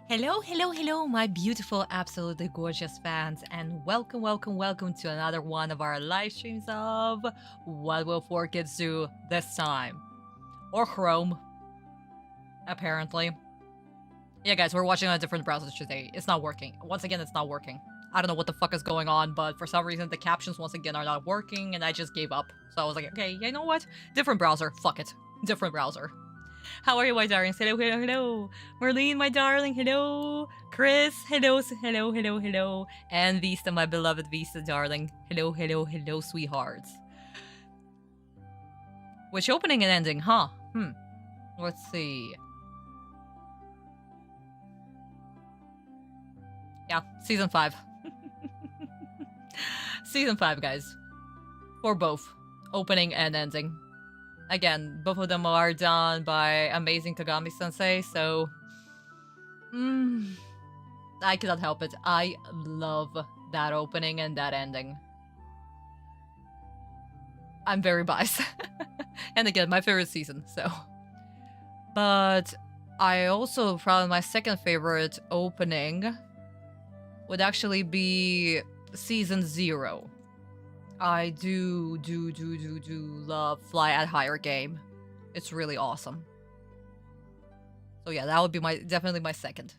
Hello, hello, hello, my beautiful, absolutely gorgeous fans, and welcome, welcome, welcome to another one of our live streams of What Will 4Kids Do This Time? Or Chrome, apparently. Yeah, guys, we're watching on different browsers today. It's not working. Once again, it's not working. I don't know what the fuck is going on, but for some reason, the captions once again are not working, and I just gave up. So I was like, okay, you know what? Different browser. Fuck it. Different browser. How are you, my darlings? Hello, hello, hello. Marlene, my darling, hello. Chris, hello, hello, hello, hello. And Vista, my beloved Vista, darling. Hello, hello, hello, sweethearts. Which opening and ending, huh? Let's see. Yeah, season 5. Season 5, guys. For both. Opening and ending. Again, both of them are done by amazing Kagami-sensei, so... I cannot help it. I love that opening and that ending. I'm very biased. And again, my favorite season, so... But I also, probably my second favorite opening would actually be season 0. I do love Fly at Higher game. It's really awesome. So yeah, that would be definitely my second.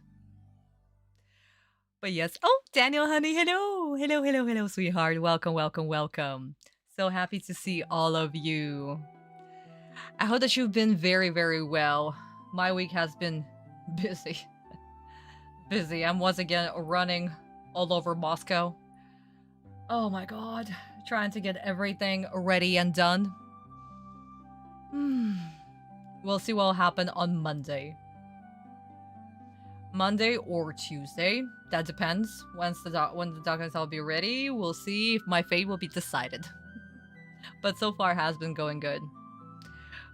But yes, oh, Daniel, honey, hello, hello, hello, hello, sweetheart. Welcome, welcome, welcome. So happy to see all of you. I hope that you've been very, very well. My week has been busy. Busy. I'm once again running all over Moscow. Oh my god. Trying to get everything ready and done. We'll see what will happen on Monday. Monday or Tuesday. That depends. When the documents will be ready, we'll see if my fate will be decided. But so far has been going good.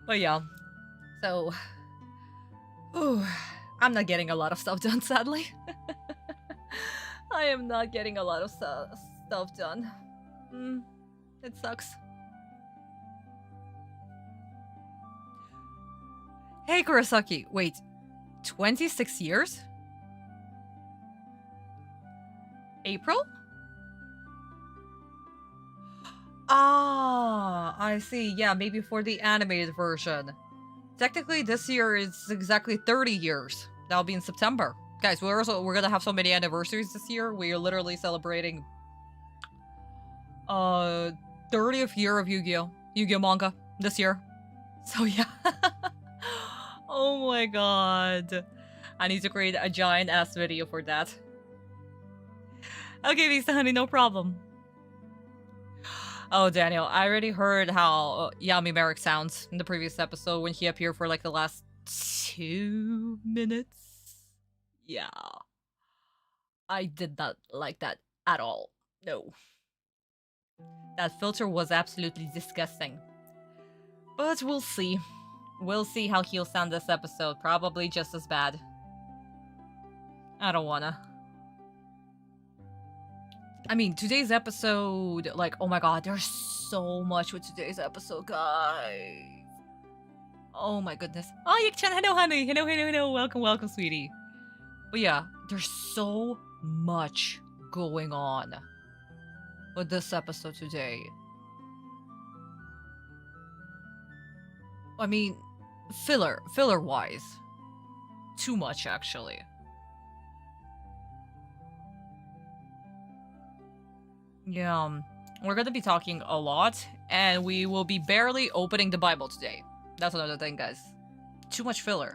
But yeah. So... I'm not getting a lot of stuff done, sadly. I am not getting a lot of stuff done. It sucks. Hey, Kurosaki. Wait, 26 years? April? Ah, I see. Yeah, maybe for the animated version. Technically, this year is exactly 30 years. That'll be in September. Guys, we're gonna have so many anniversaries this year. We are literally celebrating 30th year of Yu-Gi-Oh! Yu-Gi-Oh! Manga this year. So yeah. Oh my god. I need to create a giant ass video for that. Okay, Vista honey, no problem. Oh, Daniel, I already heard how Yami Merrick sounds in the previous episode when he appeared for like the last 2 minutes. Yeah. I did not like that at all. No. That filter was absolutely disgusting. But we'll see. We'll see how he'll sound this episode. Probably just as bad. I don't wanna. I mean, today's episode, like, oh my god, there's so much with today's episode, guys. Oh my goodness. Oh, Yik-chan, hello, honey. Hello, hello, hello. Welcome, welcome, sweetie. But yeah, there's so much going on with this episode today. I mean, filler-wise. Too much, actually. Yeah, we're gonna be talking a lot, and we will be barely opening the Bible today. That's another thing, guys. Too much filler.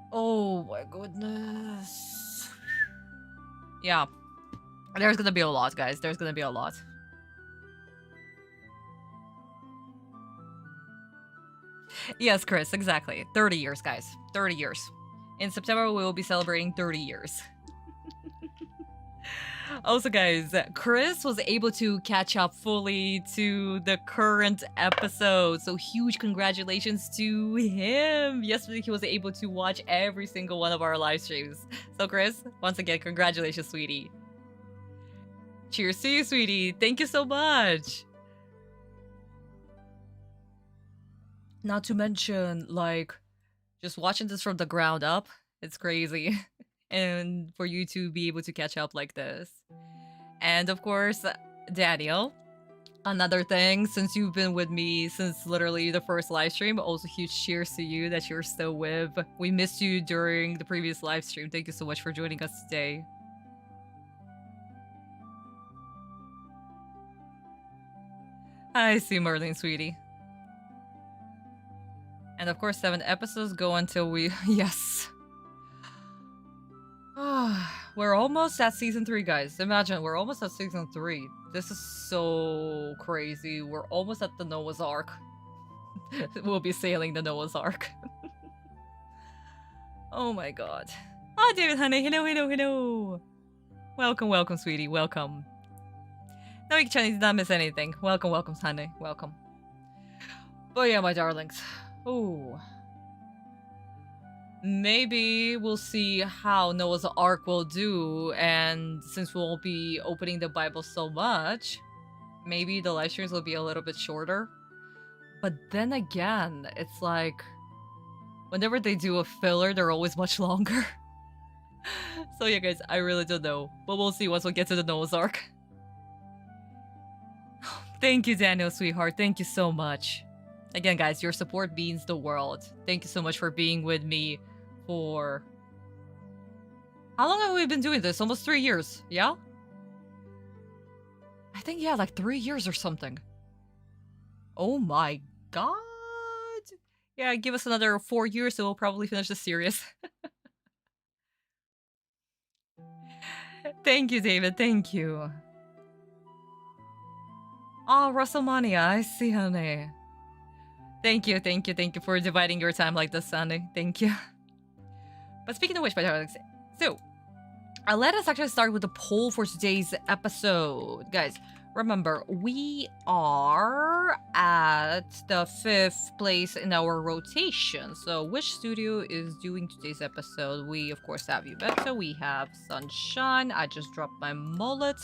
Oh my goodness. Yeah. There's gonna be a lot, guys. There's gonna be a lot. Yes, Chris, exactly. 30 years, guys. 30 years. In September, we will be celebrating 30 years. Also, guys, Chris was able to catch up fully to the current episode, so huge congratulations to him. Yesterday, he was able to watch every single one of our live streams. So, Chris, once again, congratulations, sweetie. Cheers to you, sweetie. Thank you so much. Not to mention, like, just watching this from the ground up, It's crazy. And for you to be able to catch up like this. And of course, Daniel, another thing, since you've been with me since literally the first live stream, also huge cheers to you that you're still with. We missed you during the previous live stream. Thank you so much for joining us today. I see Merlin, sweetie. And of course, 7 episodes go until we... Yes. We're almost at season 3, guys. Imagine, we're almost at season 3. This is so crazy. We're almost at the Noah's Ark. We'll be sailing the Noah's Ark. Oh my god. Oh, David, honey. Hello, hello, hello. Welcome, welcome, sweetie. Welcome. Naoki-chan did not miss anything. Welcome, welcome, honey. Welcome. But yeah, my darlings. Ooh. Maybe we'll see how Noah's Ark will do, and since we'll be opening the Bible so much, maybe the live streams will be a little bit shorter. But then again, it's like, whenever they do a filler, they're always much longer. So yeah, guys, I really don't know. But we'll see once we get to the Noah's Ark. Thank you, Daniel, sweetheart. Thank you so much. Again, guys, your support means the world. Thank you so much for being with me for... How long have we been doing this? Almost 3 years, yeah? I think, yeah, like 3 years or something. Oh my god. Yeah, give us another 4 years so we'll probably finish the series. Thank you, David. Thank you. Oh, WrestleMania. I see, honey. Thank you, thank you, thank you for dividing your time like this, honey. Thank you. But speaking of which, my darlings, so let us actually start with the poll for today's episode. Guys, remember, we are at the 5th place in our rotation. So which studio is doing today's episode? We, of course, have Yubeta. We have Sunshine. I just dropped my mullet.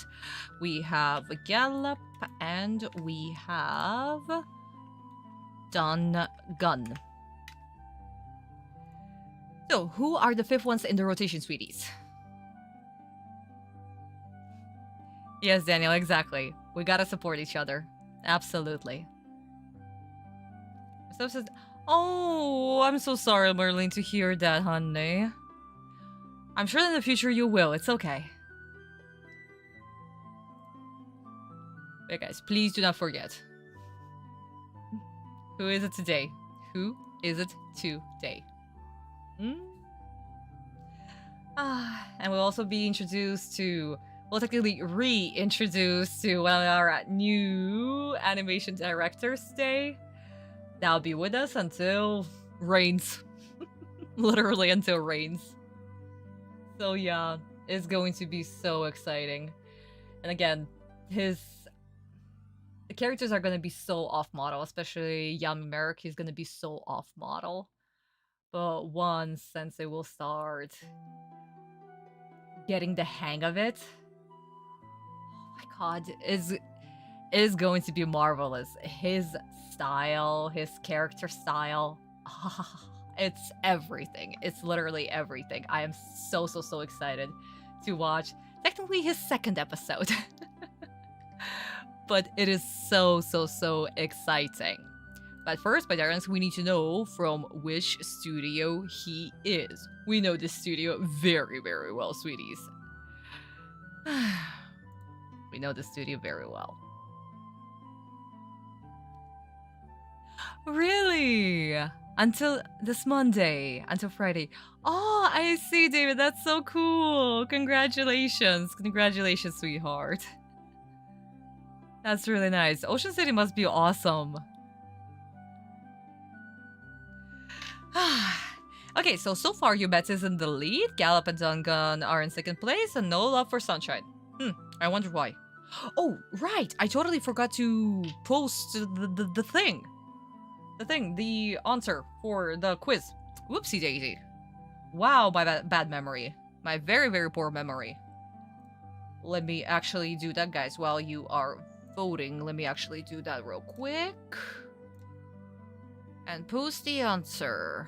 We have Gallop. And we have... Done Gun. So, who are the 5th ones in the rotation, sweeties? Yes, Daniel, exactly. We gotta support each other. Absolutely. So says, oh, I'm so sorry, Merlin, to hear that, honey. I'm sure in the future you will. It's okay. But guys, please do not forget. Who is it today? Who is it today? And we'll also be introduced to, well, technically reintroduced to one of our new animation directors today. That'll be with us until rains. Literally until rains. So yeah, it's going to be so exciting. And again, the characters are going to be so off-model, especially Yami Merrick. He's going to be so off-model. But once Sensei will start getting the hang of it, oh my god, is going to be marvelous. His style, his character style, it's everything. It's literally everything. I am so excited to watch technically his 2nd episode. But it is so exciting. But first, my darlings, we need to know from which studio he is. We know this studio very well, sweeties. We know the studio very well. Really? Until this Monday, until Friday. Oh, I see, David. That's so cool. Congratulations. Congratulations, sweetheart. That's really nice. Ocean City must be awesome. Okay, so far Yubets is in the lead. Gallop and Dungan are in 2nd place, and no love for Sunshine. I wonder why. Oh, right! I totally forgot to post the thing. The answer for the quiz. Whoopsie daisy. Wow, my bad memory. My very poor memory. Let me actually do that, guys, while you are voting. Let me actually do that real quick. And post the answer.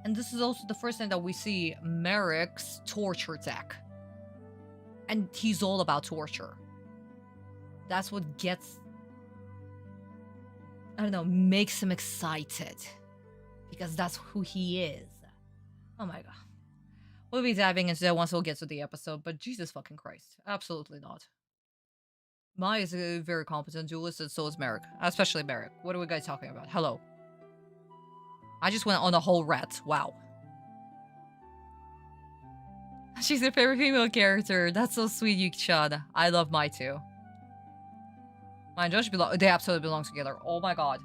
And this is also the first time that we see Merrick's torture tech. And he's all about torture. That's what gets, I don't know, makes him excited. Because that's who he is. Oh my god. We'll be diving into that once we'll get to the episode, but Jesus fucking Christ. Absolutely not. Mai is a very competent duelist, and so is Merrick. Especially Merrick. What are we guys talking about? Hello. I just went on a whole rant. Wow. She's your favorite female character. That's so sweet, Yuki-chan. I love Mai too. Mai and Josh they absolutely belong together. Oh my god.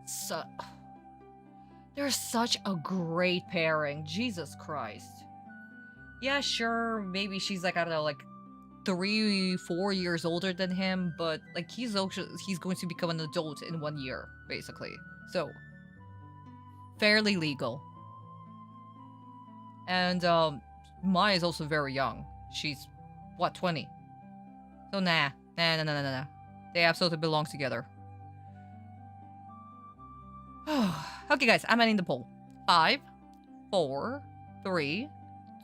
So... they're such a great pairing. Jesus Christ. Yeah, sure, maybe she's like, I don't know, like 3-4 years older than him, but like he's going to become an adult in 1 year, basically. So, fairly legal. And Mai is also very young. She's what, 20? So nah. Nah. They absolutely belong together. Okay, guys, I'm ending the poll. 5, 4, 3,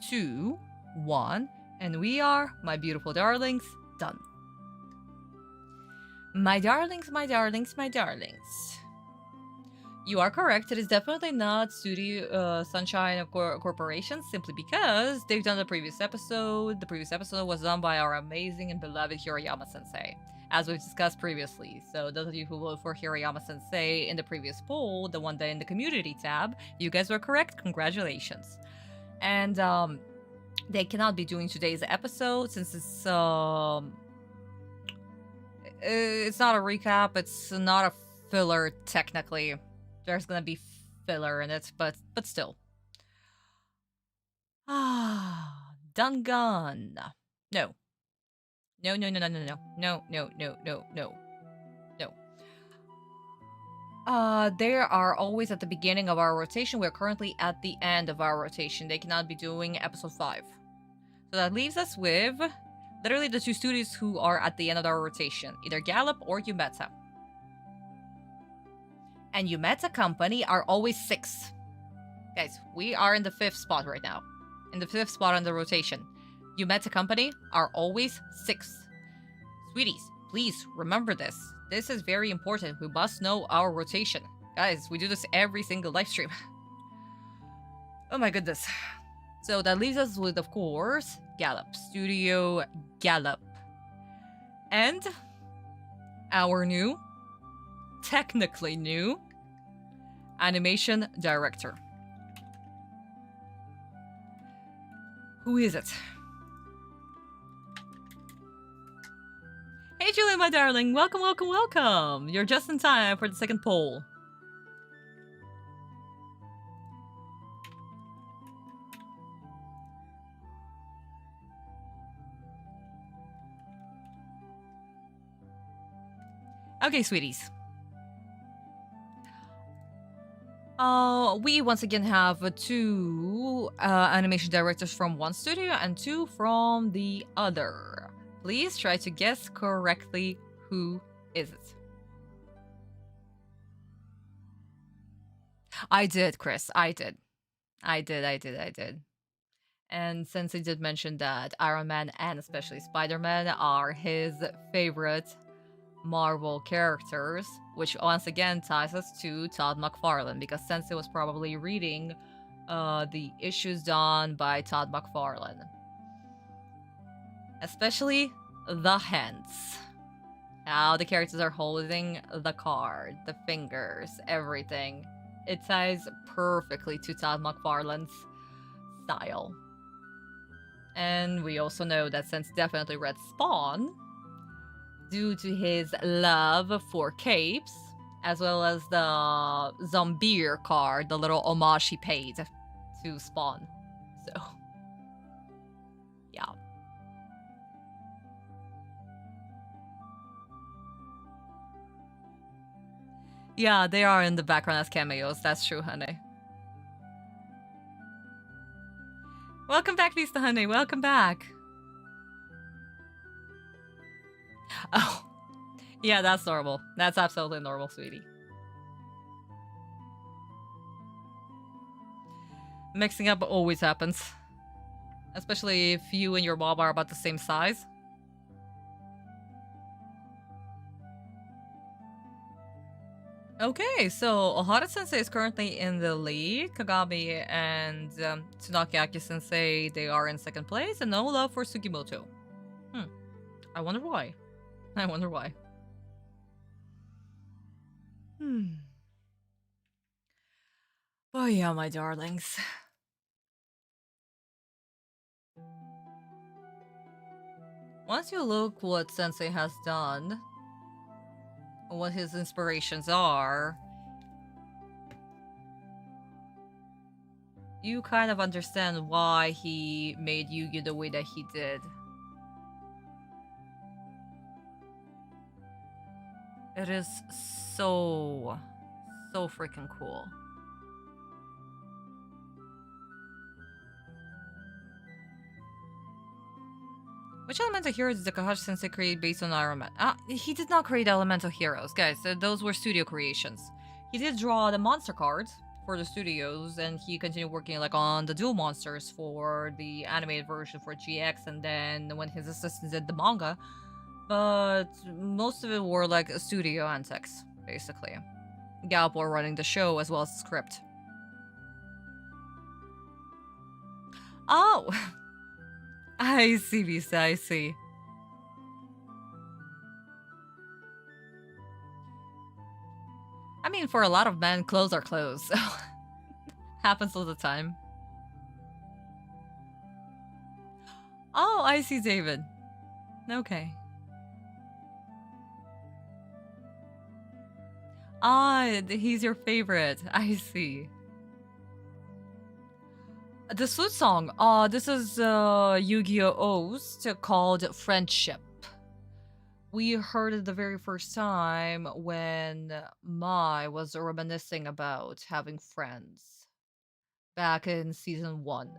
2, 1, and we are, my beautiful darlings, done. My darlings, my darlings, my darlings. You are correct. It is definitely not Studio Sunshine Corporation, simply because they've done the previous episode. The previous episode was done by our amazing and beloved Hirayama-sensei, as we've discussed previously. So those of you who voted for Hirayama-sensei in the previous poll, the one that in the community tab, you guys were correct. Congratulations. And they cannot be doing today's episode since it's not a recap. It's not a filler technically. There's gonna be filler in it, but still. Done gone. No. No. They are always at the beginning of our rotation. We're currently at the end of our rotation. They cannot be doing episode 5. So that leaves us with literally the 2 studios who are at the end of our rotation. Either Gallup or Yumeta. And Yumeta Company are always 6. Guys, we are in the 5th spot right now. In the 5th spot on the rotation. Yumeta Company are always 6. Sweeties, please remember this. This is very important. We must know our rotation. Guys, we do this every single live stream. Oh my goodness. So that leaves us with, of course, Gallup. Studio Gallup. And our new, technically new, animation director. Who is it? Hey Julie, my darling, welcome, welcome, welcome! You're just in time for the second poll. Okay, sweeties. We once again have 2 animation directors from one studio and 2 from the other. Please try to guess correctly who is it. I did, Chris. I did. And since he did mention that Iron Man and especially Spider-Man are his favorite Marvel characters, which once again ties us to Todd McFarlane, because Sensei was probably reading the issues done by Todd McFarlane. Especially the hands. How the characters are holding the card, the fingers, everything. It ties perfectly to Todd McFarlane's style. And we also know that Sensei definitely read Spawn, due to his love for capes, as well as the Zombie card, the little homage he paid to Spawn. So, yeah. Yeah, they are in the background as cameos, that's true, honey. Welcome back, Vista, honey, welcome back. Oh, yeah, that's normal. That's absolutely normal, sweetie. Mixing up always happens. Especially if you and your mom are about the same size. Okay, so Ohara-sensei is currently in the lead. Kagami and Tsunakiaki-sensei, they are in second place. And no love for Sugimoto. I wonder why. I wonder why. Oh yeah, my darlings. Once you look what Sensei has done, what his inspirations are, you kind of understand why he made Yu-Gi the way that he did. It is so freaking cool. Which elemental heroes did Takahashi Sensei create based on Iron Man? He did not create elemental heroes, guys. Those were studio creations. He did draw the monster cards for the studios, and he continued working like on the duel monsters for the animated version for GX, and then when his assistants did the manga. But most of it were like studio antics, basically. Galp were running the show as well as the script. Oh! I see, Visa, I see. I mean, for a lot of men, clothes are clothes, so... happens all the time. Oh, I see, David. Okay. He's your favorite. I see. The flute song. This is Yu-Gi-Oh! O's called Friendship. We heard it the very first time when Mai was reminiscing about having friends back in season 1.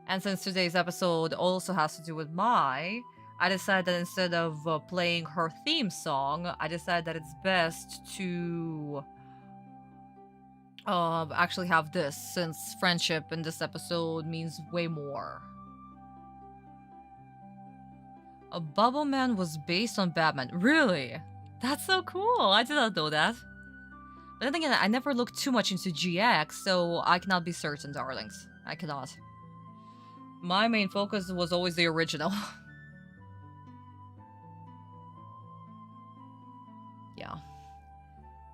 And since today's episode also has to do with Mai, I decided that instead of playing her theme song, I decided that it's best to actually have this, since friendship in this episode means way more. A Bubble Man was based on Batman. Really? That's so cool. I did not know that. But then again, I never looked too much into GX, so I cannot be certain, darlings. I cannot. My main focus was always the original. Yeah.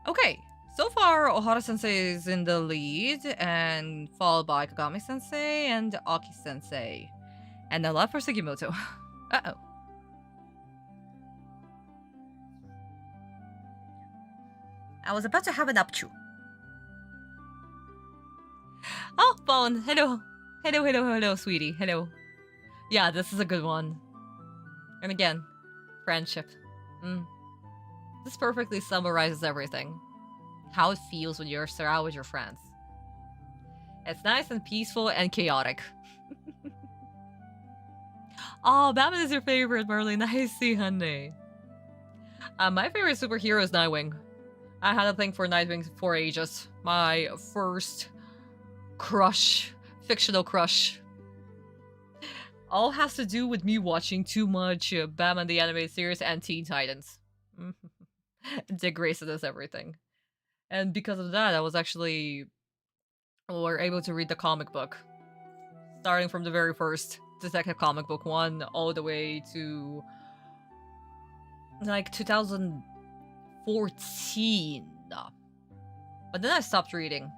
Okay. So far, Ohara-sensei is in the lead, and followed by Kagami-sensei and Aki-sensei. And then left for Sugimoto. Uh-oh. I was about to have an upchu. Oh, Bone. Hello. Hello, sweetie. Hello. Yeah, this is a good one. And again, friendship. This perfectly summarizes everything. How it feels when you're surrounded with your friends. It's nice and peaceful and chaotic. Oh, Batman is your favorite, Merlin. I see, honey. My favorite superhero is Nightwing. I had a thing for Nightwing for ages. My first crush. Fictional crush. All has to do with me watching too much Batman the Animated Series and Teen Titans. Dick Grayson is everything. And because of that, I was actually able to read the comic book. Starting from the very first Detective Comic Book 1 all the way to like 2014. But then I stopped reading.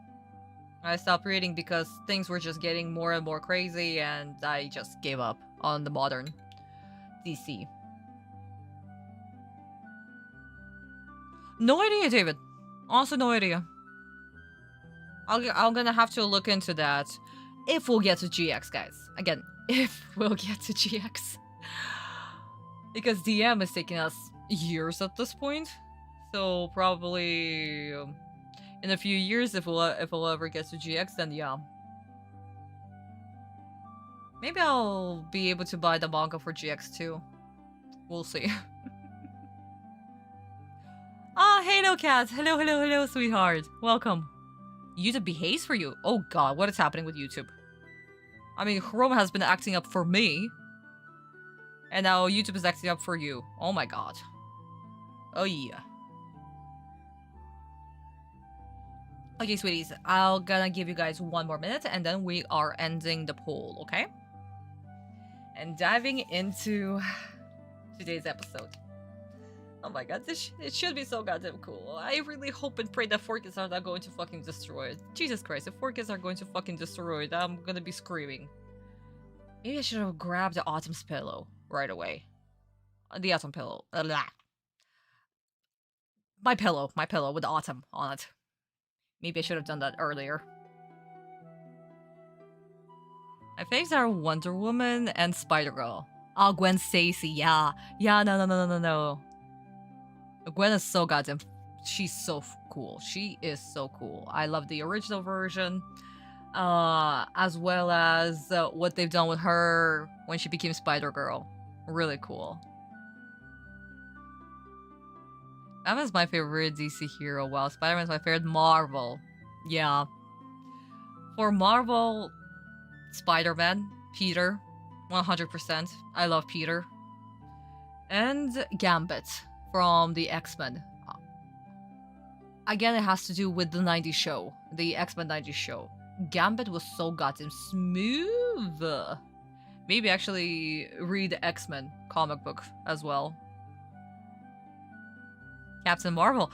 I stopped reading because things were just getting more and more crazy, and I just gave up on the modern DC. No idea, David. Also, no idea. I'm gonna have to look into that if we'll get to GX, guys. Again, if we'll get to GX. Because DM is taking us years at this point. So probably in a few years, if we'll ever get to GX, then yeah. Maybe I'll be able to buy the manga for GX too. We'll see. Ah, hello, cat. Hello, sweetheart. Welcome. YouTube behaves for you. Oh god, what is happening with YouTube? I mean, Chrome has been acting up for me. And now YouTube is acting up for you. Oh my god. Oh yeah. Okay, sweeties. I'm gonna give you guys 1 more minute and then we are ending the poll, okay? And diving into today's episode. Oh my god, it should be so goddamn cool. I really hope and pray that 4Kids are not going to fucking destroy it. Jesus Christ, if 4Kids are going to fucking destroy it, I'm gonna be screaming. Maybe I should have grabbed the Autumn's pillow right away. The Autumn pillow. My pillow with Autumn on it. Maybe I should have done that earlier. My faves are Wonder Woman and Spider-Girl. Oh, Gwen Stacy, yeah. Yeah, no. Gwen is so goddamn... She's so cool. She is so cool. I love the original version. As well as what they've done with her when she became Spider-Girl. Really cool. Batman's my favorite DC hero, while Spider-Man's my favorite Marvel. Yeah. For Marvel, Spider-Man, Peter, 100%. I love Peter. And Gambit from the X-Men. Again, it has to do with the 90s show. The X-Men 90s show. Gambit was so goddamn smooth. Maybe actually read the X-Men comic book as well. Captain Marvel,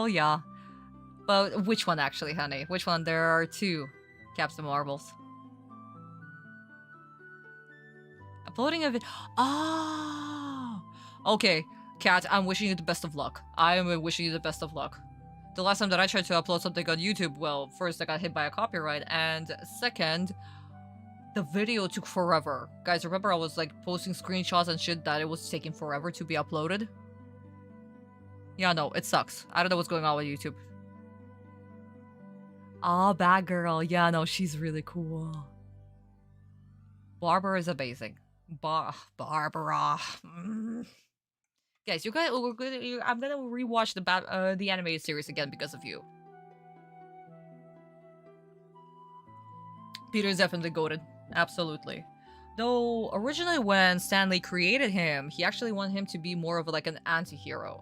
yeah. But which one actually, honey? Which one? There are 2 Captain Marvels. Uploading a video. Oh! Okay, Kat, I'm wishing you the best of luck. I am wishing you the best of luck. The last time that I tried to upload something on YouTube, well, first I got hit by a copyright, and second, the video took forever. Guys, remember I was like posting screenshots and shit that it was taking forever to be uploaded? Yeah, no, it sucks. I don't know what's going on with YouTube. Ah, bad girl. Yeah, no, she's really cool. Barbara is amazing. Barbara. Guys, you guys, I'm gonna rewatch the animated series again because of you. Peter is definitely goated. Absolutely. Though, originally when Stan Lee created him, he actually wanted him to be more of like an anti-hero.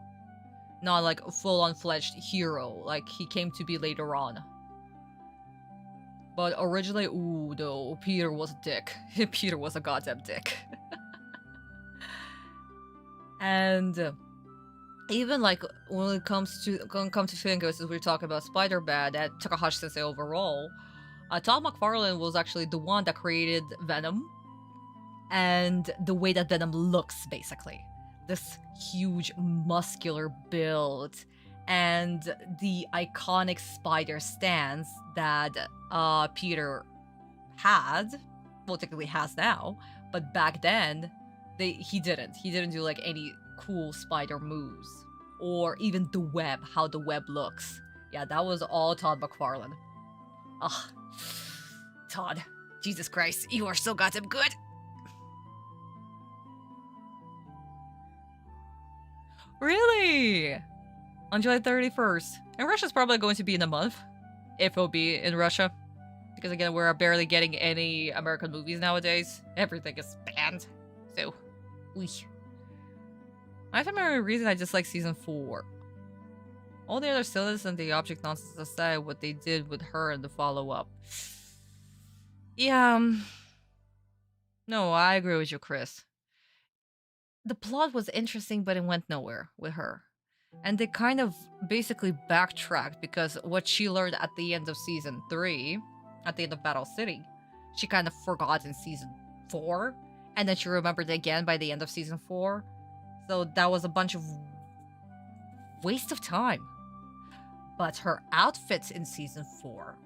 Not like a full-on fledged hero, like he came to be later on. But originally, ooh, though, Peter was a dick. Peter was a goddamn dick. And even like when it comes to fingers, as we're talking about Spider-Man and Takahashi Sensei overall, Todd McFarlane was actually the one that created Venom, and the way that Venom looks, basically. This huge muscular build and the iconic spider stance that Peter had, well, technically has now, but back then he didn't do like any cool spider moves or even the web, how the web looks. Yeah, that was all Todd McFarlane. Ugh, Todd, Jesus Christ, you are so goddamn good. Really? On July 31st. And Russia's probably going to be in a month. If it'll be in Russia. Because again, we're barely getting any American movies nowadays. Everything is banned. So, my primary reason I dislike season 4. All the other silliness and the object nonsense aside, what they did with her and the follow-up. Yeah. No, I agree with you, Chris. The plot was interesting, but it went nowhere with her. And they kind of basically backtracked because what she learned at the end of season 3, at the end of Battle City, she kind of forgot in season 4. And then she remembered again by the end of season 4. So that was a bunch of waste of time. But her outfits in season 4,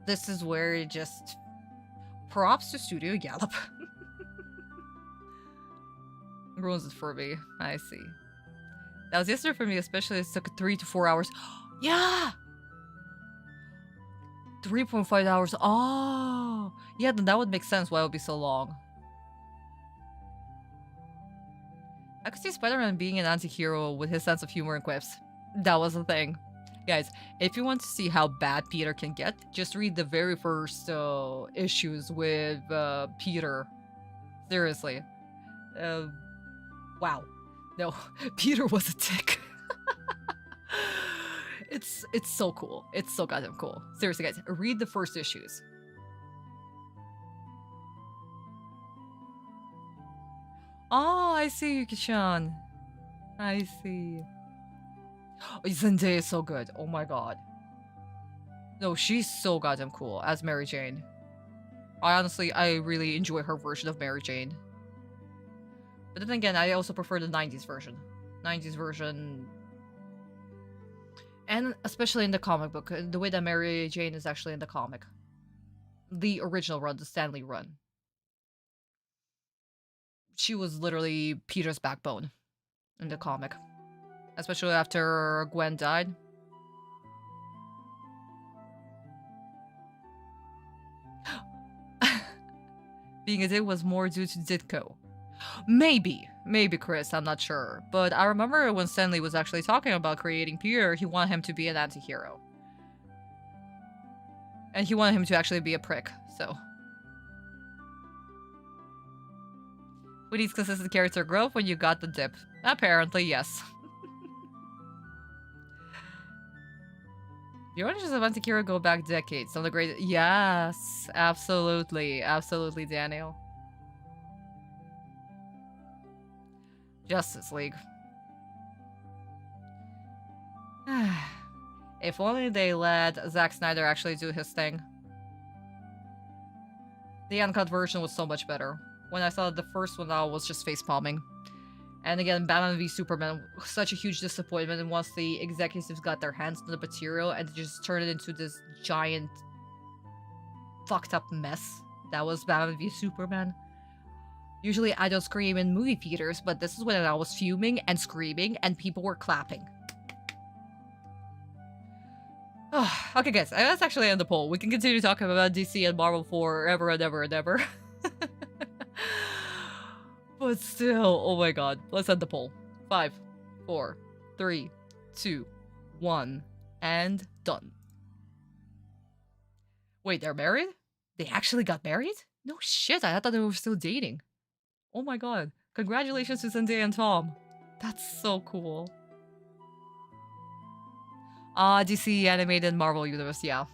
this is where it just... Props to Studio Yallop. Ruins it for me. I see. That was yesterday for me, especially. It took 3 to 4 hours. Yeah! 3.5 hours. Oh! Yeah, then that would make sense why it would be so long. I could see Spider-Man being an anti-hero with his sense of humor and quips. That was the thing. Guys, if you want to see how bad Peter can get, just read the very first issues with Peter. Seriously. Wow. No, Peter was a tick. It's so cool. It's so goddamn cool. Seriously, guys, read the first issues. Oh, I see, Yuki-chan. I see. Oh, Zendaya is so good. Oh my god. No, she's so goddamn cool as Mary Jane. I really enjoy her version of Mary Jane. But then again, I also prefer the 90s version. 90s version. And especially in the comic book, the way that Mary Jane is actually in the comic. The original run, the Stanley run. She was literally Peter's backbone in the comic. Especially after Gwen died. Being a dick was more due to Ditko. Maybe, Chris, I'm not sure. But I remember when Stanley was actually talking about creating Peter, he wanted him to be an anti-hero. And he wanted him to actually be a prick, so. Who needs consistent character growth when you got the dip? Apparently, yes. The origins of anti-hero go back decades. Some of the great— Yes, absolutely. Absolutely, Daniel. Justice League. If only they let Zack Snyder actually do his thing. The uncut version was so much better. When I saw the first one, I was just facepalming. And again, Batman v Superman, such a huge disappointment. And once the executives got their hands on the material and just turned it into this giant fucked up mess that was Batman v Superman. Usually I don't scream in movie theaters, but this is when I was fuming and screaming and people were clapping. Okay guys, let's actually end the poll. We can continue talking about DC and Marvel forever and ever and ever. But still, oh my god. Let's end the poll. 5, 4, 3, 2, 1, and done. Wait, they're married? They actually got married? No shit, I thought they were still dating. Oh my god. Congratulations to Zendaya and Tom. That's so cool. DC animated Marvel Universe, yeah.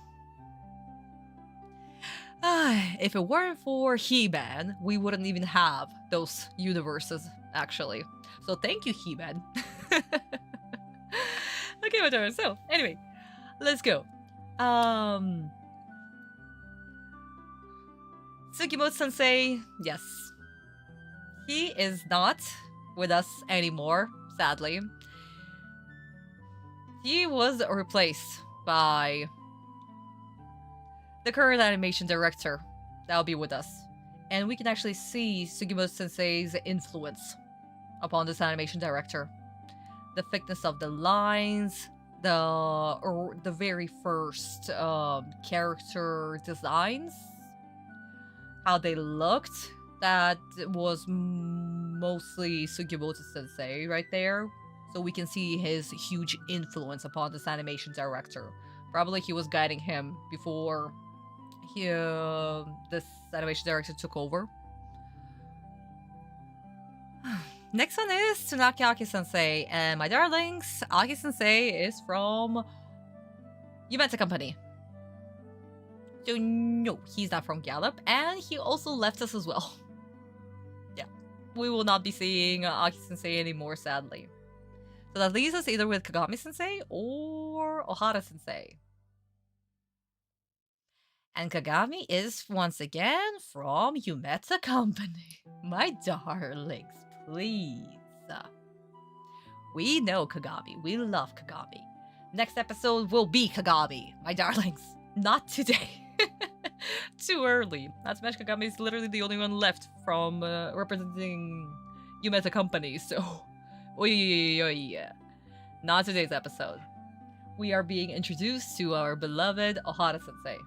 If it weren't for He-Man, we wouldn't even have those universes, actually. So thank you, He-Man. Okay, whatever. So, anyway, let's go. Sugimoto-sensei, yes. He is not with us anymore, sadly. He was replaced by the current animation director that'll be with us. And we can actually see Sugimoto-sensei's influence upon this animation director. The thickness of the lines, the very first character designs, how they looked, that was mostly Sugimoto-sensei right there. So we can see his huge influence upon this animation director. Probably he was guiding him before this animation director took over. Next one is Tsunaki Aki-sensei, and my darlings, Aki-sensei is from Yumeta Company. So no, he's not from Gallup, and he also left us as well. Yeah, we will not be seeing Aki-sensei anymore, sadly. So that leaves us either with Kagami-sensei or Ohara-sensei. And Kagami is once again from Yumeta Company. My darlings, please. We know Kagami. We love Kagami. Next episode will be Kagami, my darlings. Not today. Too early. Not to mention Kagami is literally the only one left from representing Yumeta Company, so... Not today's episode. We are being introduced to our beloved Ohara-sensei.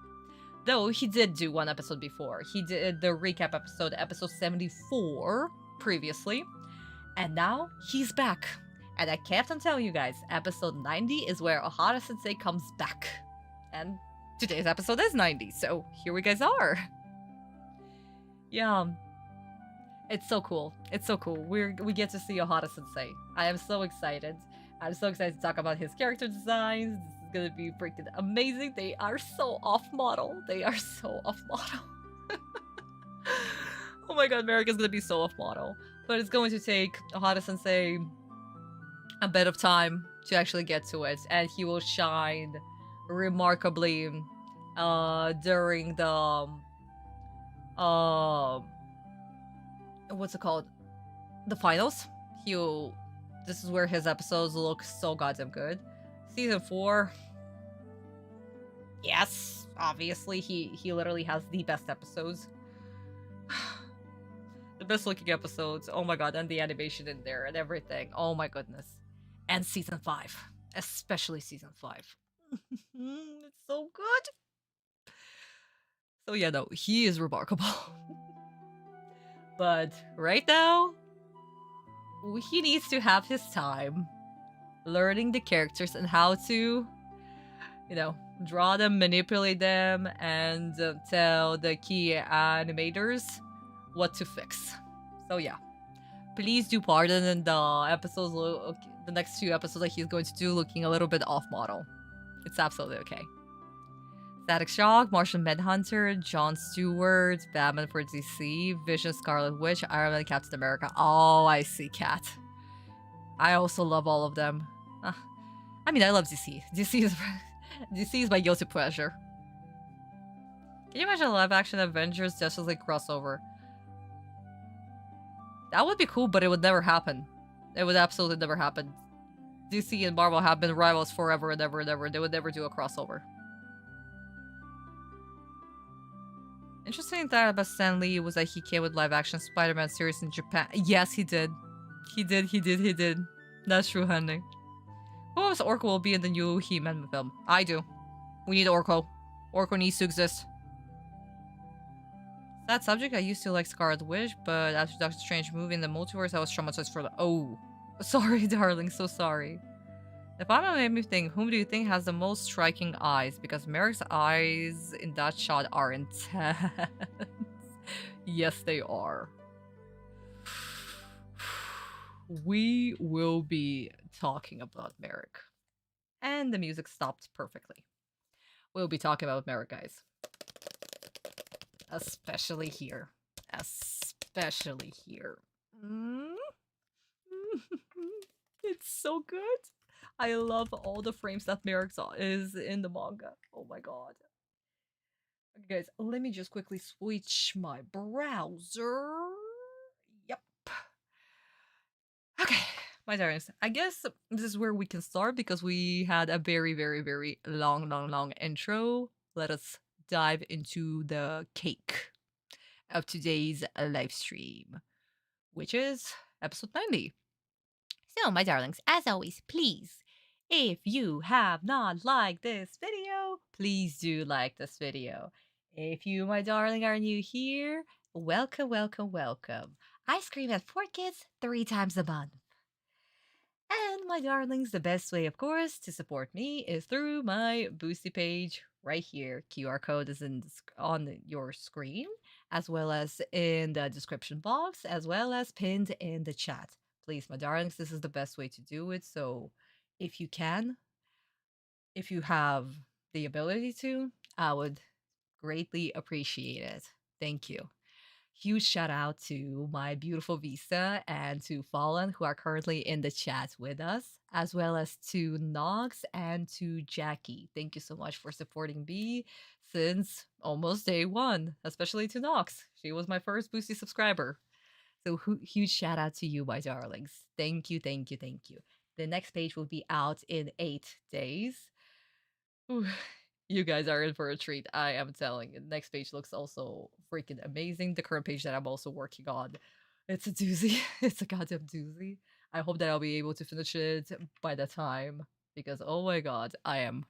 Though he did do one episode before. He did the recap episode, episode 74, previously. And now he's back. And I kept on telling you guys, episode 90 is where Ohara Sensei comes back. And today's episode is 90, so here we guys are. Yeah. It's so cool. It's so cool. We get to see Ohara Sensei. I am so excited. I'm so excited to talk about his character designs. This is gonna be freaking amazing. They are so off-model. They are so off-model. Oh my god, Merrick is gonna be so off-model. But it's going to take Ohara Sensei a bit of time to actually get to it, and he will shine remarkably during the what's it called? The finals. This is where his episodes look so goddamn good. Season 4. Yes, obviously he literally has the best episodes. The best looking episodes. Oh my god, and the animation in there and everything. Oh my goodness. And season 5. Especially season 5. It's so good. So yeah, no, he is remarkable. But right now, he needs to have his time learning the characters and how to, draw them, manipulate them, and tell the key animators what to fix. So yeah, please do pardon the episodes, the next 2 episodes that he's going to do looking a little bit off model. It's absolutely okay. Static Shock, Martian Manhunter, Jon Stewart, Batman for DC, Vision, Scarlet Witch, Iron Man, Captain America. Oh, I see, Cat. I also love all of them. I mean, I love DC. DC is my guilty pleasure. Can you imagine a live-action Avengers Justice League crossover? That would be cool, but it would never happen. It would absolutely never happen. DC and Marvel have been rivals forever and ever and ever. They would never do a crossover. Interesting thing about Stan Lee was that he came with live-action Spider-Man series in Japan. Yes, he did. He did. That's true, honey. Who else Orko will be in the new He-Man film? I do. We need Orko. Orko needs to exist. That subject, I used to like Scarlet Witch, but after Doctor Strange movie in the multiverse, I was traumatized for the— Oh. Sorry, darling, so sorry. If I'm gonna make me think, whom do you think has the most striking eyes? Because Merrick's eyes in that shot are intense. Yes, they are. We will be talking about Merrick. And the music stopped perfectly. We'll be talking about Merrick, guys. Especially here. Especially here. It's so good. I love all the frames that Merrick is in the manga. Oh my god. Okay, guys, let me just quickly switch my browser. Yep. Okay, my darlings. I guess this is where we can start because we had a very, very, very long intro. Let us dive into the cake of today's live stream, which is episode 90. So, my darlings, as always, please, if you have not liked this video, please do like this video. If you, my darling, are new here, welcome. I scream at 4 kids 3 times a month. And my darlings, the best way, of course, to support me is through my Boosty page right here. QR code is on your screen, as well as in the description box, as well as pinned in the chat. Please, my darlings, this is the best way to do it. So if you can, if you have the ability to, I would greatly appreciate it. Thank you. Huge shout out to my beautiful Visa and to Fallen, who are currently in the chat with us, as well as to Nox and to Jackie. Thank you so much for supporting me since almost day 1, especially to Nox. She was my first Boosty subscriber. So huge shout out to you, my darlings. Thank you. The next page will be out in 8 days. Ooh, you guys are in for a treat. I am telling you. The next page looks also freaking amazing. The current page that I'm also working on, it's a doozy. It's a goddamn doozy. I hope that I'll be able to finish it by that time because oh my god, I'm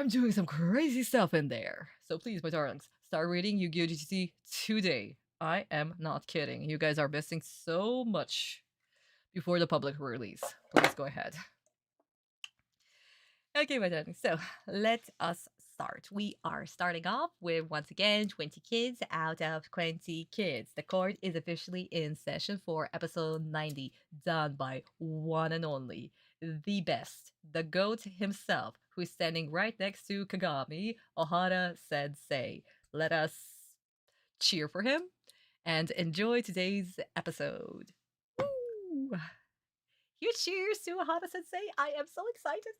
doing some crazy stuff in there. So please, my darlings, start reading Yu-Gi-Oh! GTC today. I am not kidding. You guys are missing so much before the public release. Please go ahead. Okay, my darling. So let us start. We are starting off with, once again, 20 kids out of 20 kids. The court is officially in session for episode 90, done by one and only, the best, the GOAT himself, who's standing right next to Kagami, Ohara Sensei. Let us cheer for him and enjoy today's episode. Woo! Huge cheers to Ohara Sensei. I am so excited.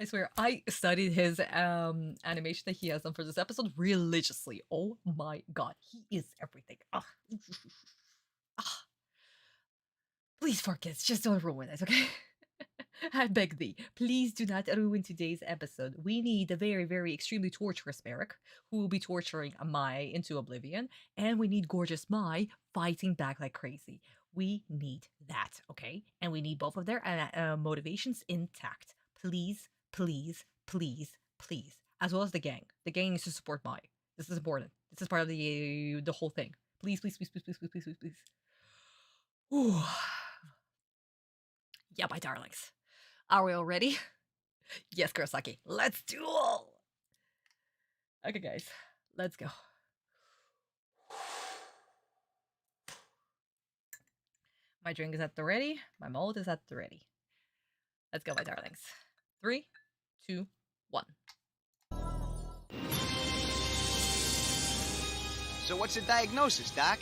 I swear, I studied his animation that he has done for this episode religiously. Oh my god, he is everything. Please, for kids, just don't ruin it, okay? I beg thee, please do not ruin today's episode. We need a very, very extremely torturous Merrick, who will be torturing Mai into oblivion, and we need gorgeous Mai fighting back like crazy. We need that, okay? And we need both of their motivations intact. Please, please, please, please. As well as the gang. The gang needs to support Mai. This is important. This is part of the whole thing. Please, please, please, please, please, please, please, please, please. Ooh. Yeah, my darlings. Are we all ready? Yes, Kurosaki. Let's duel! Okay, guys. Let's go. My drink is at the ready. My mold is at the ready. Let's go, my darlings. 3, 2, 1. So what's the diagnosis, Doc?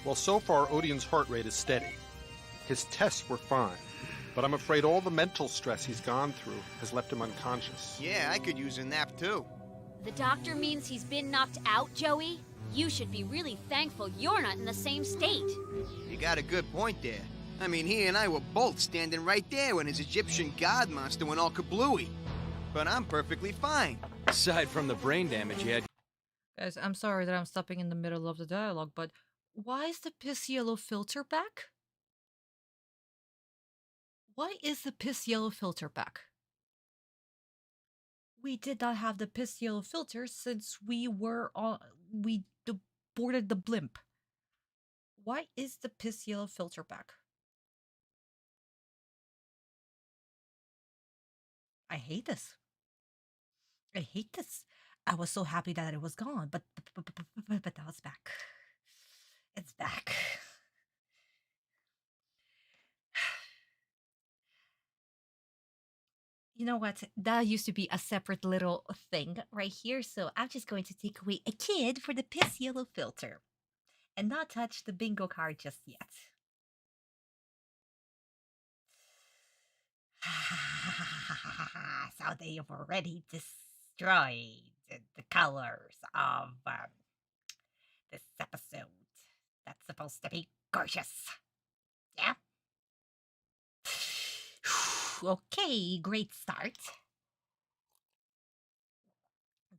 Well, so far, Odion's heart rate is steady. His tests were fine, but I'm afraid all the mental stress he's gone through has left him unconscious. Yeah, I could use a nap, too. The doctor means he's been knocked out, Joey? You should be really thankful you're not in the same state. You got a good point there. I mean, he and I were both standing right there when his Egyptian god monster went all kablooey. But I'm perfectly fine. Aside from the brain damage he had. Guys, I'm sorry that I'm stopping in the middle of the dialogue, but why is the piss yellow filter back? Why is the piss yellow filter back? We did not have the piss yellow filter since we boarded the blimp. Why is the piss yellow filter back? I hate this. I hate this. I was so happy that it was gone, but now it's back. It's back. You know what? That used to be a separate little thing right here, so I'm just going to take away a kid for the piss yellow filter and not touch the bingo card just yet. So they have already destroyed the colors of this episode. That's supposed to be gorgeous. Yeah? Okay, great start.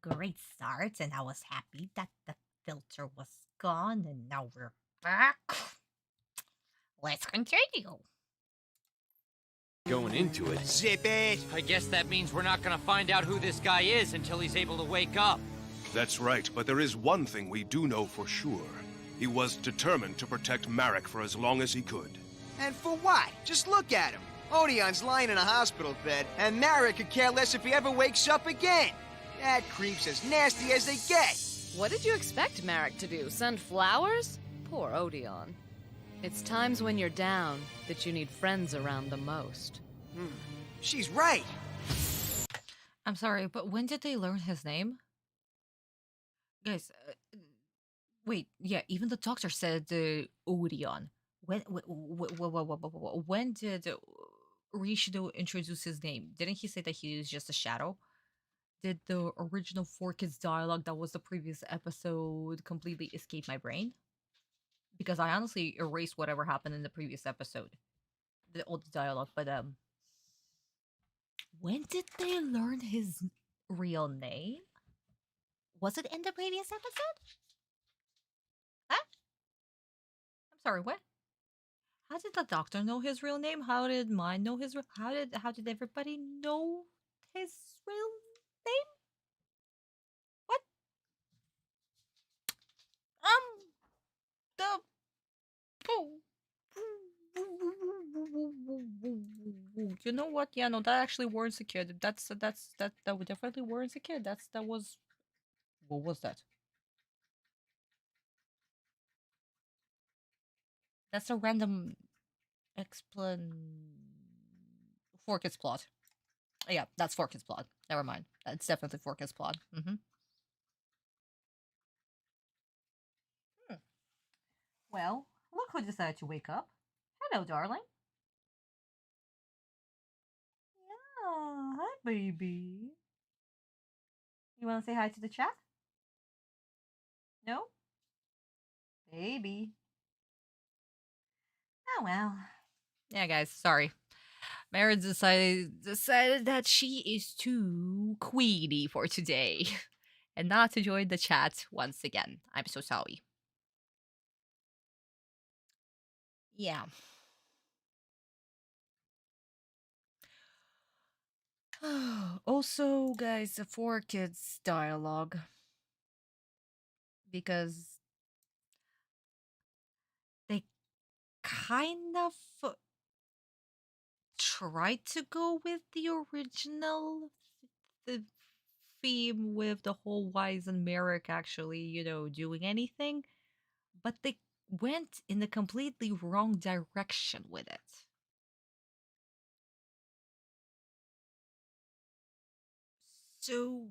Great start, and I was happy that the filter was gone, and now we're back. Let's continue. Going into it. Zip it! I guess that means we're not gonna find out who this guy is until he's able to wake up. That's right, but there is one thing we do know for sure. He was determined to protect Marek for as long as he could. And for what? Just look at him. Odion's lying in a hospital bed, and Marek could care less if he ever wakes up again. That creep's as nasty as they get. What did you expect Marek to do? Send flowers? Poor Odion. It's times when you're down that you need friends around the most. She's right. I'm sorry, but when did they learn his name? Guys, wait, yeah, even the doctor said Odion. When did Rishido introduce his name? Didn't he say that he was just a shadow? Did the original 4 Kids dialogue that was the previous episode completely escape my brain? Because I honestly erased whatever happened in the previous episode. The old dialogue, but when did they learn his real name? Was it in the previous episode? Huh? I'm sorry, what? How did the doctor know his real name? How did mine know his how did everybody know his real name? What? the. You know what? Yeah, no, that actually warrants a kid. That would definitely warrants a kid. That was. What was that? That's a random explan. Fork's plot. Yeah, that's Fork's plot. Never mind. That's definitely Fork's plot. Well, look who decided to wake up. Hello, darling. Yeah, hi, baby. You want to say hi to the chat? No? Baby. Oh, well. Yeah, guys, sorry. Mary decided that she is too queenie for today and not to join the chat once again. I'm so sorry. Yeah. Also, guys, for kids dialogue, because they kind of tried to go with the original the theme with the whole Wise and Merrick actually, doing anything, but they went in a completely wrong direction with it. So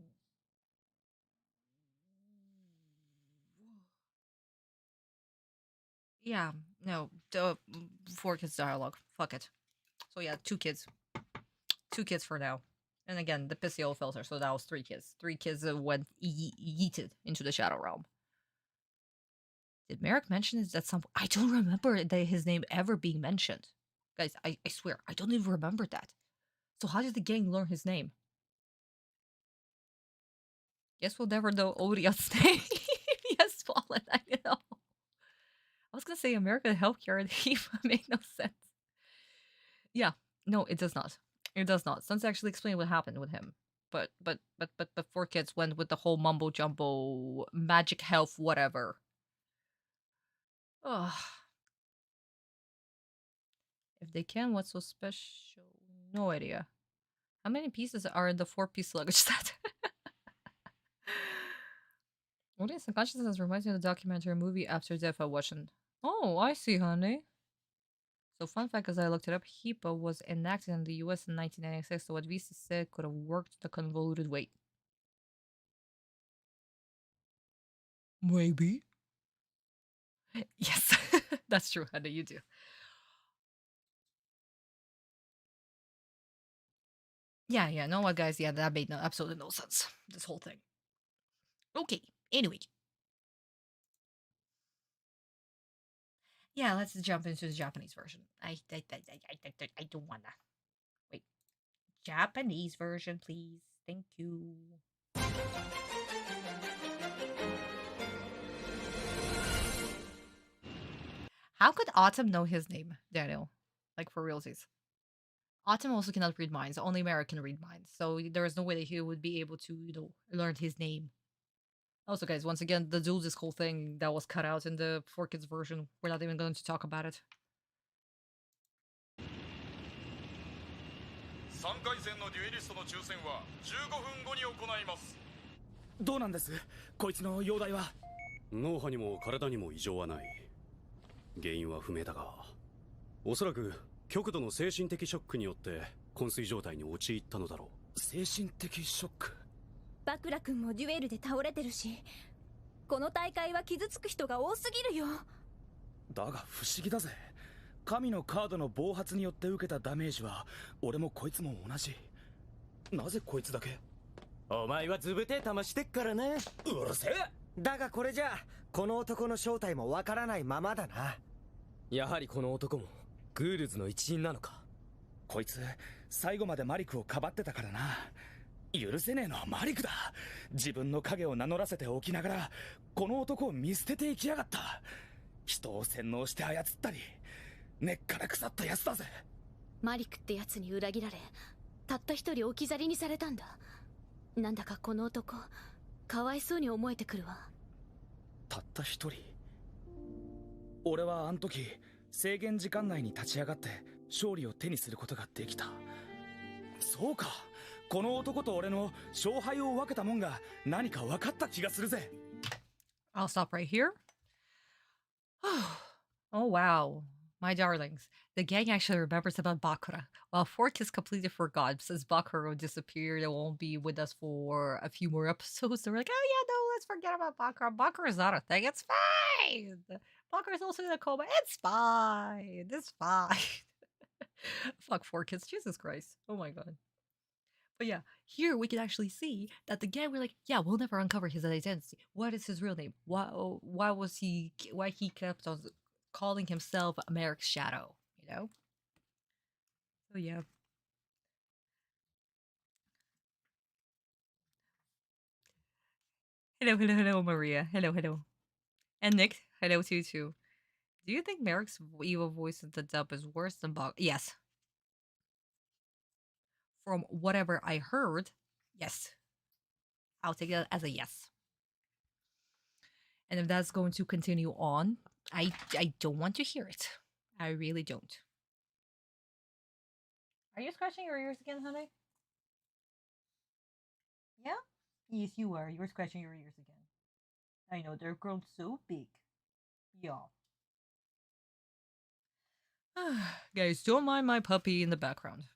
yeah, no, the four kids dialogue. Fuck it. So yeah, two kids for now. And again, the pissy old filter. So that was three kids. Three kids that went yeeted into the shadow realm. Did Merrick mention this at some point? I don't remember his name ever being mentioned. Guys, I swear, I don't even remember that. So how did the gang learn his name? Guess we'll never know Odion's name. Yes, Fallen, I know. I was gonna say American healthcare and he made no sense. Yeah, no, it does not. It does not. Let's actually explain what happened with him. But four kids went with the whole mumbo jumbo magic health whatever. Ugh. If they can, what's so special? No idea. How many pieces are in the 4-piece luggage set? Audience unconsciousness reminds me of the documentary movie After Death I watched. Oh, I see, honey. So fun fact, as I looked it up, HIPAA was enacted in the US in 1996, so what Visa said could have worked the convoluted way. Maybe. Yes, that's true, honey, you do. Yeah, know what, guys? Yeah, that made absolutely no sense, this whole thing. Okay, anyway. Yeah, let's jump into the Japanese version. I don't wanna. Wait. Japanese version, please. Thank you. How could Autumn know his name, Daniel? Like, for realsies. Autumn also cannot read minds. Only Mary can read minds. So there is no way that he would be able to, learn his name. Also, guys, once again, the duel disc whole thing that was cut out in the 4Kids version. We're not even going to talk about it. 3回戦のデュエリストの抽選は15分後に行います。どうなんです？こいつの容体は。脳波にも体にも異常はない。原因は不明だが、おそらく極度の精神的ショックによって昏睡状態に陥ったのだろう。精神的ショック。バクラ君もデュエルで倒れてるし、この大会は傷つく人が多すぎるよ。だが不思議だぜ。神のカードの暴発によって受けたダメージは俺もこいつも同じ。なぜこいつだけ？お前はずぶてえ玉してっからね。うるせえ。だがこれじゃこの男の正体もわからないままだな。やはりこの男もグールズの一員なのか。こいつ最後までマリクをかばってたからな。許せねえのはマリクだ。自分の影を名乗らせておきながらこの男を見捨てていきやがった。人を洗脳して操ったり根っから腐ったやつだぜ。マリクってやつに裏切られたった一人置き去りにされたんだ。なんだかこの男かわいそうに思えてくるわ。たった一人。俺はあの時制限時間内に立ち上がって勝利を手にすることができた。そうか、この男と俺の勝敗を分けたもんが何か分かった気がするぜ。 I'll stop right here. Oh wow, my darlings. The gang actually remembers about Bakura, while Fork is completely forgot since Bakura disappeared and won't be with us for a few more episodes. They're like, oh yeah, no, let's forget about Bakura. Bakura's not a thing. It's fine. Bakura's also in a coma. It's fine. It's fine. Fuck 4 kids. Jesus Christ. Oh my god. But yeah, here we can actually see that the gang, we're like, yeah, we'll never uncover his identity. What is his real name? Why he kept on calling himself Merrick's shadow, you know? So yeah. Hello, Maria. Hello. And Nick, hello to you too. Do you think Merrick's evil voice in the dub is worse than Bog? Yes. From whatever I heard, yes. I'll take that as a yes. And if that's going to continue on, I don't want to hear it. I really don't. Are you scratching your ears again, honey? Yeah? Yes, you are. You're scratching your ears again. I know, they're grown so big. Yeah. Guys, don't mind my puppy in the background.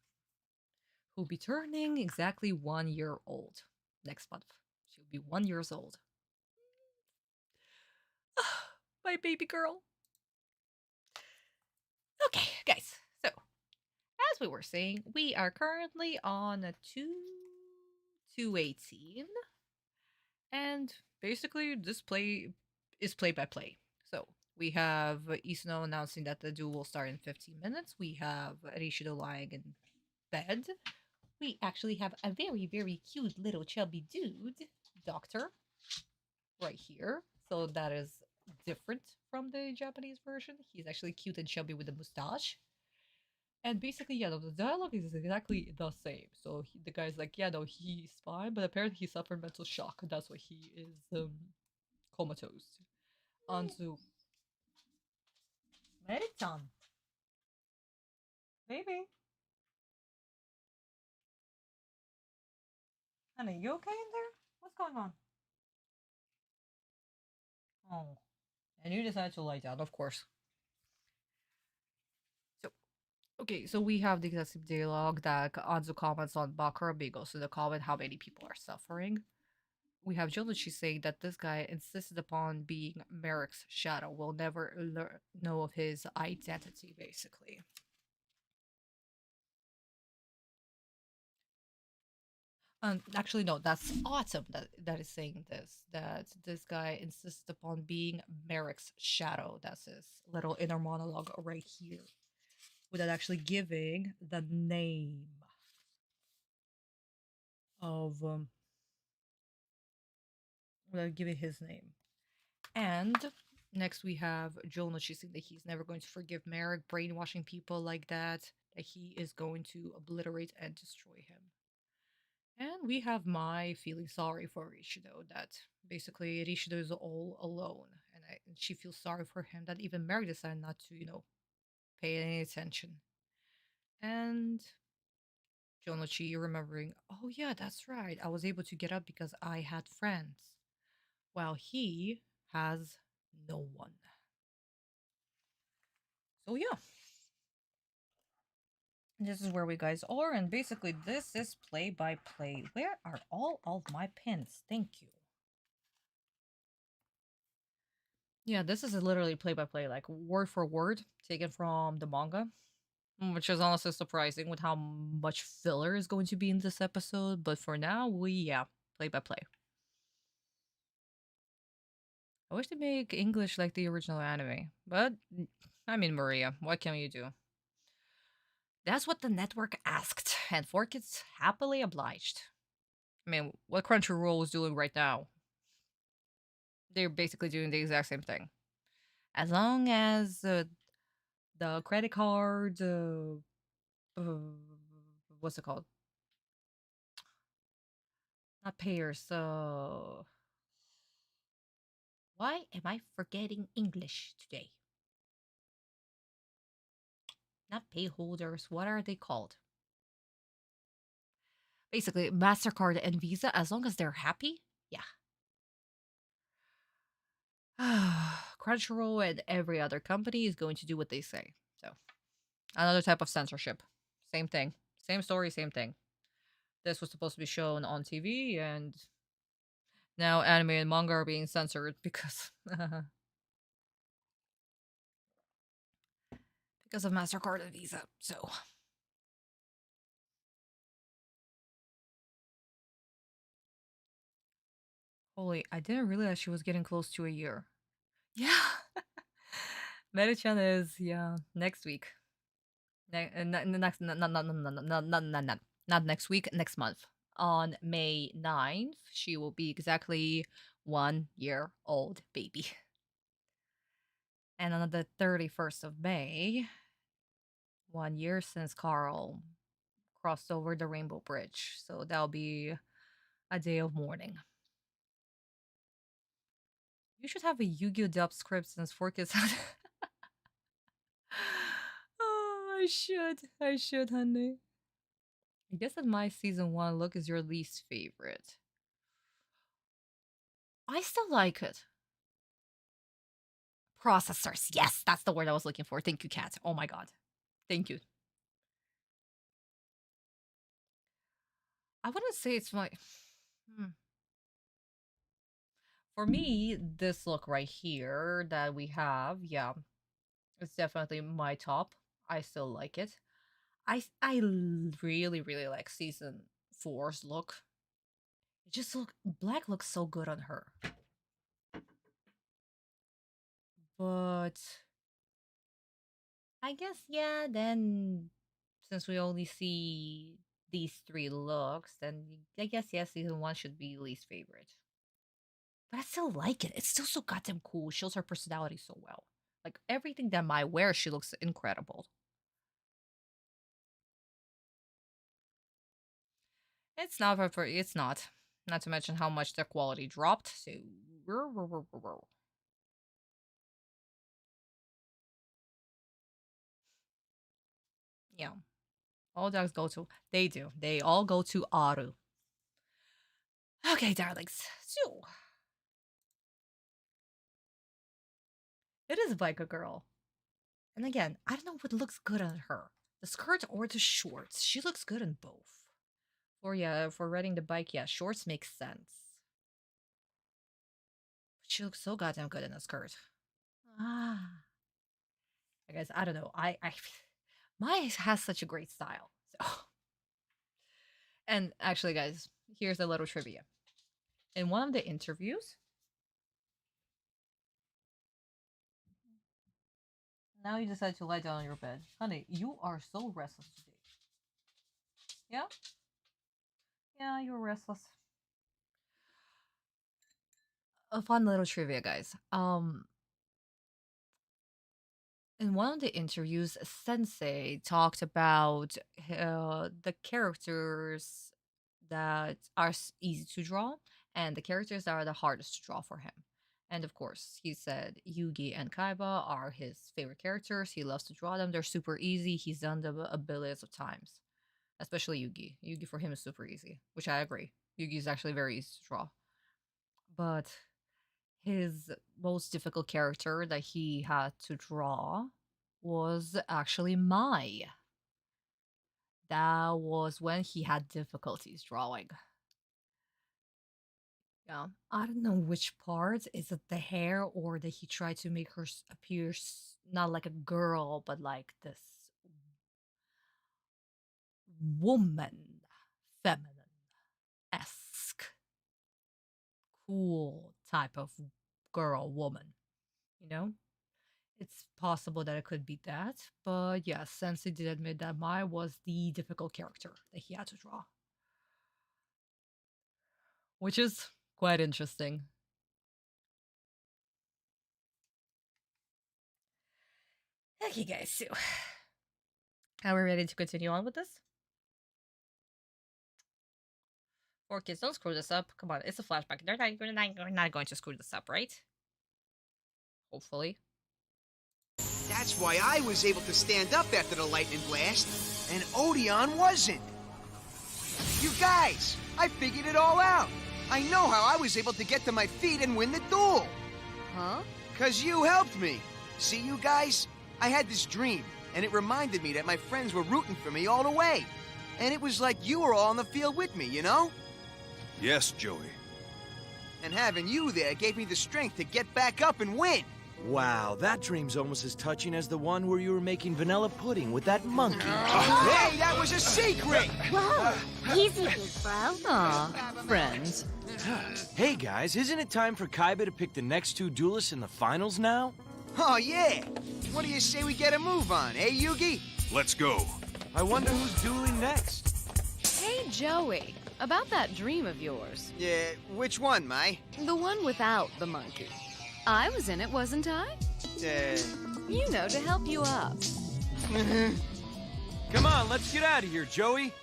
Who'll be turning exactly 1 year old next month. She'll be 1 year old. My baby girl. Okay, guys. So, as we were saying, we are currently on a 218. And basically, this play is play by play. So, we have Isuno announcing that the duel will start in 15 minutes. We have Rishido lying in bed. We actually have a very, very cute little chubby dude, Doctor, right here. So that is different from the Japanese version. He's actually cute and chubby with a mustache. And basically, yeah, the dialogue is exactly the same. So the guy's like, yeah, no, he's fine, but apparently he suffered mental shock. That's why he is comatose. Anzu. Mary-chan. Baby. Honey, you okay in there? What's going on? Oh. And you decided to lie down, of course. So, okay, so we have the excessive dialogue that Anzu comments on Bakura Bigo, so the comment how many people are suffering. We have Jonichi saying that this guy insisted upon being Merrick's shadow. We'll never know of his identity, basically. Actually, no, that's Autumn that is saying this. That this guy insists upon being Merrick's shadow. That's his little inner monologue right here, without actually giving the name of without giving his name. And next we have Jonichi saying that he's never going to forgive Merrick, brainwashing people like that. That he is going to obliterate and destroy him. And we have Mai feeling sorry for Rishido, that basically Rishido is all alone. And she feels sorry for him that even Mary decided not to, pay any attention. And Jonochi remembering, oh yeah, that's right, I was able to get up because I had friends. While he has no one. So yeah. This is where we guys are, and basically this is play by play. Where are all of my pins? Thank you. Yeah, this is literally play by play, like word for word, taken from the manga. Which is honestly surprising with how much filler is going to be in this episode. But for now, play by play. I wish they make English like the original anime. But, I mean, Maria, what can you do? That's what the network asked, and 4 kids happily obliged. I mean, what Crunchyroll is doing right now, they're basically doing the exact same thing. As long as the credit card, what's it called? Not payers, so... Why am I forgetting English today? Not pay holders. What are they called? Basically, MasterCard and Visa, as long as they're happy. Yeah. Crunchyroll and every other company is going to do what they say. So, another type of censorship. Same thing. Same story, same thing. This was supposed to be shown on TV, and now anime and manga are being censored because because of MasterCard and Visa. So, holy, I didn't realize she was getting close to a year. Yeah. Mary-chan is, yeah, next week. Next, not next week, next month. On May 9th, she will be exactly 1 year old baby. And on the 31st of May, 1 year since Carl crossed over the Rainbow Bridge. So that'll be a day of mourning. You should have a Yu-Gi-Oh! Dub script since 4Kids had. Oh, I should, honey. I guess that my season 1 look is your least favorite. I still like it. Processors. Yes, that's the word I was looking for. Thank you, Kat. Oh my god. Thank you. I wouldn't say it's my... For me, this look right here that we have, yeah, it's definitely my top. I still like it. I really, really like season 4's look. It just black looks so good on her. But I guess, yeah, then since we only see these 3 looks, then I guess, yeah, season 1 should be least favorite. But I still like it. It's still so goddamn cool. Shows her personality so well. Like, everything that Mai wears, she looks incredible. It's not for it's not. Not to mention how much the quality dropped. So yeah. All dogs go to they do. They all go to Aru. Okay, darlings. So it is Biker Girl. And again, I don't know what looks good on her. The skirt or the shorts. She looks good in both. Or yeah, for riding the bike, yeah, shorts make sense. But she looks so goddamn good in a skirt. Ah. I guess I don't know. I Maya has such a great style. So and actually, guys, here's a little trivia. In one of the interviews, now you decide to lie down on your bed. Honey, you are so restless today. Yeah? Yeah, you're restless. A fun little trivia, guys. In one of the interviews, Sensei talked about the characters that are easy to draw and the characters that are the hardest to draw for him. And of course, he said Yugi and Kaiba are his favorite characters. He loves to draw them. They're super easy. He's done them a billions of times, especially Yugi. Yugi for him is super easy, which I agree. Yugi is actually very easy to draw. But his most difficult character that he had to draw was actually Mai. That was when he had difficulties drawing. Yeah, I don't know which part. Is it the hair or that he tried to make her appear not like a girl, but like this woman, feminine-esque, cool type of girl, woman, you know? It's possible that it could be that, but yes, Sensei did admit that Mai was the difficult character that he had to draw. Which is quite interesting. Okay, guys, so are we ready to continue on with this? 4Kids, don't screw this up. Come on, it's a flashback. You're not going to screw this up, right? Hopefully. That's why I was able to stand up after the lightning blast, and Odeon wasn't. You guys, I figured it all out. I know how I was able to get to my feet and win the duel. Huh? 'Cause you helped me. See, you guys? I had this dream, and it reminded me that my friends were rooting for me all the way. And it was like you were all on the field with me, you know? Yes, Joey. And having you there gave me the strength to get back up and win. Wow, that dream's almost as touching as the one where you were making vanilla pudding with that monkey. Hey, that was a secret! Whoa! Easy, big bro. Aw, friends. Hey guys, isn't it time for Kaiba to pick the next two duelists in the finals now? Oh, yeah. What do you say we get a move on, eh, Yugi? Let's go. I wonder who's dueling next. Hey, Joey. About that dream of yours. Yeah, which one, Mai? The one without the monkey. I was in it, wasn't I? You know, to help you up. Come on, let's get out of here, Joey.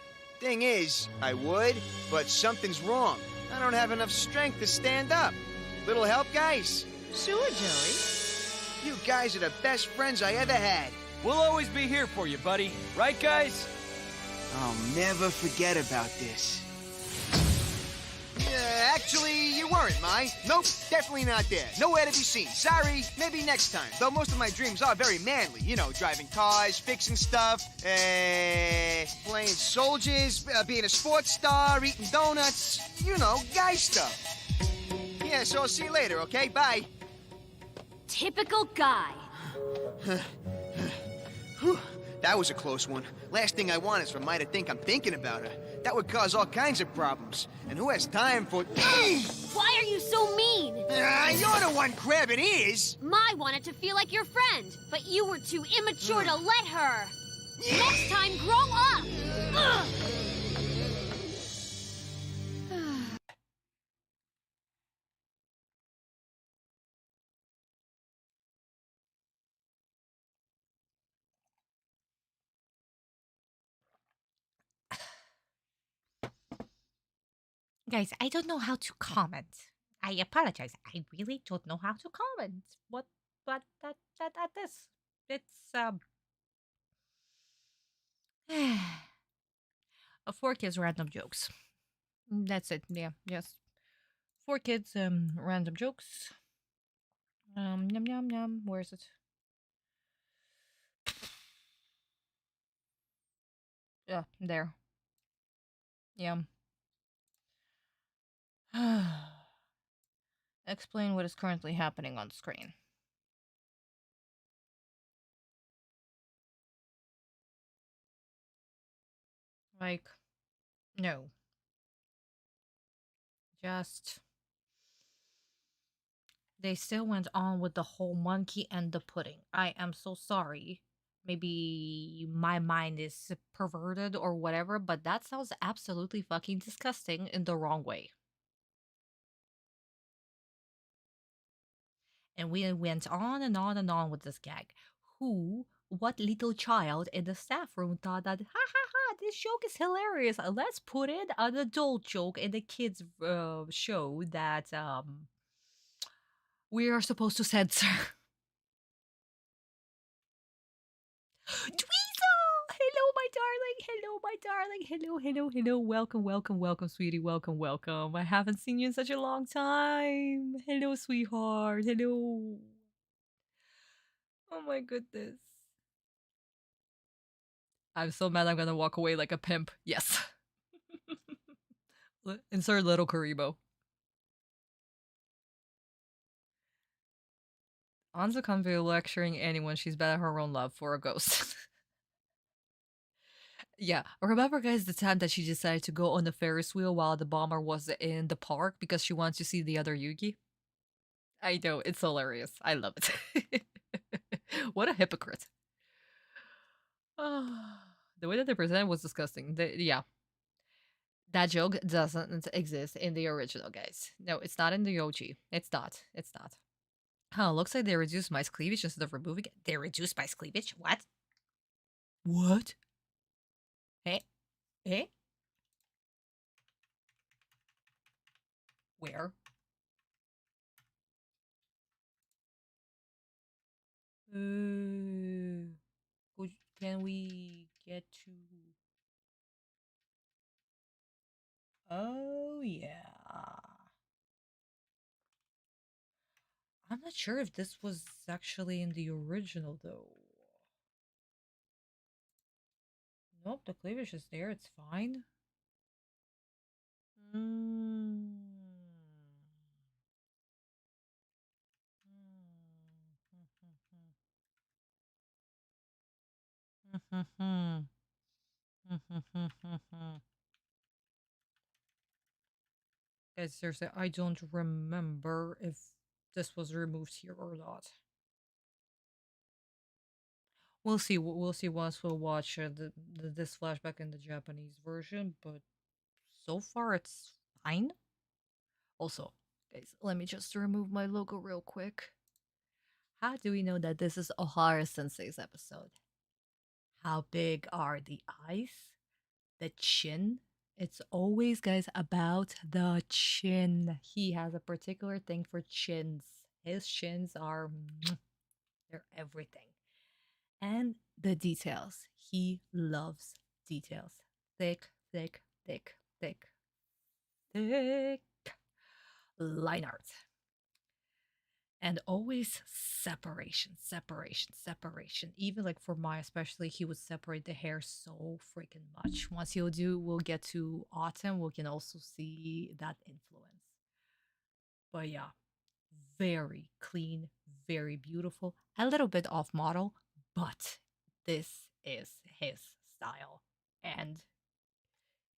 Thing is, I would, but something's wrong. I don't have enough strength to stand up. Little help, guys? Sure, Joey. You guys are the best friends I ever had. We'll always be here for you, buddy. Right, guys? I'll never forget about this. Actually, you weren't, Mai. Nope, definitely not there. Nowhere to be seen. Sorry, maybe next time. Though most of my dreams are very manly. You know, driving cars, fixing stuff, playing soldiers, being a sports star, eating donuts. You know, guy stuff. Yeah, so I'll see you later, okay? Bye. Typical guy. Whew, that was a close one. Last thing I want is for Mai to think I'm thinking about her. That would cause all kinds of problems. And who has time for... Why are you so mean? You're the one grabbing ears. Mai wanted to feel like your friend, but you were too immature to let her. Next time, grow up! Ugh. Guys, I don't know how to comment. I apologize. I really don't know how to comment. What that is. It's four kids random jokes. That's it. Yeah, yes. Four kids random jokes. Yum yum yum. Where is it? Yeah, there. Yum. Explain what is currently happening on screen. Like, no. Just... They still went on with the whole monkey and the pudding. I am so sorry. Maybe my mind is perverted or whatever, but that sounds absolutely fucking disgusting in the wrong way. And we went on and on and on with this gag. What little child in the staff room thought that, ha ha ha, this joke is hilarious. Let's put in an adult joke in the kids' show that we are supposed to censor. Dweezil! Hello, my darling. Hello, my darling. Hello, hello, hello. Welcome, welcome, welcome, sweetie. Welcome, welcome. I haven't seen you in such a long time. Hello, sweetheart. Hello. Oh my goodness. I'm so mad I'm gonna walk away like a pimp. Yes. Insert little Karibo. Anzu can't be lecturing anyone. She's bad at her own love for a ghost. Yeah, remember guys the time that she decided to go on the Ferris wheel while the bomber was in the park because she wants to see the other Yugi? I know, it's hilarious. I love it. What a hypocrite. The way that they presented was disgusting. Yeah. That joke doesn't exist in the original, guys. No, it's not in the OG. It's not. It's not. Oh, looks like they reduced mice cleavage instead of removing it. They reduced mice cleavage? What? What? Eh? Eh? Where? Can we get to... Oh, yeah. I'm not sure if this was actually in the original, though. Nope, the cleavage is there. It's fine. Mm. Guys, seriously, I don't remember if this was removed here or not. We'll see. We'll see once we'll watch this flashback in the Japanese version. But so far, it's fine. Also, guys, let me just remove my logo real quick. How do we know that this is Ohara Sensei's episode? How big are the eyes? The chin? It's always, guys, about the chin. He has a particular thing for chins. His chins are, they're everything. And the details. He loves details. Thick, thick, thick, thick, thick line art. And always separation, separation, separation. Even like for Mai, especially, he would separate the hair so freaking much. Once we'll get to autumn, we can also see that influence. But yeah, very clean, very beautiful. A little bit off model, but this is his style. And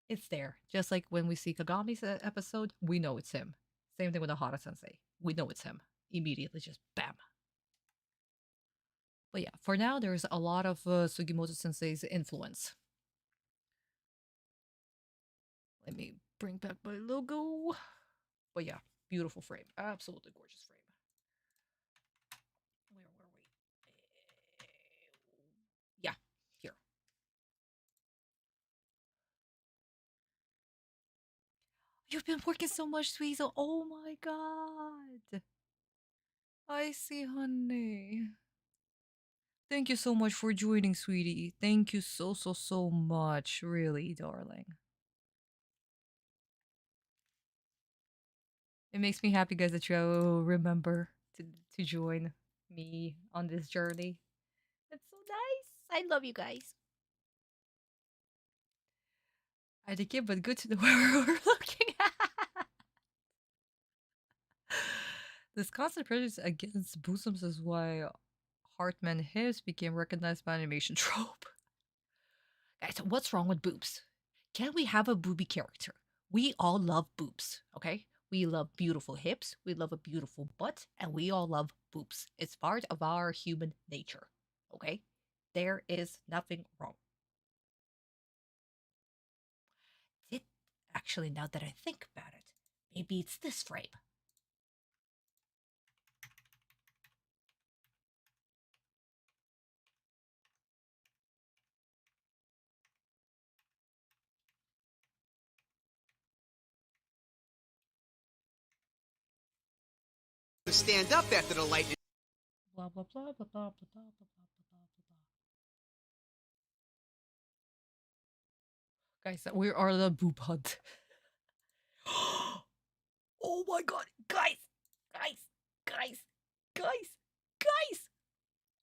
it's there. Just like when we see Kagami's episode, we know it's him. Same thing with Ohara Sensei. We know it's him. Immediately, just bam. But yeah, for now, there's a lot of Sugimoto Sensei's influence. Let me bring back my logo. But yeah, beautiful frame. Absolutely gorgeous frame. Where were we? Yeah, here. You've been working so much, Sweezo. Oh my god. I see, honey. Thank you so much for joining, sweetie. Thank you so, so, so much. Really, darling. It makes me happy, guys, that you remember to join me on this journey. That's so nice. I love you guys. I think it, but good to know where we're looking at. This constant prejudice against bosoms is why Hartman hips became recognized by animation trope. Guys, what's wrong with boobs? Can't we have a booby character? We all love boobs, okay? We love beautiful hips, we love a beautiful butt, and we all love boobs. It's part of our human nature, okay? There is nothing wrong. Actually, now that I think about it, maybe it's this frame. To stand up after the lightning. Blah blah blah blah blah blah blah blah blah blah. Guys, we are the boob hunt. Oh my god, guys, guys, guys, guys, guys.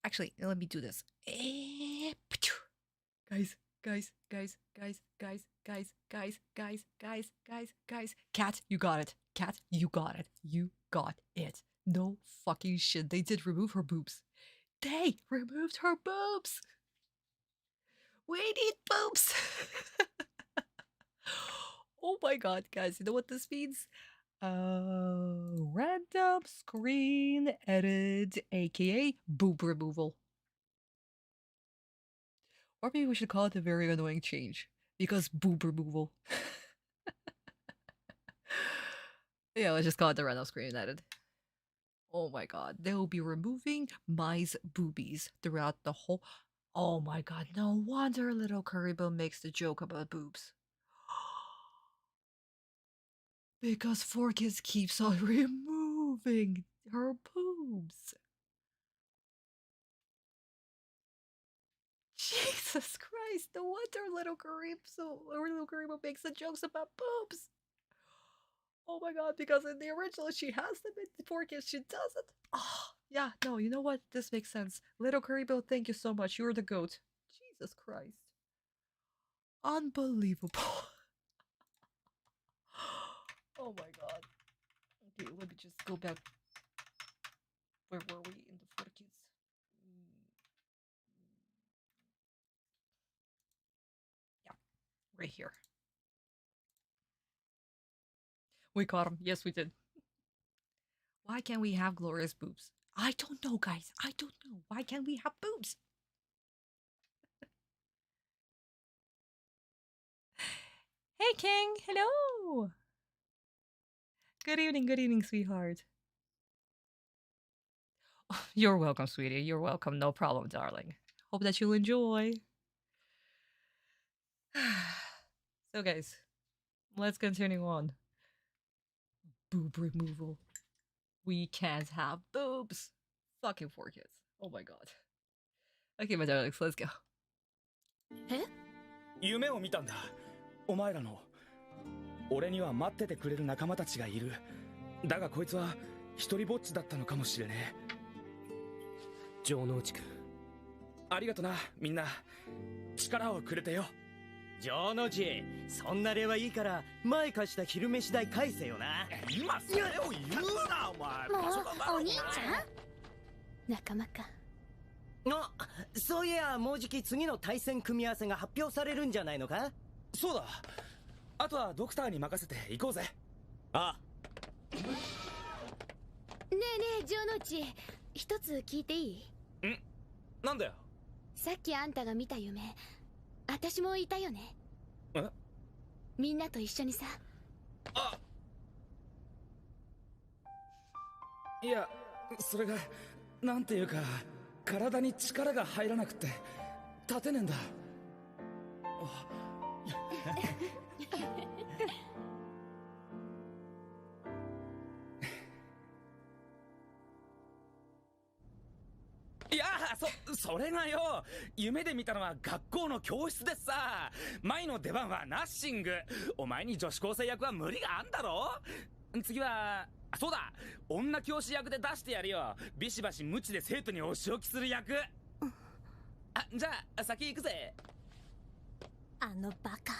Actually, let me do this. Guys, guys, guys, guys, guys, guys, guys, guys, guys, guys, guys. Cat, you got it. Cat, you got it. You got it. No fucking shit. They did remove her boobs. They removed her boobs. We need boobs. Oh my god, guys. You know what this means? Random screen edit, aka boob removal. Or maybe we should call it a very annoying change. Because boob removal. Yeah, let's just call it the random screen edit. Oh my god, they will be removing Mai's boobies throughout the whole... Oh my god, no wonder little Karibo makes the joke about boobs. Because 4Kids keeps on removing her boobs. Jesus Christ, no wonder little Karibo makes the jokes about boobs. Oh my god, because in the original she has them, in the 4K she doesn't. Oh, yeah, no, you know what? This makes sense. Little Karibo, thank you so much. You're the goat. Jesus Christ. Unbelievable. Oh my god. Okay, let me just go back. Where were we in the 4Ks? Yeah, right here. We caught him. Yes, we did. Why can't we have glorious boobs? I don't know, guys. I don't know. Why can't we have boobs? Hey, King. Hello. Good evening, sweetheart. Oh, you're welcome, sweetie. You're welcome. No problem, darling. Hope that you enjoy. So, guys, let's continue on. Boob removal. We can't have boobs. Fucking 4Ks. Oh my god. Okay, my darlings, let's go. え？夢を見たんだ。お前らの。俺には待っててくれる仲間たちがいる。だがこいつは一人ぼっちだったのかもしれねえ。城之内くん。ありがとな、みんな。力をくれてよ。城之内、そんな礼はいいから前貸した昼飯代返せよな。今それを言うな、お前。もうお兄ちゃん仲間か。そういやもうじき次の対戦組み合わせが発表されるんじゃないのか。そうだ。あとはドクターに任せて行こうぜ。ああ。ねえねえ城之内、一つ聞いていい？ん？なんだよ。さっきあんたが見た夢、私もいたよね。え？みんなと一緒にさ。あ。いや、それがなんていうか体に力が入らなくて立てねえんだ。いやそれがよ、夢で見たのは学校の教室でさ、前の出番はナッシング。お前に女子高生役は無理があんだろ。次はそうだ、女教師役で出してやるよ。ビシバシ無知で生徒にお仕置きする役。あ、じゃあ先行くぜ。あのバカ。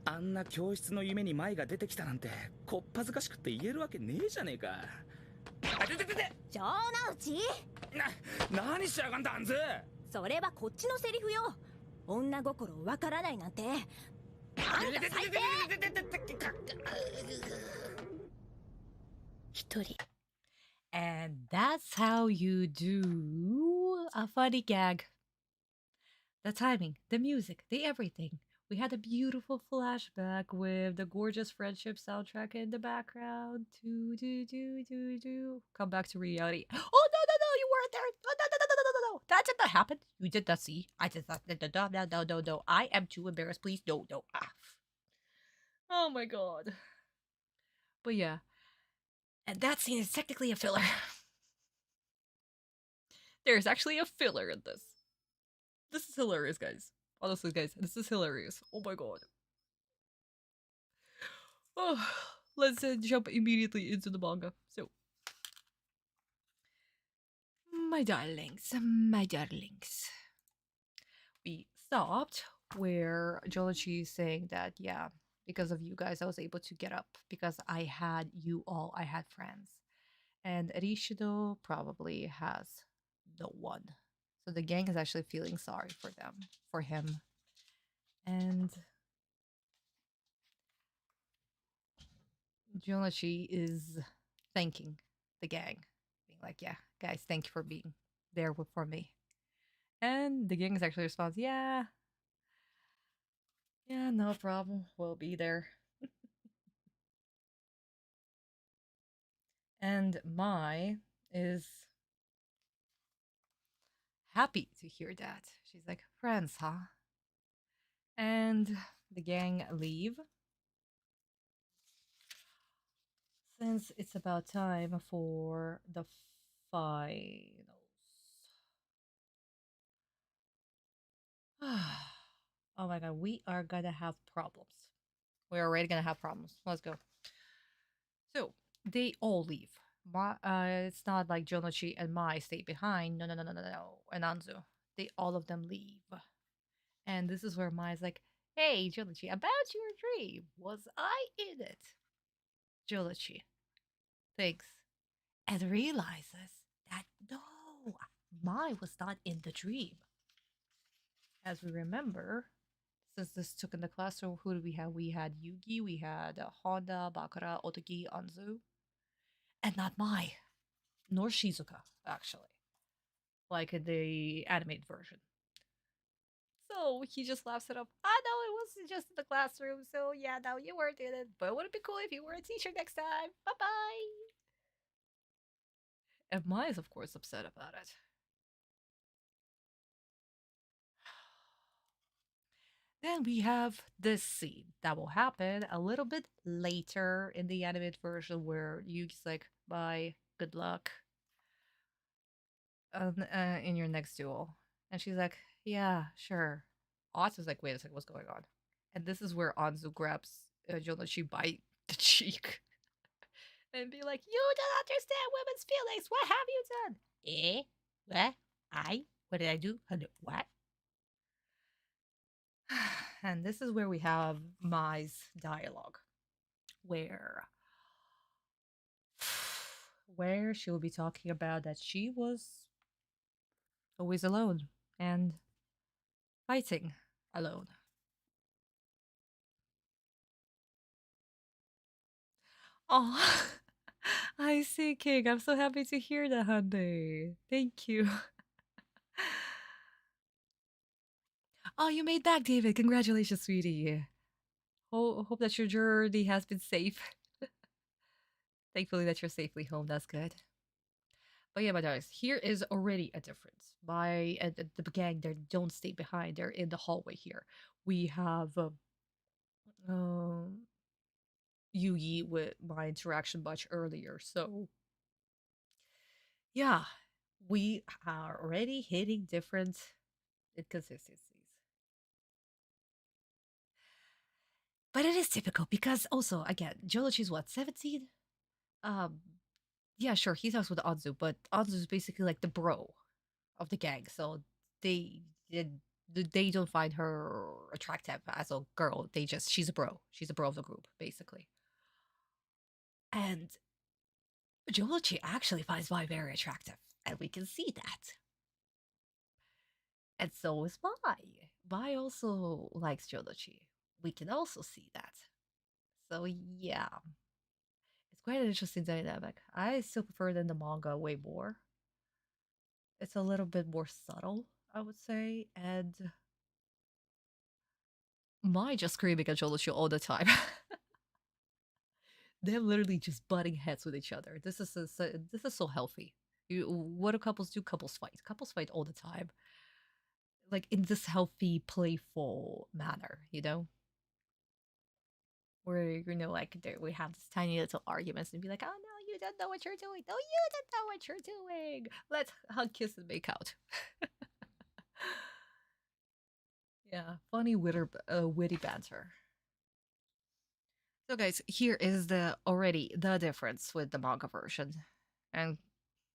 あんな教室の夢に舞が出てきたなんてこっぱずかしくって言えるわけねえじゃねえか。城之内、何しやがんだあんず。それはこっちのセリフよ。女心わからないなんて。あんた最低。一人。 And that's how you do a funny gag. The timing, the music, the everything. We had a beautiful flashback with the gorgeous friendship soundtrack in the background. Do. Come back to reality. Oh, no, you weren't there. No. That did not happen. You did not see. I did not. No. I am too embarrassed. Please, no. Ah. Oh my god. But yeah. And that scene is technically a filler. There's actually a filler in this. This is hilarious, guys. Honestly, guys, this is hilarious. Oh my god. Oh, let's jump immediately into the manga. So, my darlings. We stopped where Jolochi is saying that, yeah, because of you guys, I was able to get up because I had you all. I had friends. And Rishido probably has no one. So the gang is actually feeling sorry for him. And Jolochi is thanking the gang, being like, yeah, guys, thank you for being there for me. And the gang is actually responds, yeah, no problem. We'll be there. And Mai is happy to hear that. She's like, friends, huh? And the gang leave. Since it's about time for the finals. Oh my god, we are gonna have problems. We're already gonna have problems. Let's go. So they all leave. It's not like Jonochi and Mai stay behind. No. And Anzu. They all of them leave. And this is where Mai's like, hey, Jonochi, about your dream. Was I in it? Jonochi thinks and realizes that no, Mai was not in the dream. As we remember, since this took in the class, so who did we have? We had Yugi, we had Honda, Bakura, Otogi, Anzu, and not Mai, nor Shizuka, actually, like in the animated version. So he just laughs it up. I know it was just in the classroom, so yeah, no, you weren't in it, but it would be cool if you were a teacher next time. Bye bye. And Mai is, of course, upset about it. Then we have this scene that will happen a little bit later in the animated version where Yuki's like, bye, good luck in your next duel. And she's like, yeah, sure. Otsu's like, wait a second, what's going on? And this is where Anzu grabs Jonochi by the cheek and be like, you don't understand women's feelings. What have you done? What? What did I do? What? And this is where we have Mai's dialogue, where she will be talking about that she was always alone and fighting alone. Oh, I see, King. I'm so happy to hear that, honey. Thank you. Oh, you made back, David. Congratulations, sweetie. Hope that your journey has been safe. Thankfully that you're safely home. That's good. But yeah, my darlings, here is already a difference. The gang, they don't stay behind. They're in the hallway here. We have Yugi with my interaction much earlier. So yeah, we are already hitting different inconsistencies. But it is typical because also, again, Jolochi's what, 17? Um, yeah, sure, he talks with Anzu, but Anzu's basically like the bro of the gang, so they they don't find her attractive as a girl. She's a bro. She's a bro of the group, basically. And Jolochi actually finds Mai very attractive, and we can see that. And so is Mai. Mai also likes Jolochi. We can also see that. So yeah, it's quite an interesting dynamic. I still prefer it in the manga way more. It's a little bit more subtle, I would say, and Mai just screaming at Jolochi all the time. They're literally just butting heads with each other. This is so healthy. What do couples do? Couples fight. Couples fight all the time, like in this healthy, playful manner. Where like we have this tiny little arguments and be like, "Oh no, you don't know what you're doing. No, you don't know what you're doing. Let's hug, kiss, and make out." Yeah, funny, witty banter. So guys, here is already the difference with the manga version. And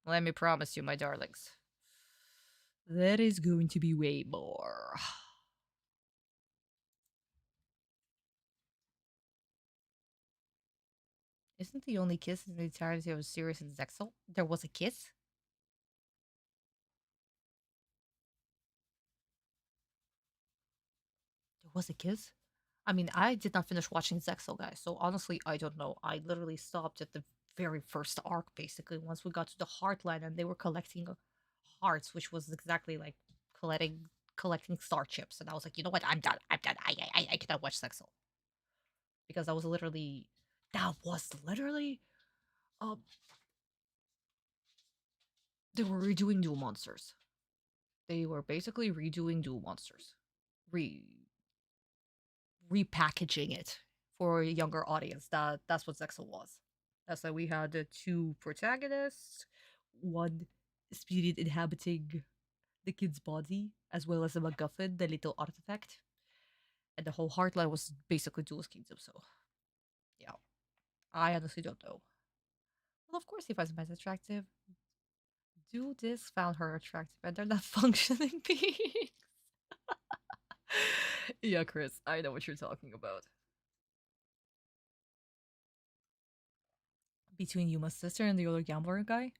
let me promise you, my darlings, that is going to be way more. Isn't the only kiss in the entirety of the series in Zexal? There was a kiss? There was a kiss? I mean, I did not finish watching Zexal, guys, so honestly, I don't know. I literally stopped at the very first arc, basically, once we got to the Heartland and they were collecting hearts, which was exactly like collecting star chips. And I was like, you know what? I'm done. I'm done. I cannot watch Zexal. Because that was literally um they were redoing Duel Monsters. They were basically redoing Duel Monsters. Repackaging it for a younger audience. That's what Zexal was. That's why we had the two protagonists, one spirit inhabiting the kid's body, as well as a MacGuffin, the little artifact. And the whole Heartland was basically Duel's Kingdom, so yeah. I honestly don't know. Well, of course he finds men attractive. Do this found her attractive and they're not functioning beings. Yeah, Chris, I know what you're talking about. Between Yuma's sister and the other gambler guy?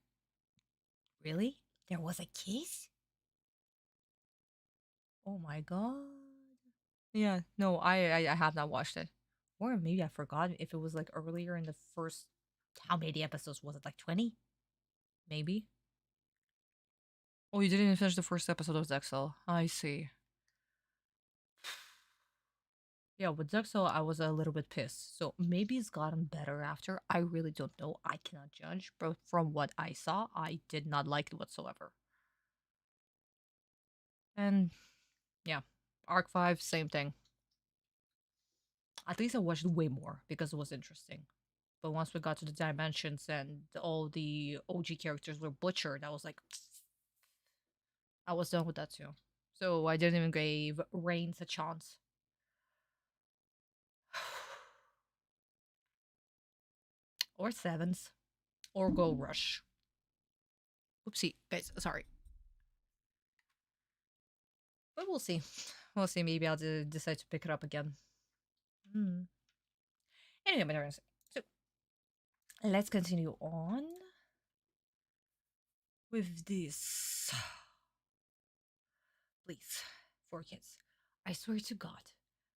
Really? There was a kiss? Oh my god. Yeah, no, I have not watched it. Or maybe I forgot if it was like earlier in the first. How many episodes was it? Like 20? Maybe? Oh, you didn't even finish the first episode of Zexel. I see. Yeah, with Zexel, I was a little bit pissed. So maybe it's gotten better after. I really don't know. I cannot judge. But from what I saw, I did not like it whatsoever. And yeah, Arc 5, same thing. At least I watched way more because it was interesting. But once we got to the dimensions and all the OG characters were butchered, I was like, I was done with that too. So I didn't even give Reigns a chance. Or Sevens. Or Go Rush. Oopsie, guys, sorry. But we'll see. We'll see. Maybe I'll decide to pick it up again. Anyway, my darlings. So let's continue on with this. Please, 4Kids. I swear to God,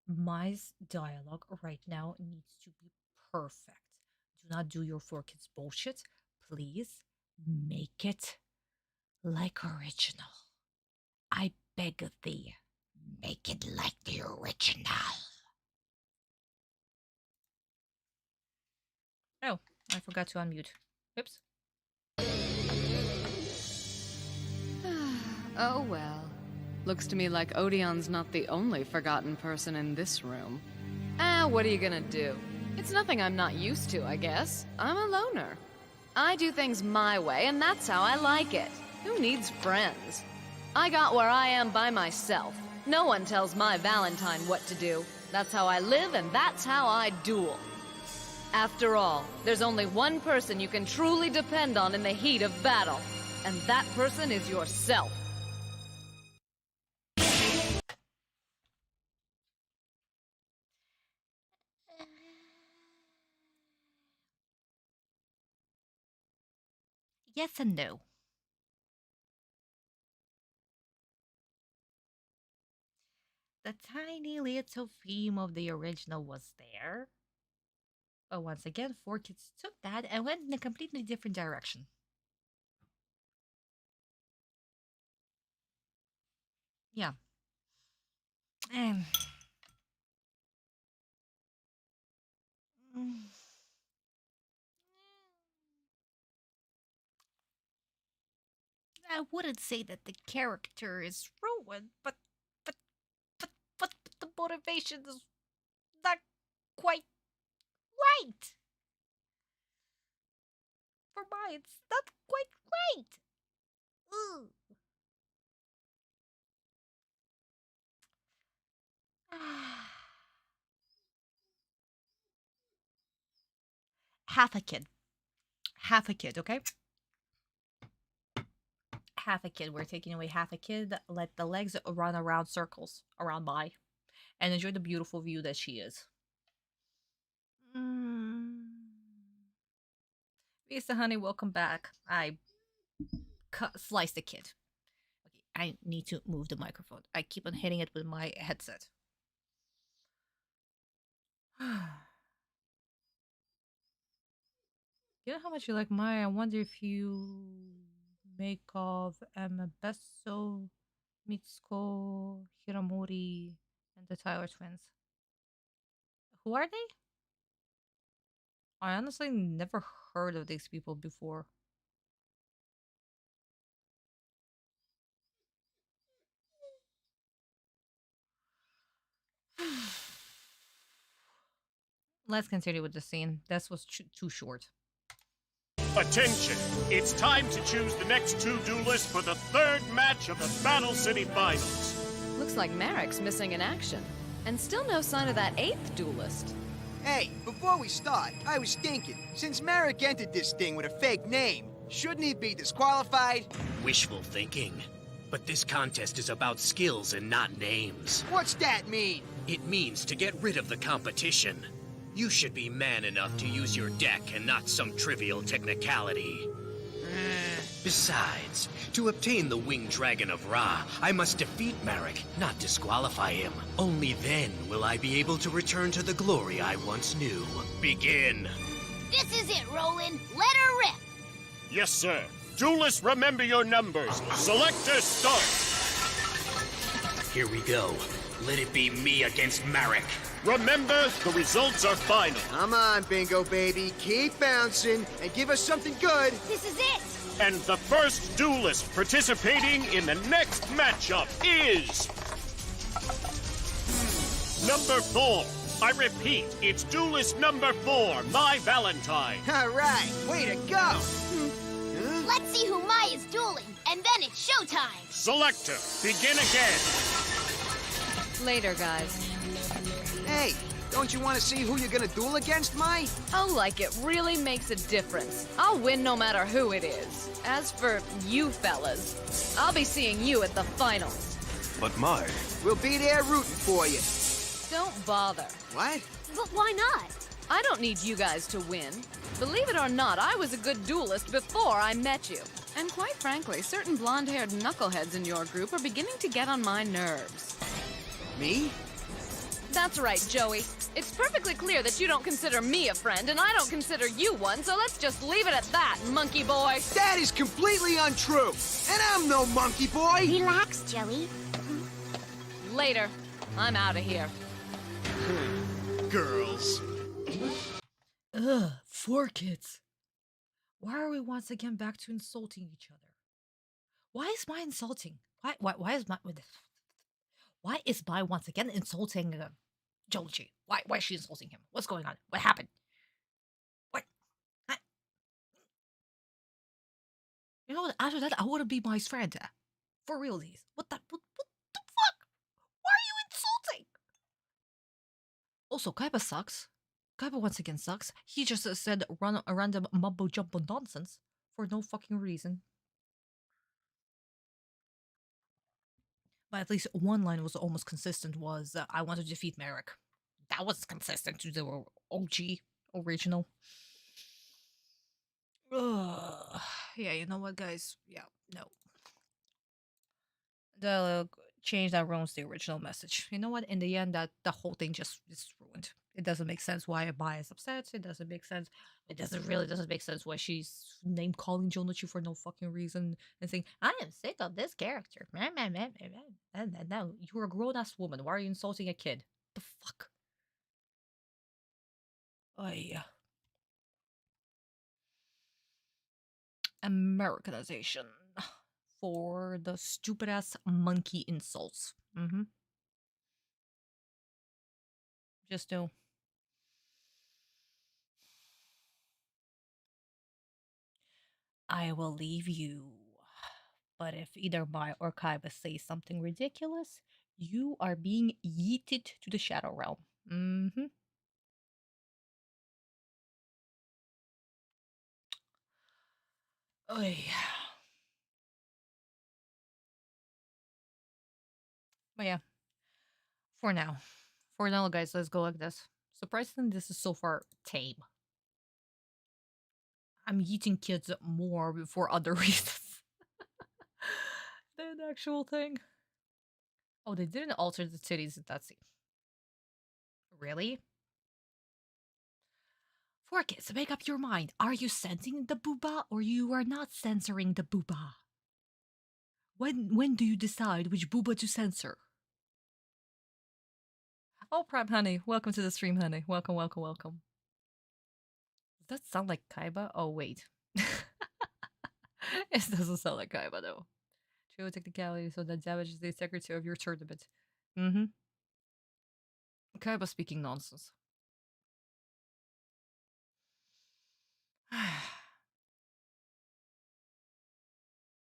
my dialogue right now needs to be perfect. Do not do your 4Kids bullshit. Please make it like original. I beg of thee, make it like the original. Oh, I forgot to unmute. Oops. Oh well. Looks to me like Odeon's not the only forgotten person in this room. What are you gonna do? It's nothing I'm not used to, I guess. I'm a loner. I do things my way, and that's how I like it. Who needs friends? I got where I am by myself. No one tells my Valentine what to do. That's how I live, and that's how I duel. After all, there's only one person you can truly depend on in the heat of battle, and that person is yourself. Yes and no. The tiny little theme of the original was there. But once again, 4Kids took that and went in a completely different direction. Yeah. I wouldn't say that the character is ruined, but the motivation is not quite right. For mine, it's not quite right. Ugh. Half a kid. Half a kid, okay? Half a kid. We're taking away half a kid. Let the legs run around circles around by. And enjoy the beautiful view that she is. Mr. Honey, welcome back. I sliced the kid. Okay, I need to move the microphone. I keep on hitting it with my headset. You know how much you like Maya? I wonder if you make of Amabesso, Mitsuko, Hiramori, and the Tyler twins. Who are they? I honestly never heard of these people before. Let's continue with the scene. This was too short. Attention! It's time to choose the next two duelists for the third match of the Battle City Finals. Looks like Marek's missing in action. And still no sign of that 8th duelist. Hey, before we start, I was thinking, since Merrick entered this thing with a fake name, shouldn't he be disqualified? Wishful thinking. But this contest is about skills and not names. What's that mean? It means to get rid of the competition. You should be man enough to use your deck and not some trivial technicality. Besides, to obtain the Winged Dragon of Ra, I must defeat Marek, not disqualify him. Only then will I be able to return to the glory I once knew. Begin! This is it, Roland. Let her rip. Yes, sir. Duelists, remember your numbers. Selector, start. Here we go. Let it be me against Marek. Remember, the results are final. Come on, Bingo Baby. Keep bouncing and give us something good. This is it. And the first duelist participating in the next matchup is... number 4. I repeat, it's duelist number 4, My Valentine. All right, way to go. Let's see who Maya's dueling, and then it's showtime. Selector, begin again. Later, guys. Hey, don't you want to see who you're gonna duel against, Mai? Oh, like it really makes a difference. I'll win no matter who it is. As for you fellas, I'll be seeing you at the finals. But Mai... We'll be there rooting for you. Don't bother. What? But why not? I don't need you guys to win. Believe it or not, I was a good duelist before I met you. And quite frankly, certain blonde-haired knuckleheads in your group are beginning to get on my nerves. Me? That's right, Joey. It's perfectly clear that you don't consider me a friend, and I don't consider you one, so let's just leave it at that, monkey boy. That is completely untrue. And I'm no monkey boy. Relax, Joey. Later. I'm out of here. Girls. Ugh, 4 kids. Why are we once again back to insulting each other? Why is my insulting? Why is my once again insulting Joji? Why is she insulting him? What's going on? What happened? What? You know what? After that, I want to be my friend. For realsies. What the fuck? Why are you insulting? Also, Kaiba sucks. Kaiba once again sucks. He just said run a random mumbo jumbo nonsense for no fucking reason. But at least one line was almost consistent, was I want to defeat Merrick. That was consistent to the OG original. Ugh. Yeah, you know what, guys? Yeah, no. The change that ruins the original message. You know what? In the end, that the whole thing just is ruined. It doesn't make sense why Abai is upset. It doesn't make sense. It doesn't make sense why she's name calling Jonichi for no fucking reason and saying, I am sick of this character. No, you're a grown ass woman. Why are you insulting a kid? The fuck? Oh yeah. Americanization for the stupid ass monkey insults. Just do. I will leave you. But if either Mai or Kaiba say something ridiculous, you are being yeeted to the Shadow Realm. Oh yeah. But yeah. For now, guys, let's go like this. Surprisingly, this is so far tame. I'm eating kids more for other reasons than the actual thing. Oh, they didn't alter the titties in that scene. Really? 4 kids, make up your mind. Are you censoring the booba or you are not censoring the booba? When do you decide which booba to censor? Oh, Prime Honey, welcome to the stream, honey. Welcome. Does that sound like Kaiba? Oh, wait. It doesn't sound like Kaiba, though. True technicality, so that damages the integrity of your tournament. Kaiba speaking nonsense.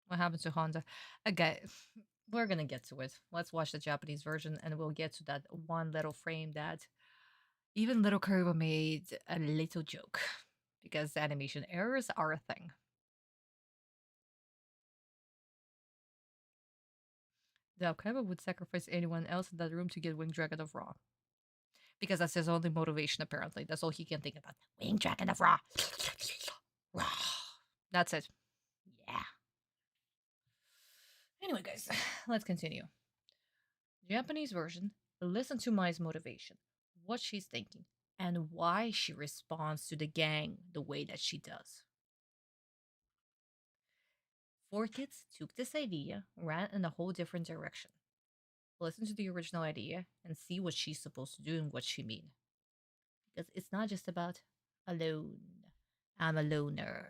What happened to Honda? Okay. we're gonna get to it. Let's watch the Japanese version and we'll get to that one little frame that even little Kurbo made a little joke because animation errors are a thing. The Kurbo would sacrifice anyone else in that room to get Winged Dragon of Ra. Because that's his only motivation, apparently. That's all he can think about. Winged Dragon of Ra. Ra. That's it. Yeah. Anyway, guys, let's continue. Japanese version. Listen to Mai's motivation, what she's thinking, and why she responds to the gang the way that she does. 4Kids took this idea, ran in a whole different direction. Listen to the original idea and see what she's supposed to do and what she means. Because it's not just about alone. I'm a loner.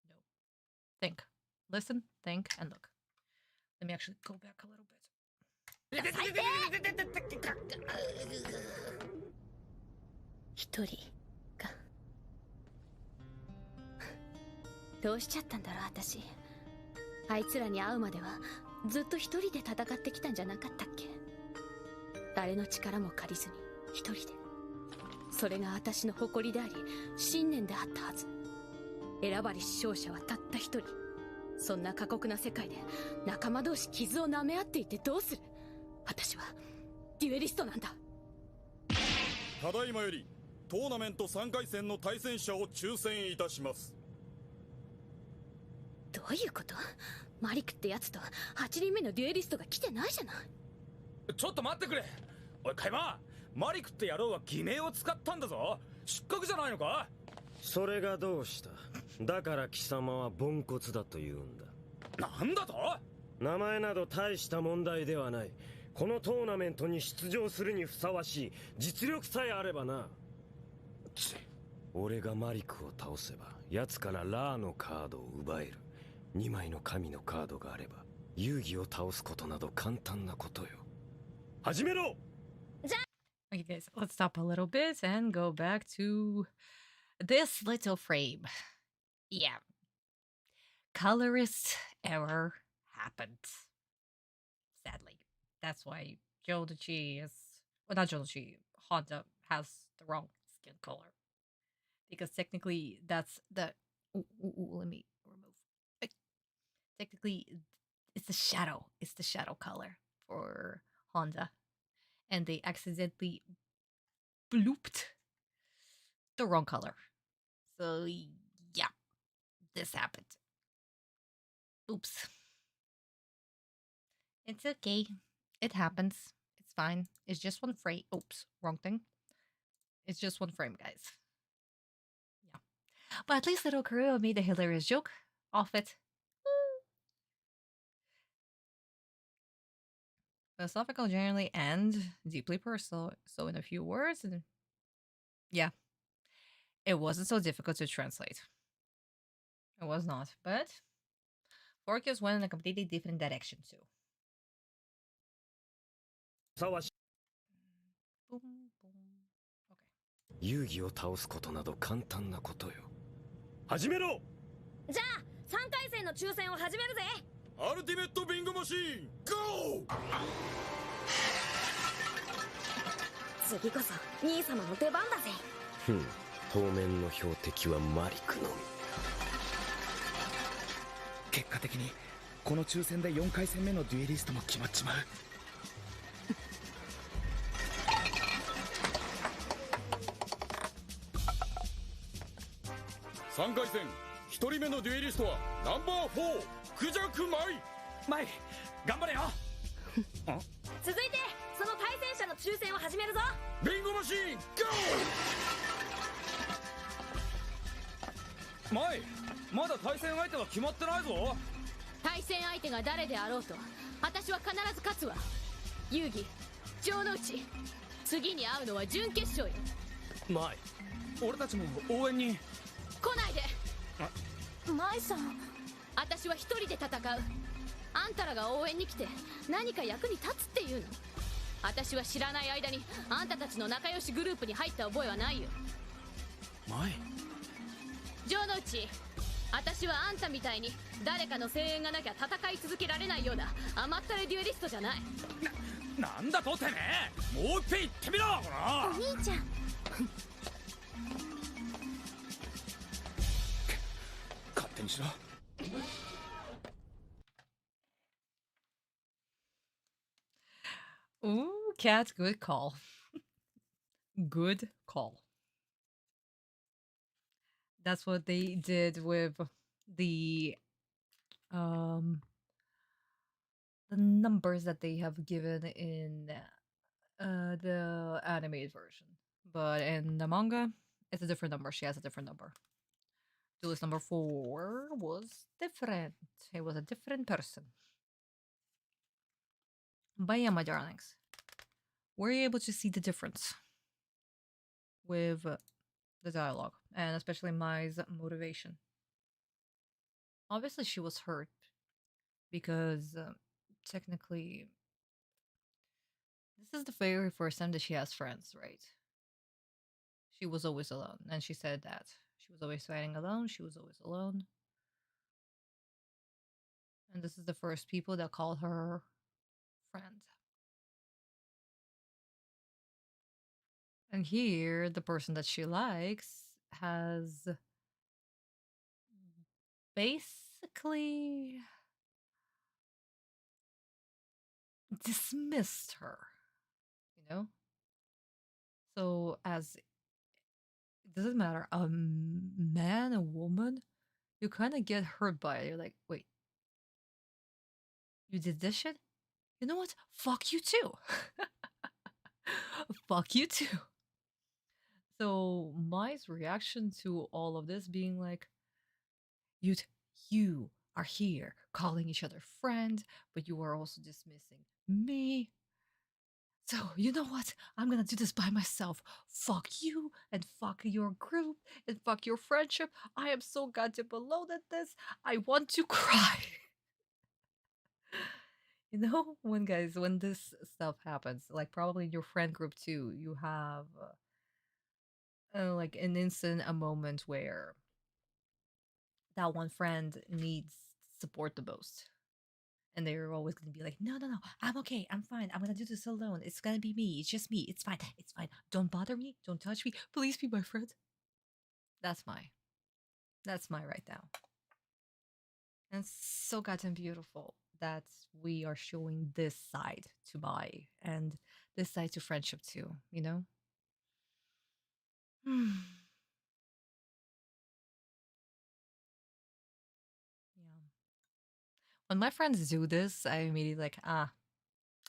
No. Think. Listen, think, and look. Let me actually go back a little bit. 一人か。どうしちゃったんだろう私。あいつらに会うまではずっと一人で戦ってきたんじゃなかったっけ。誰の力も借りずに一人で。それが私の誇りであり信念であったはず。選ばれし勝者はたった一人。そんな過酷な世界で仲間同士傷を舐め合っていてどうする。私はデュエリストなんだ。ただいまよりトーナメント3回戦の対戦者を抽選いたします。どういうこと？マリクってやつと8人目のデュエリストが来てないじゃない。ちょっと待ってくれ。おいカイママリクって野郎は偽名を使ったんだぞ。失格じゃないのか。それがどうした。だから貴様はポンコツだと言うんだ。なんだと。名前など大した問題ではない。このトーナメントに出場するにふさわしい実力さえあればな。俺がマリクを倒せば奴からラーのカードを奪える。2枚の神のカードがあれば遊戯を倒すことなど簡単なことよ。始めろ。 Okay, guys, let's stop a little bit and go back to this little frame. Yeah. Colorist error happened. Sadly. That's why Jodachi is... Well, not Jodachi. Honda has the wrong skin color. Because technically, that's the... let me remove... Technically, it's the shadow. It's the shadow color for Honda. And they accidentally blooped the wrong color. So, yeah. This happened. Oops. It's okay. It happens. It's fine. It's just one frame. Oops. Wrong thing. It's just one frame, guys. Yeah. But at least little Kuruo made a hilarious joke off it. Philosophical generally and deeply personal. So in a few words, and yeah, it wasn't so difficult to translate. It was not, but 4Kids went in a completely different direction too. Okay. 遊戯を倒すことなど簡単なことよ。始めろ。じゃあ3回戦の抽選を始めるぜ。アルティメットビンゴマシーン GO！ 次こそ兄様の出番だぜ。当面の標的はマリクのみ。結果的にこの抽選で4回戦目のデュエリストも決まっちまう。3回戦1人目のデュエリストはナンバー4クジャクマイ。マイ頑張れよ。続いてその対戦者の抽選を始めるぞ。ビンゴマシーン GO！ マイまだ対戦相手は決まってないぞ。対戦相手が誰であろうと私は必ず勝つわ。遊戯城之内、次に会うのは準決勝よ。マイ俺たちも応援に来ないで。マイさん、私は一人で戦う。あんたらが応援に来て何か役に立つっていうの。私は知らない間にあんたたちの仲良しグループに入った覚えはないよ。マイ城之内、私はあんたみたいに誰かの声援がなきゃ戦い続けられないような甘ったれデュエリストじゃない。なんだとてめえ、もう一遍言ってみろ。お兄ちゃん。勝手にしろ。Ooh, cat, good call. Good call. That's what they did with the numbers that they have given in the animated version. But in the manga, it's a different number. She has a different number. Duelist number 4 was different. It was a different person. But yeah, my darlings, were you able to see the difference with the dialogue, and especially Mai's motivation? Obviously, she was hurt because technically, this is the very first time that she has friends, right? She was always alone, and she said that she was always fighting alone. She was always alone, and this is the first people that call her friend. And here, the person that she likes has basically dismissed her, you know? So, as it doesn't matter, a man, a woman, you kind of get hurt by it. You're like, wait, you did this shit? You know what? Fuck you too. Fuck you too. So Mai's reaction to all of this being like, you are here calling each other friend, but you are also dismissing me. So, you know what? I'm gonna do this by myself. Fuck you, and fuck your group, and fuck your friendship. I am so goddamn alone at this. I want to cry. You know, when this stuff happens, like probably in your friend group too, you have like an instant, a moment where that one friend needs support the most. And they're always going to be like, no, I'm okay. I'm fine. I'm going to do this alone. It's going to be me. It's just me. It's fine. It's fine. Don't bother me. Don't touch me. Please be my friend. That's my right now. And it's so goddamn beautiful that we are showing this side to Mai and this side to friendship too, you know? Yeah. When my friends do this, I immediately like,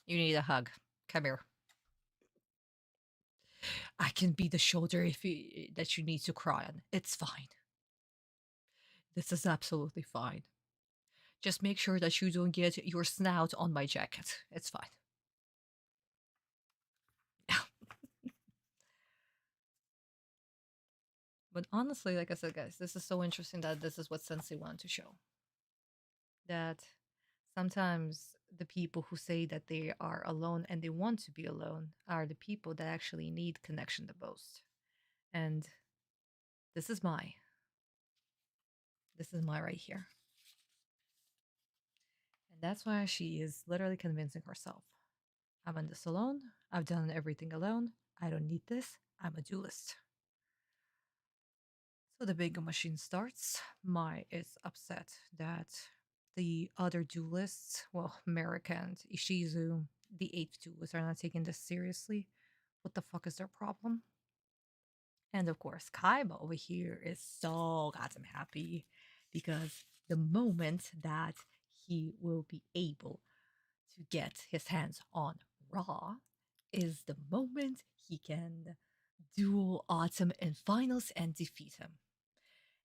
you need a hug. Come here. I can be the shoulder that you need to cry on. It's fine. This is absolutely fine. Just make sure that you don't get your snout on my jacket. It's fine. But honestly, like I said, guys, this is so interesting that this is what Sensei wanted to show. That sometimes the people who say that they are alone and they want to be alone are the people that actually need connection the most. And this is Mai. This is Mai right here. And that's why she is literally convincing herself. I'm in this alone. I've done everything alone. I don't need this. I'm a duelist. So the bingo machine starts. Mai is upset that the other duelists, well, Merrick and Ishizu, the 8th duelist, are not taking this seriously. What the fuck is their problem? And of course, Kaiba over here is so goddamn happy because the moment that he will be able to get his hands on Ra is the moment he can duel Autumn in finals and defeat him.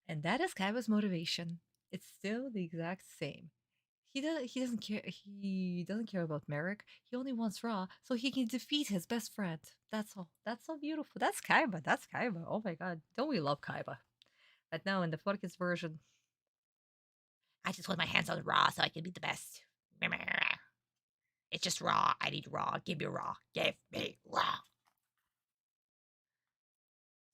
And that is Kaiba's motivation. It's still the exact same. He doesn't care about Merrick. He only wants Ra so he can defeat his best friend. That's all. That's so beautiful. That's Kaiba. That's Kaiba. Oh my god. Don't we love Kaiba? But now in the Focus version, I just want my hands on Ra so I can be the best. It's just Ra. I need Ra. Give me Ra. Give me Ra.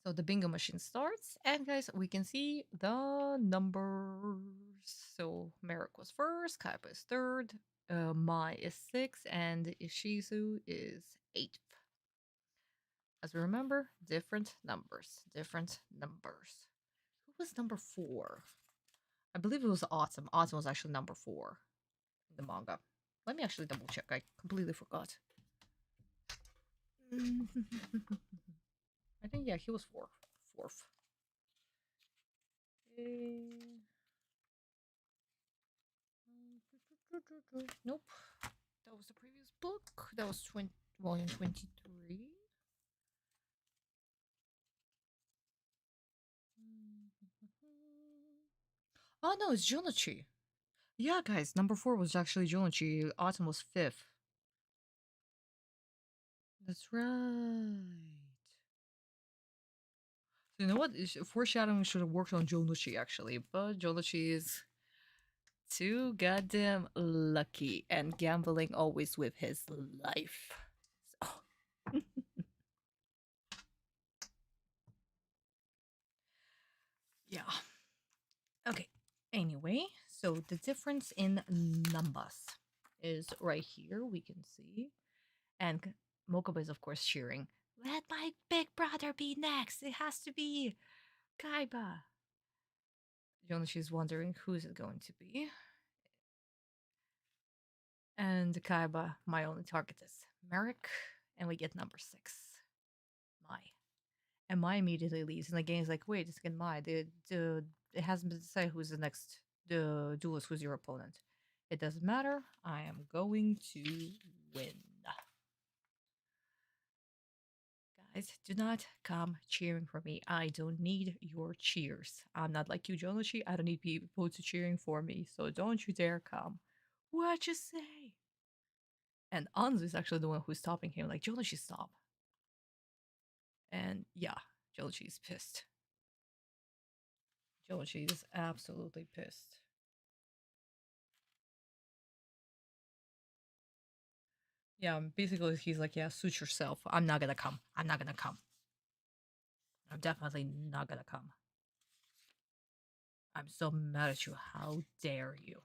So the bingo machine starts, and guys, we can see the numbers. So Merrick was first, Kaiba is third, Mai is sixth, and Ishizu is eighth. As we remember, different numbers, different numbers. Who was number 4? I believe it was Autumn. Autumn was actually number 4 in the manga. Let me actually double check. I completely forgot. I think, yeah, he was fourth. Nope. That was the previous book. That was volume 23. Oh no, it's Junichi. Yeah, guys, number 4 was actually Junichi. Autumn was 5th. That's right. So you know what? Foreshadowing should have worked on Jonichi actually, but Jonichi is too goddamn lucky and gambling always with his life. So. Yeah. Okay. Anyway, so the difference in numbers is right here. We can see, and Mokuba is of course cheering. Let my big brother be next. It has to be Kaiba. Jonichi's wondering who's it going to be. And Kaiba, my only target is Merrick, and we get number 6, Mai. And Mai immediately leaves, and the game's like, wait a second, Mai, it hasn't been decided who's the next duelist, who's your opponent. It doesn't matter, I am going to win. Guys, do not come cheering for me. I don't need your cheers. I'm not like you, Jonichi. I don't need people to cheering for me, so don't you dare come. What you say? And Anzu is actually the one who's stopping him, like, Jonichi, stop. And yeah, Jonichi is pissed. Jonichi is absolutely pissed. Yeah, basically he's like, yeah, suit yourself. I'm not gonna come. I'm not gonna come. I'm definitely not gonna come. I'm so mad at you. How dare you?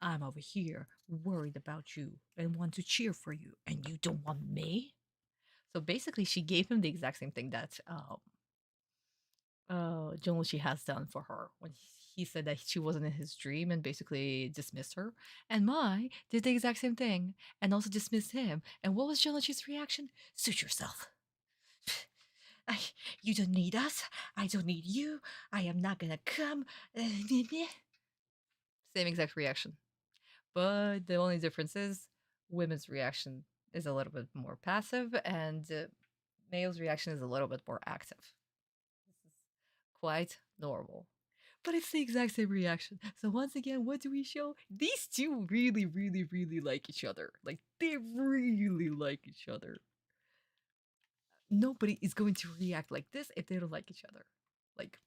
I'm over here worried about you and want to cheer for you, and you don't want me? So basically, she gave him the exact same thing that Jonichi has done for her when he said that she wasn't in his dream and basically dismissed her. And Mai did the exact same thing and also dismissed him. And what was Jonichi's reaction? Suit yourself. You don't need us. I don't need you. I am not gonna come. Same exact reaction. But the only difference is women's reaction is a little bit more passive and male's reaction is a little bit more active. This is quite normal. But it's the exact same reaction. So once again, what do we show? These two really, really, really like each other. Like, they really like each other. Nobody is going to react like this if they don't like each other. Like,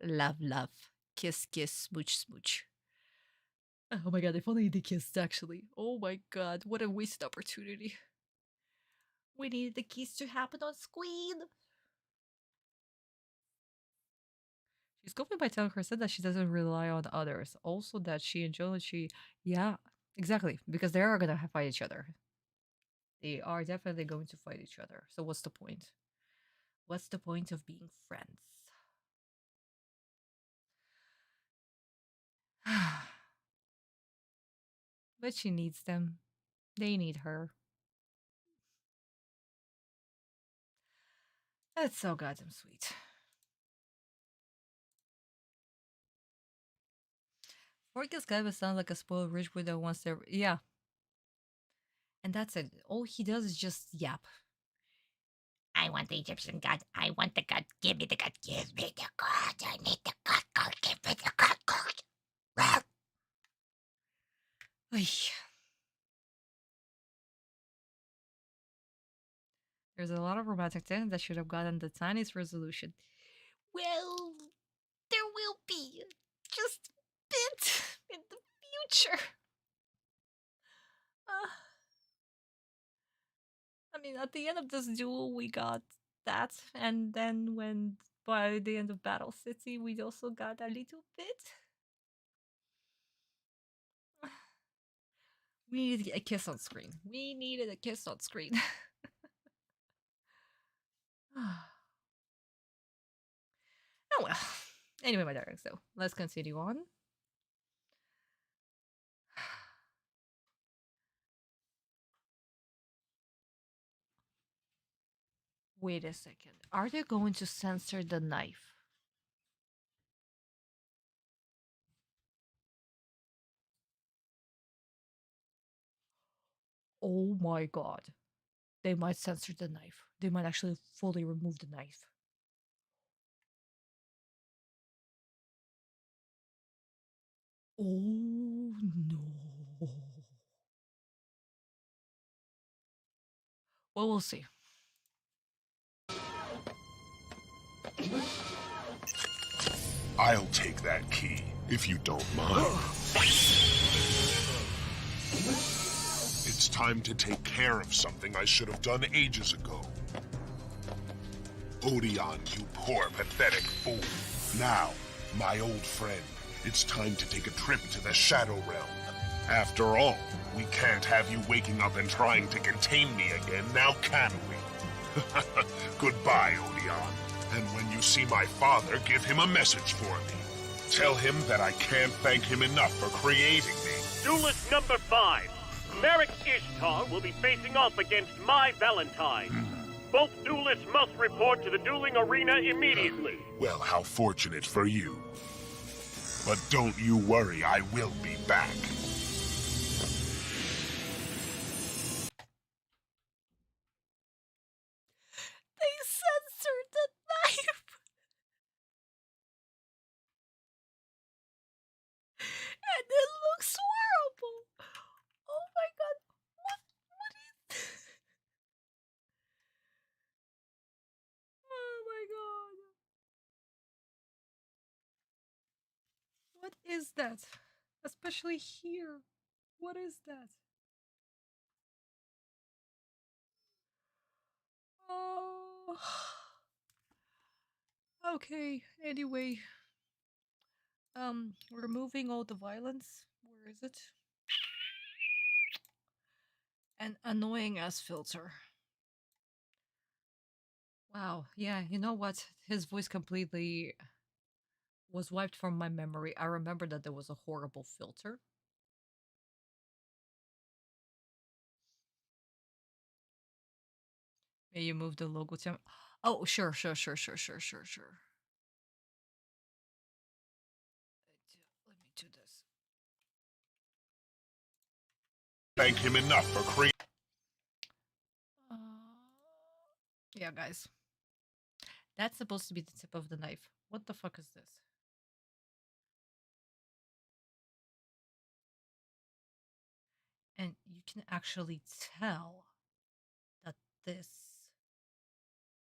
love, love, kiss, kiss, smooch, smooch. Oh my god, if only they kissed, actually. Oh my god, what a wasted opportunity. We needed the kiss to happen on screen. She's coping by telling herself that she doesn't rely on others. Also that she and Jonichi, yeah, exactly, because they are gonna fight each other. They are definitely going to fight each other. So what's the point? What's the point of being friends? But she needs them. They need her. That's so goddamn sweet. Orcus Gaiba sounds like a spoiled rich boy that wants their. Yeah. And that's it. All he does is just yap. I want the Egyptian god. I want the god. Give me the god. Give me the god. I need the god. God, give me the god. God. There's a lot of romantic tension that should have gotten the tiniest resolution. Well, there will be. Just a bit in the future. I mean, at the end of this duel, we got that, and then when by the end of Battle City, we also got a little bit. We needed a kiss on screen. We needed a kiss on screen. Oh well. Anyway, my darling, so let's continue on. Wait a second. Are they going to censor the knife? Oh my god. They might censor the knife. They might actually fully remove the knife. Oh no. Well, we'll see. I'll take that key, if you don't mind. It's time to take care of something I should have done ages ago. Odeon, you poor, pathetic fool. Now, my old friend, it's time to take a trip to the Shadow Realm. After all, we can't have you waking up and trying to contain me again, now can we? Goodbye, Odeon. And when you see my father, give him a message for me. Tell him that I can't thank him enough for creating me. Duelist number 5. Merrick Ishtar will be facing off against my Valentine. Both duelists must report to the dueling arena immediately. Well, how fortunate for you. But don't you worry, I will be back. They censored the knife. And it looks horrible. Oh my god. What is Oh my god. What is that? Especially here. What is that? Oh. Okay, anyway. Removing all the violence. Where is it? An annoying ass filter. Wow, yeah, you know what? His voice completely was wiped from my memory. I remember that there was a horrible filter. May you move the logo to... Oh, sure. Let me do this. Thank him enough for creating... Yeah, guys. That's supposed to be the tip of the knife. What the fuck is this? And you can actually tell that this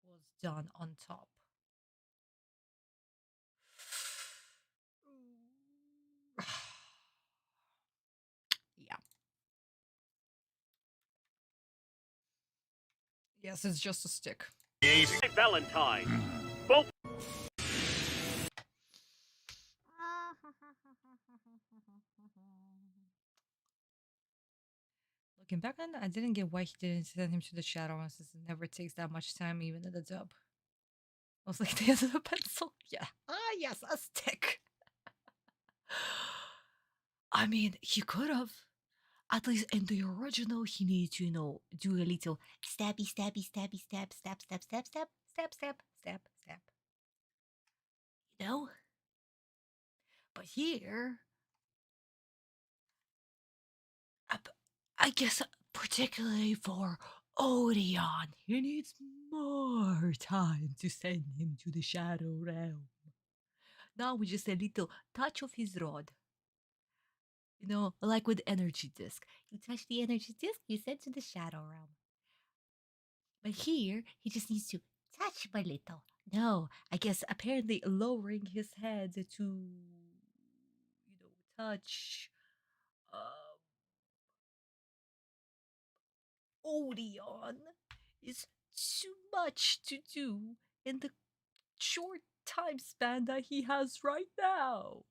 was done on top. Yeah. Yes, it's just a stick. Valentine. Both. Looking back on that, I didn't get why he didn't send him to the shadow since it never takes that much time, even in the dub. I was like, they have a pencil. Yeah. Ah, yes, a stick. I mean, he could have. At least in the original, he needed to, do a little stabby, stab, stab, stab, stab, stab, stab, stab. You know? But here, I guess particularly for Odeon, he needs more time to send him to the Shadow Realm. Now with just a little touch of his rod. Like with energy disc. You touch the energy disc, you send to the Shadow Realm. But here, he just needs to touch my little. No, I guess apparently lowering his head to, touch Odeon is too much to do in the short time span that he has right now.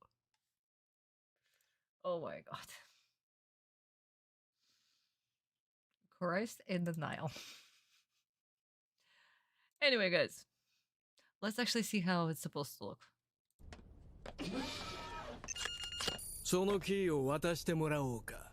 Oh my god. Christ in the Nile. Anyway, guys, let's actually see how it's supposed to look. そのキーを渡してもらおうか。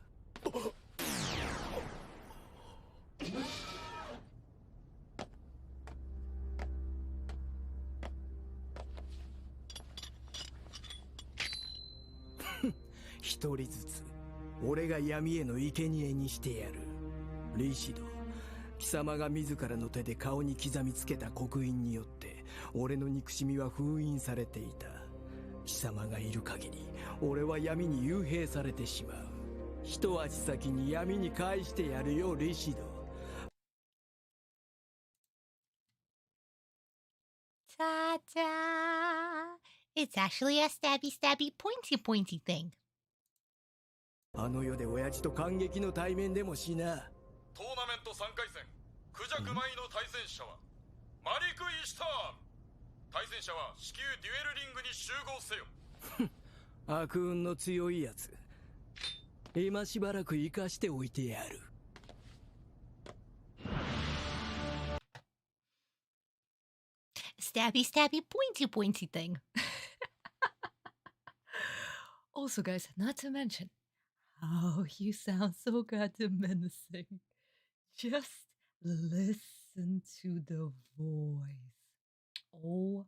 一人ずつ俺が闇への生贄にしてやる。リシド、貴様が自らの手で顔に刻みつけた刻印によって俺の憎しみは封印されていた。貴様がいる限り俺は闇に幽閉されてしまう。一足先に闇に返してやるよ、リシド。Ta-da! It's actually a stabby stabby pointy pointy thing. あの世で親父と感激の対面でもしな。トーナメント3回戦クジャクマイの対戦者はマリク・イシュターン。対戦者は至急デュエルリングに集合せよ。悪運の強いやつ。今しばらく生かしておいてやる。Stabby stabby pointy pointy thing. Also, guys, not to mention, oh, you sound so goddamn menacing. Just listen to the voice. Oh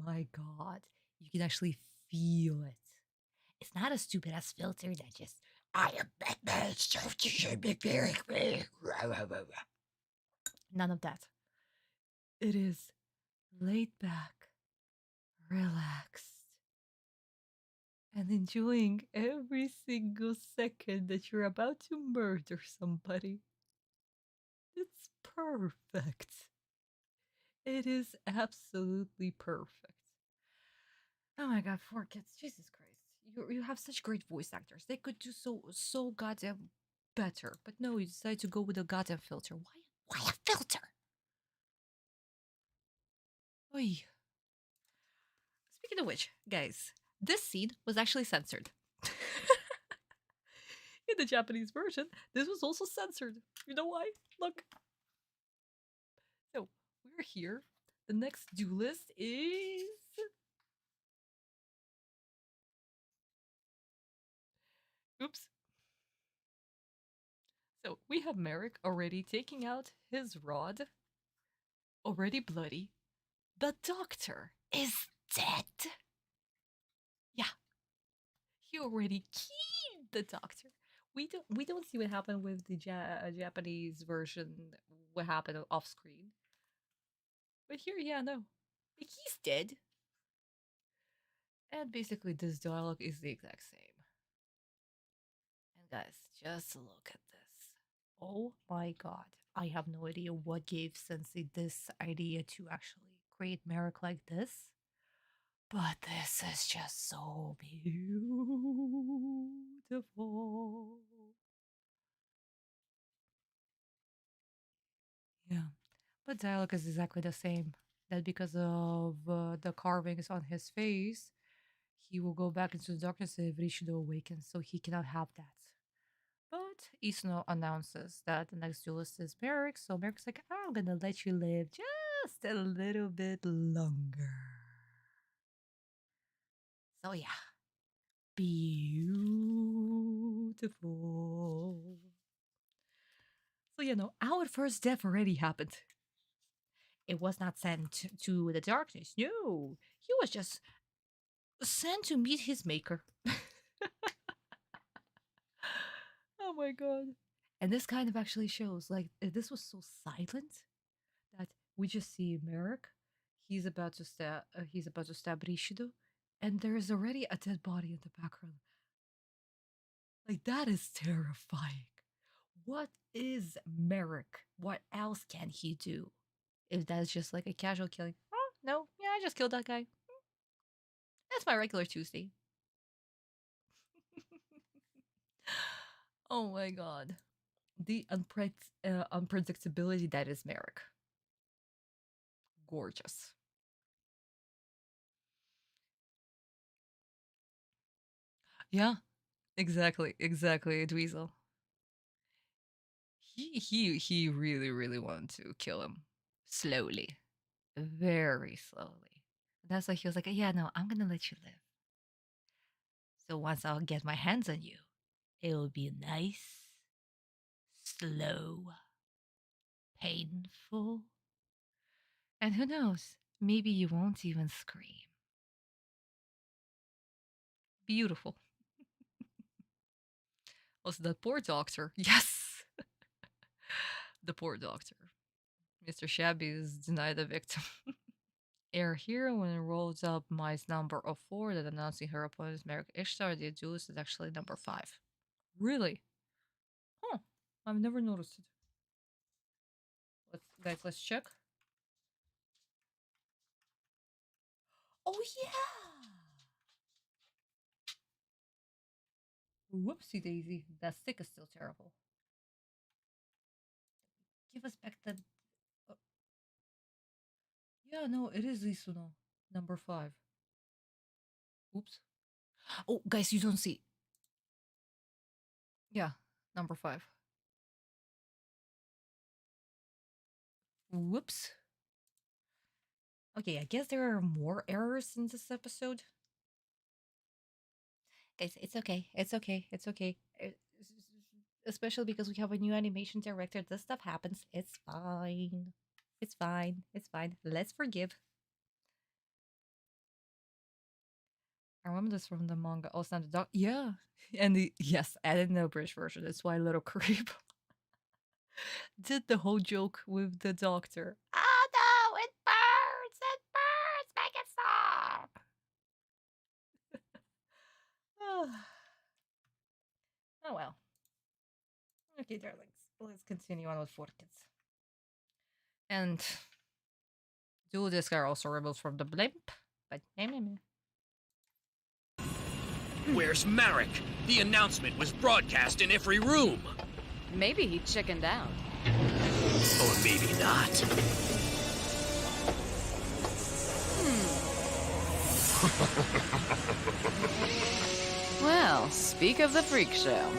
my god. You can actually feel it. It's not a stupid ass filter that just, I am Batman, so you should be very quick. None of that. It is laid back, relaxed, and enjoying every single second that you're about to murder somebody. It's perfect. It is absolutely perfect. Oh my god, 4Kids, Jesus Christ. You have such great voice actors. They could do so goddamn better. But no, you decided to go with a goddamn filter. Why a filter? Oy. Speaking of which, guys, this scene was actually censored. In the Japanese version, this was also censored. You know why? Look. So, we're here. The next duelist is... Oops. So, we have Merrick already taking out his rod. Already bloody. The doctor is dead. Yeah. He already killed the doctor. We don't see what happened with the Japanese version, what happened off screen. But here, yeah, no. He's dead. And basically this dialogue is the exact same. And guys, just look at this. Oh my god. I have no idea what gave Sensei this idea to actually create Merrick like this. But this is just so beautiful. Yeah. But dialogue is exactly the same. That because of the carvings on his face, he will go back into the darkness if Rishido awakens, so he cannot have that. But Isuno announces that the next duelist is Merrick, so Merrick's like, I'm gonna let you live just a little bit longer. So yeah. Beautiful. So, you know, our first death already happened. It was not sent to the darkness. No, he was just sent to meet his maker. Oh my god. And this kind of actually shows, like, this was so silent that we just see Merrick. He's about to stab Rishido, and there is already a dead body in the background. Like, that is terrifying. What is Merrick? What else can he do? If that's just like a casual killing. Oh, no. Yeah, I just killed that guy. That's my regular Tuesday. Oh my god. The unpredictability that is Merrick. gorgeous. Yeah, exactly, Dweezil. He really wanted to kill him slowly, very slowly. That's why he was like, "Yeah, no, I'm gonna let you live. So once I'll get my hands on you, it will be nice, slow, painful, and who knows, maybe you won't even scream." Beautiful. Also, the poor doctor. Yes, the poor doctor. Mr. Shabby is denied the victim. Air heroine rolls up mice number of 4 that announcing her opponent is Merrick Ishtar. The duelist is actually number 5. Really? Huh. I've never noticed it. Let's check. Oh yeah! Whoopsie daisy. That stick is still terrible. Give us back the... Yeah, no, it is Isuno. Number 5. Oops. Oh, guys, you don't see. Yeah, number 5. Whoops. Okay, I guess there are more errors in this episode. Guys, it's okay. It's okay. It's okay. Especially because we have a new animation director. This stuff happens. It's fine. It's fine. It's fine. Let's forgive. I remember this from the manga. Oh, it's not the dog. Yeah. And yes, I didn't know British version. That's why Little Creep did the whole joke with the doctor. Oh no, it burns! It burns! Make it stop! Oh well. Okay, darlings. Let's continue on with Forkins. And Dual Disc are also rebels from the blimp, but Where's Marek? The announcement was broadcast in every room. Maybe he chickened out. Or maybe not. Well, speak of the freak show.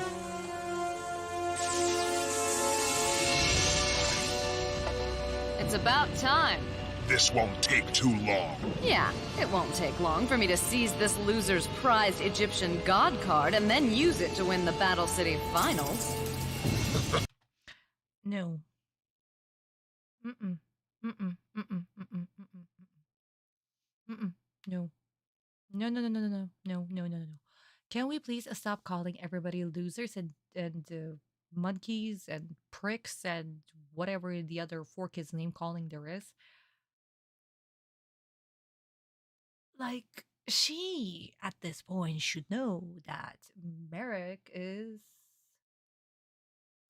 It's about time. This won't take too long. Yeah, it won't take long for me to seize this loser's prized Egyptian god card and then use it to win the Battle City Finals. No. Mm-mm. Mm-mm. Mm-mm. Mm-mm. Mm-mm. Mm-mm. No. No. Can we please stop calling everybody losers and monkeys and pricks and whatever the other 4 kids name calling there is? Like, she, at this point, should know that Merrick is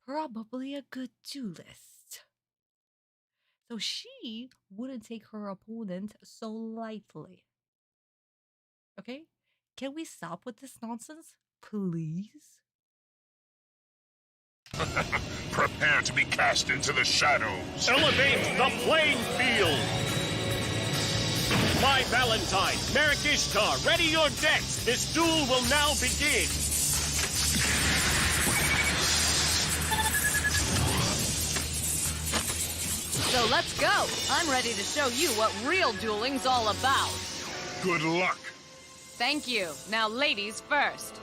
probably a good duelist. So she wouldn't take her opponent so lightly. Okay? Can we stop with this nonsense, please? Prepare to be cast into the shadows. Elevate the playing field! My Valentine, Merrick Ishtar, ready your decks! This duel will now begin! So let's go! I'm ready to show you what real dueling's all about. Good luck! Thank you. Now ladies first.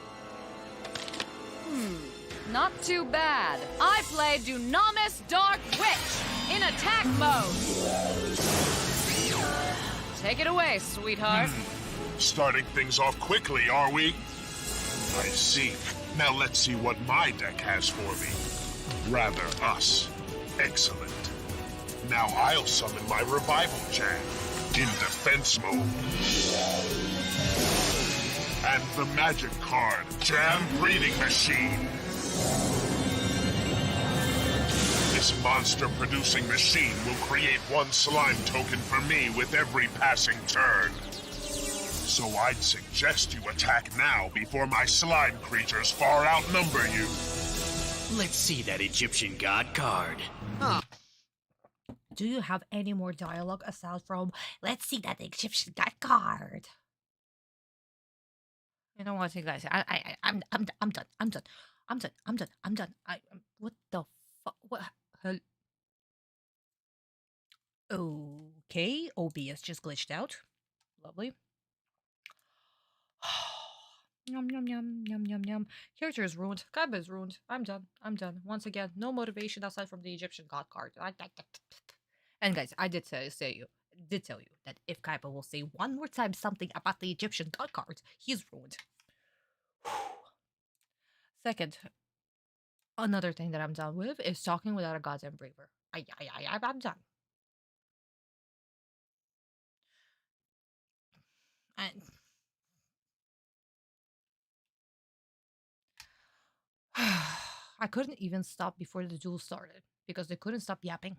Not too bad. I play Dunamis Dark Witch in attack mode. Take it away, sweetheart. Starting things off quickly, are we? I see. Now let's see what my deck has for me. Rather, us. Excellent. Now I'll summon my Revival Jam in defense mode. And the magic card, Jam Breathing Machine. This monster-producing machine will create 1 slime token for me with every passing turn. So I'd suggest you attack now before my slime creatures far outnumber you. Let's see that Egyptian god card. do you have any more dialogue aside from "Let's see that Egyptian god card"? You know what, you guys? I'm done. I'm done. I'm done. I'm done. I'm done. I'm done. What the fuck? What? Okay, OBS just glitched out. Lovely. Yum yum yum yum yum yum. Character is ruined. Kaiba is ruined. I'm done. I'm done. Once again, no motivation aside from the Egyptian god card. And guys, I did tell you that if Kaiba will say one more time something about the Egyptian god card, he's ruined. Second, another thing that I'm done with is talking without a goddamn braver. I'm done. And I couldn't even stop before the duel started because they couldn't stop yapping.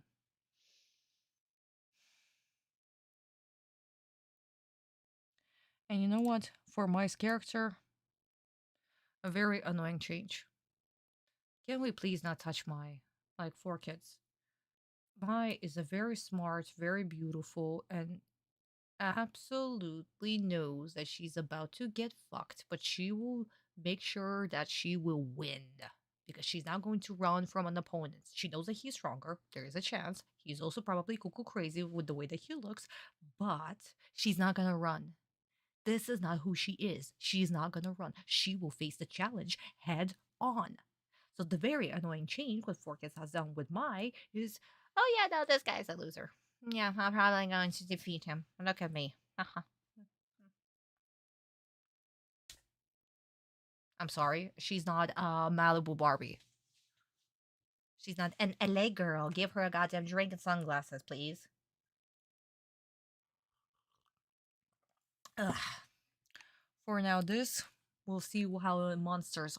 And you know what? For Mai's character, a very annoying change. Can we please not touch Mai? Like, 4 kids. Mai is a very smart, very beautiful, and absolutely knows that she's about to get fucked, but she will make sure that she will win. Because she's not going to run from an opponent. She knows that he's stronger. There is a chance. He's also probably cuckoo crazy with the way that he looks, but she's not gonna run. This is not who she is. She's not gonna run. She will face the challenge head on. So the very annoying change what Forkis has done with Mai is, oh yeah, no, this guy's a loser. Yeah, I'm probably going to defeat him. Look at me. I'm sorry, she's not Malibu Barbie. She's not an LA girl. Give her a goddamn drink and sunglasses, please. Ugh. For now, we'll see how the monsters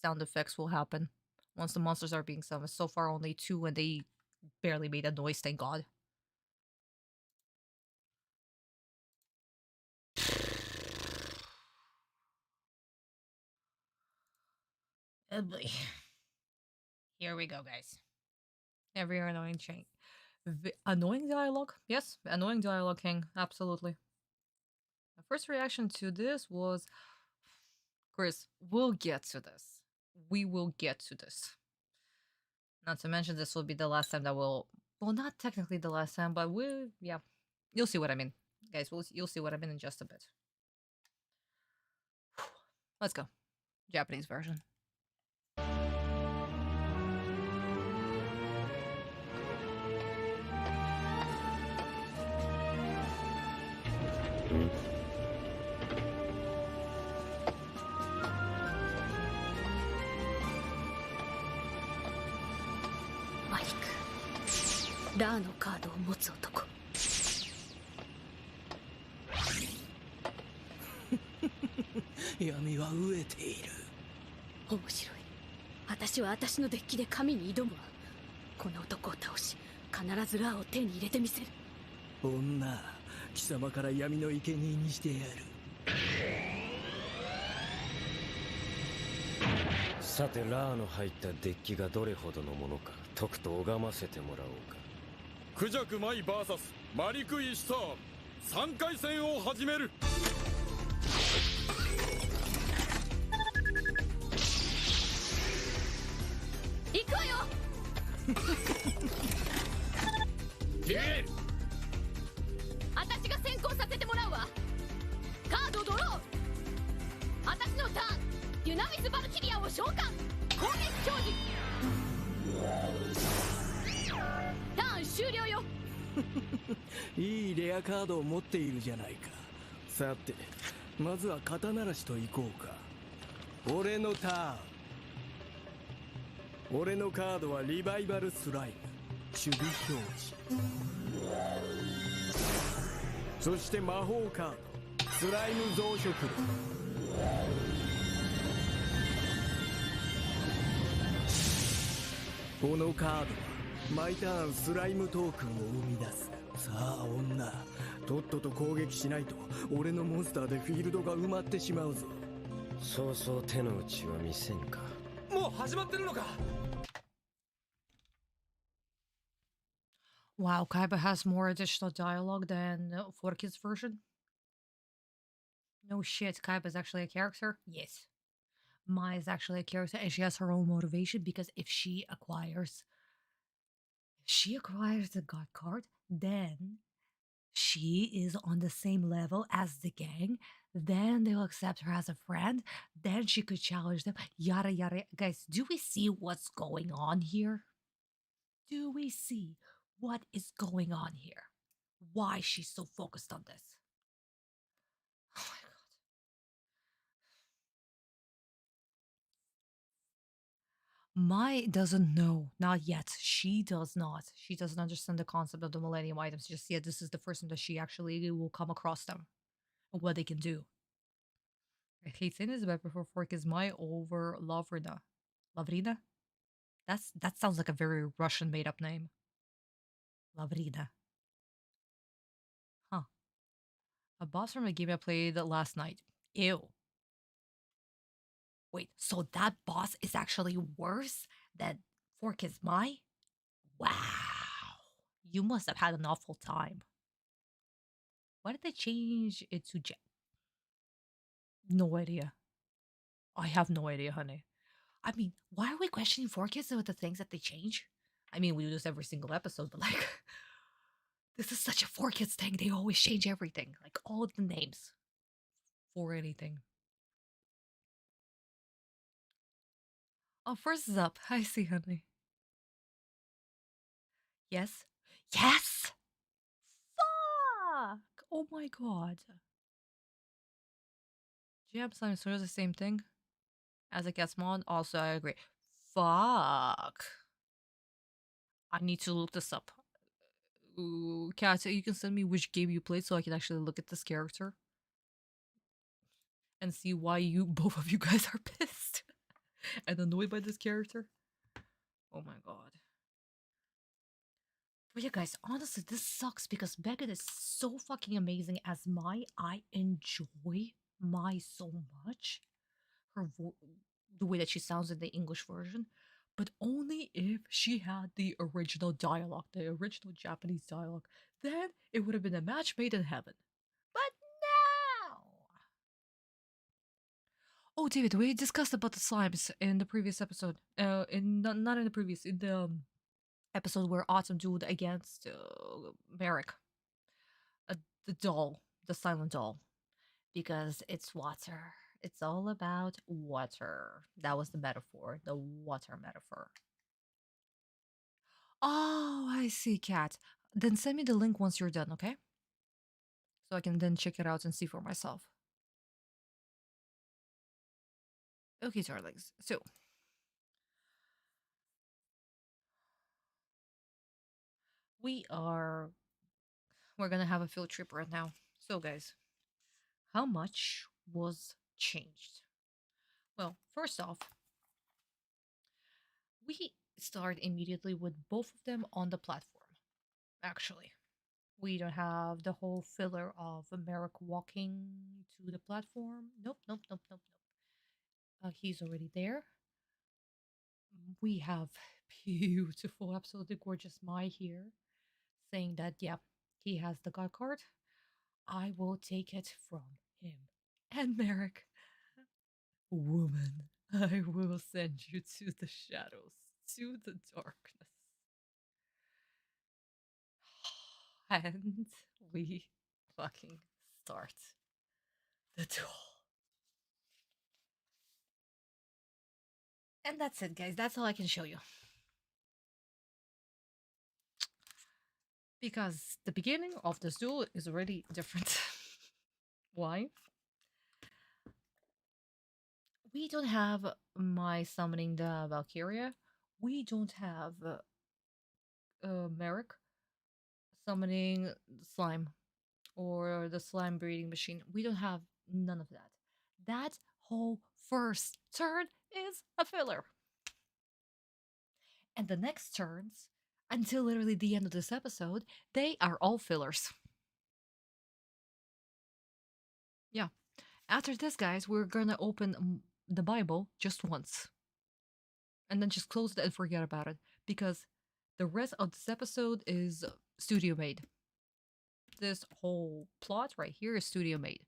sound effects will happen once the monsters are being summoned. So far, only 2, and they barely made a noise, thank God. Oh boy. Here we go, guys. Every annoying change. Annoying dialogue? Yes, annoying dialogue, King. Absolutely. My first reaction to this was, Chris, we'll get to this. We will get to this. Not to mention this will be the last time that we'll... Well, not technically the last time, but yeah. You'll see what I mean. Guys, you'll see what I mean in just a bit. Let's go. Japanese version. Mike, ラーのカードを持つ男。闇は飢えている。面白い。私は私のデッキで神に挑むわ。この男を倒し、必ずラーを手に入れてみせる。女、貴様から闇の生贄にしてやる。さてラーの入ったデッキがどれほどのものかとくと拝ませてもらおうか。クジャクマイ VS マリク・イシターン3回戦を始める。行くわよ。デュエル。私が先行させてもらうわ。カードドロー。私のターン。ユナミス・バルキリアを召喚。攻撃表示。ターン終了よ。いいレアカードを持っているじゃないか。さてまずは肩慣らしといこうか。俺のターン。俺のカードはリバイバルスライム守備表示。そして魔法カードスライム増殖力。このカードは毎ターンスライムトークンを生み出す。さあ女、とっとと攻撃しないと俺のモンスターでフィールドが埋まってしまうぞ。そうそう手の内は見せんか。もう始まってるのか。Wow, Kaiba has more additional dialogue than Forky's version. No shit, Kaiba is actually a character? Yes. Mai is actually a character and she has her own motivation because if she acquires the god card, then she is on the same level as the gang. Then they'll accept her as a friend. Then she could challenge them. Yada yada. Guys, do we see what's going on here? Do we see what is going on here? Why she's so focused on this? Oh my god. Mai doesn't know, not yet. She does not. She doesn't understand the concept of the Millennium items just yet. This is the first time that she actually will come across them and what they can do. I hate saying this, but before fork is Mai over Lavrina. Lavrina? That sounds like a very Russian made up name. Lavrina. Huh. A boss from a game I played last night. Ew. Wait, so that boss is actually worse than Fork is Mai? Wow. You must have had an awful time. Why did they change it to Jet? No idea. I have no idea, honey. I mean, why are we questioning Forkids with the things that they change? I mean, we do this every single episode, but like, this is such a Forkids thing. They always change everything, like all of the names for anything. Oh, first is up. I see, honey. Yes. Yes! Fuck! Oh my god. Jam slime sort of the same thing as a Gatsmon. Also, I agree. Fuck. I need to look this up. Ooh, Kat, you can send me which game you played so I can actually look at this character and see why you both of you guys are pissed and annoyed by this character. Oh my god. But yeah, guys, honestly, this sucks because Megan is so fucking amazing as Mai. I enjoy Mai so much. The way that she sounds in the English version, but only if she had the original dialogue, the original Japanese dialogue. Then it would have been a match made in heaven. But now, oh, David, we discussed about the slimes in the previous episode. Not in the previous, in the episode where Autumn dueled against Merrick, the doll, the silent doll, because it's water. It's all about water. That was the metaphor, the water metaphor. Oh, I see, Cat. Then send me the link once you're done, okay? So I can then check it out and see for myself. Okay, darlings. So, we're gonna have a field trip right now. So, guys, how much was changed? Well, first off, we start immediately with both of them on the platform. Actually, we don't have the whole filler of Merrick walking to the platform. Nope, nope, nope, nope, nope. He's already there. We have beautiful, absolutely gorgeous Mai here saying that, yeah, he has the god card. I will take it from him. And Merrick, woman, I will send you to the shadows, to the darkness. And we fucking start the duel. And that's it, guys. That's all I can show you. Because the beginning of this duel is already different. Why? We don't have Mai summoning the Valkyria. We don't have Merrick summoning slime or the slime breeding machine. We don't have none of that. That whole first turn is a filler. And the next turns, until literally the end of this episode, they are all fillers. Yeah. After this, guys, we're gonna open the Bible just once. And then just close it and forget about it. Because The rest of this episode is studio made. This whole plot right here is studio made.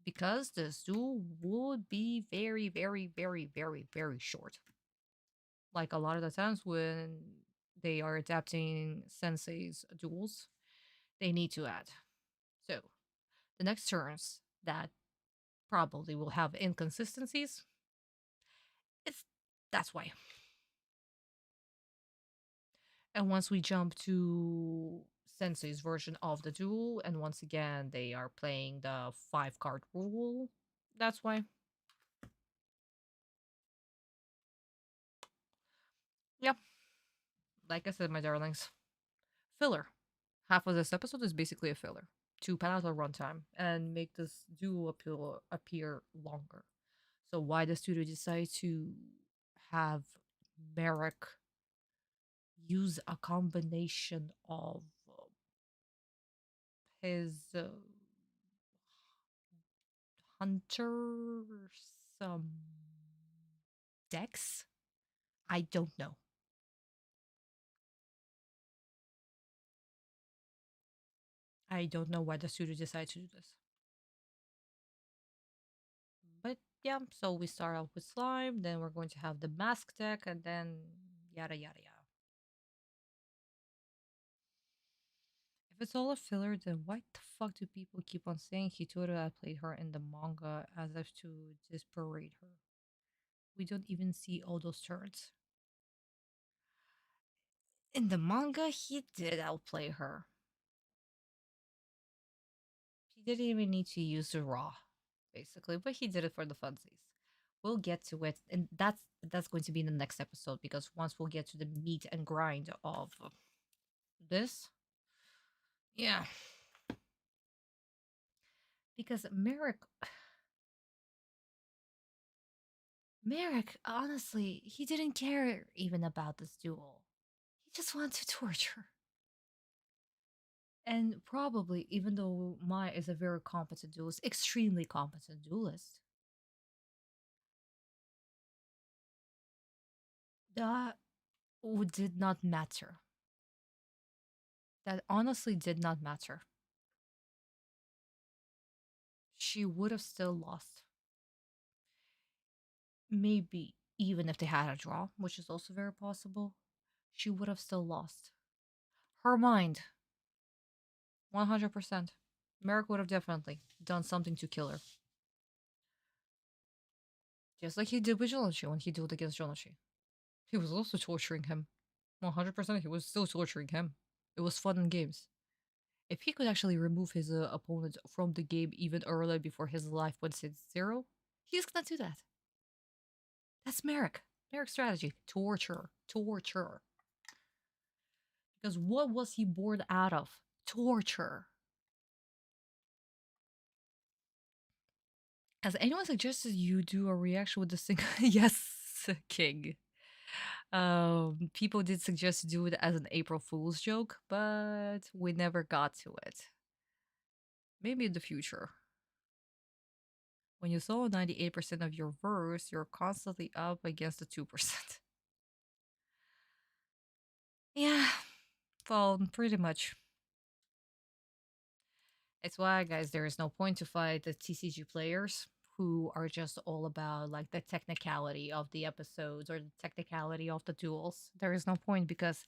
Because the duel would be very, very, very, very, very short. Like a lot of the times when they are adapting Sensei's duels, they need to add. So, the next turns that probably will have inconsistencies, that's why. And once we jump to Sensei's version of the duel, and once again they are playing the 5-card rule, that's why. Yep. Like I said, my darlings, filler. Half of this episode is basically a filler to pad out the runtime and make this duel appear longer. So why the studio decide to have Merrick use a combination of his hunter some decks? I don't know. I don't know why the studio decided to do this. But yeah, so we start off with slime, then we're going to have the mask deck, and then yada yada yada. If it's all a filler, then why the fuck do people keep on saying Hitora played her in the manga as if to disparate her? We don't even see all those turns. In the manga, he did outplay her. He didn't even need to use the raw, basically, but he did it for the funsies. We'll get to it, and that's going to be in the next episode, because once we'll get to the meat and grind of this, yeah. Because Merrick, honestly, he didn't care even about this duel. He just wanted to torture. And probably, even though Mai is a very competent duelist, extremely competent duelist, that did not matter. That honestly did not matter. She would have still lost. Maybe even if they had a draw, which is also very possible, she would have still lost. Her mind, 100%. Merrick would have definitely done something to kill her. Just like he did with Jonachi when he dueled against Jonachi. He was also torturing him. 100% he was still torturing him. It was fun and games. If he could actually remove his opponent from the game even earlier before his life went to 0, he's gonna do that. That's Merrick. Merrick's strategy. Torture. Torture. Because what was he born out of? Torture. Has anyone suggested you do a reaction with the single? Yes, King. People did suggest to do it as an April Fool's joke, but we never got to it. Maybe in the future. When you solo 98% of your verse, you're constantly up against the 2%. Yeah, well, pretty much. It's why, guys, there is no point to fight the TCG players who are just all about like the technicality of the episodes or the technicality of the duels. There is no point because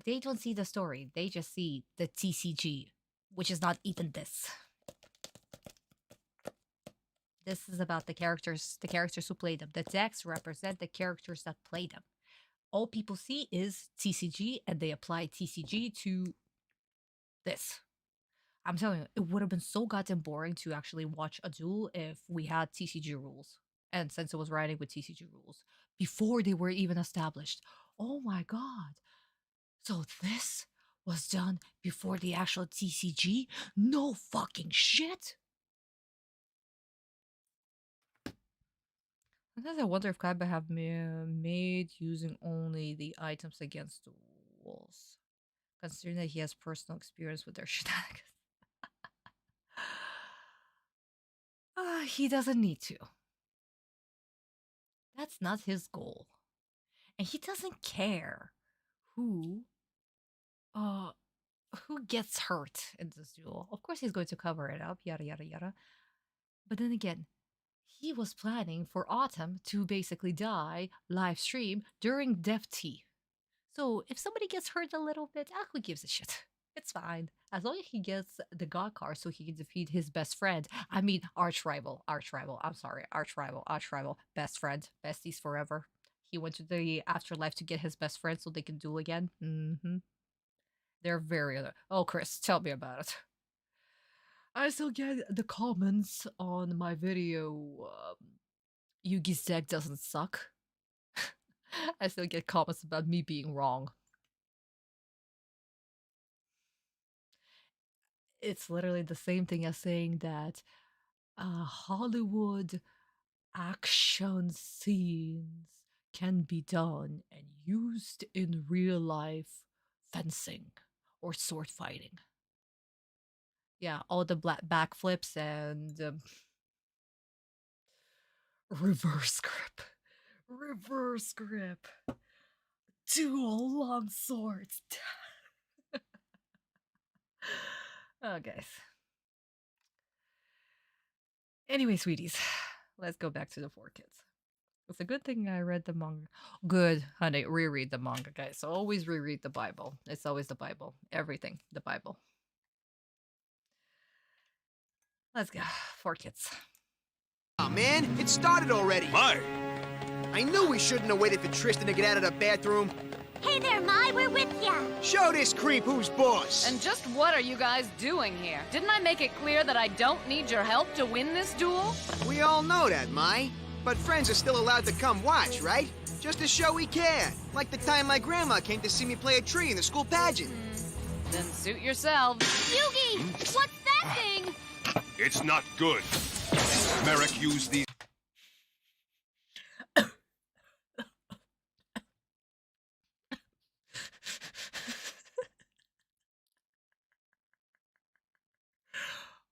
they don't see the story. They just see the TCG, which is not even this. This is about the characters who play them. The decks represent the characters that play them. All people see is TCG, and they apply TCG to this. I'm telling you, it would have been so goddamn boring to actually watch a duel if we had TCG rules. And since it was writing with TCG rules before they were even established. Oh my god. So this was done before the actual TCG? No fucking shit. Sometimes I wonder if Kaiba have made using only the items against the walls, considering that he has personal experience with their shenanigans. He doesn't need to. That's not his goal. And he doesn't care who uh who gets hurt in this duel. Of course he's going to cover it up, yada yada yada. But then again, he was planning for Autumn to basically die live stream during Dev Tea. So if somebody gets hurt a little bit, who gives a shit? It's fine. As long as he gets the God card so he can defeat his best friend. I mean, arch rival. I'm sorry, arch rival. Best friend. Besties forever. He went to the afterlife to get his best friend so they can duel again. They're very... Oh, Chris, tell me about it. I still get the comments on my video, Yugi's deck doesn't suck. I still get comments about me being wrong. It's literally the same thing as saying that Hollywood action scenes can be done and used in real life fencing or sword fighting. Yeah, all the backflips and reverse grip. Reverse grip. Dual long swords. Oh, guys. Anyway, sweeties, let's go back to the 4 Kids. It's a good thing I read the manga. Good, honey, reread the manga, guys. So always reread the Bible. It's always the Bible. Everything, the Bible. Let's go. 4 Kids. Oh man, it started already. Mai! I knew we shouldn't have waited for Tristan to get out of the bathroom. Hey there, Mai, we're with ya. Show this creep who's boss. And just what are you guys doing here? Didn't I make it clear that I don't need your help to win this duel? We all know that, Mai. But friends are still allowed to come watch, right? Just to show we care. Like the time my grandma came to see me play a tree in the school pageant. Then suit yourselves. Yugi, what's that thing? It's not good. Merrick used these.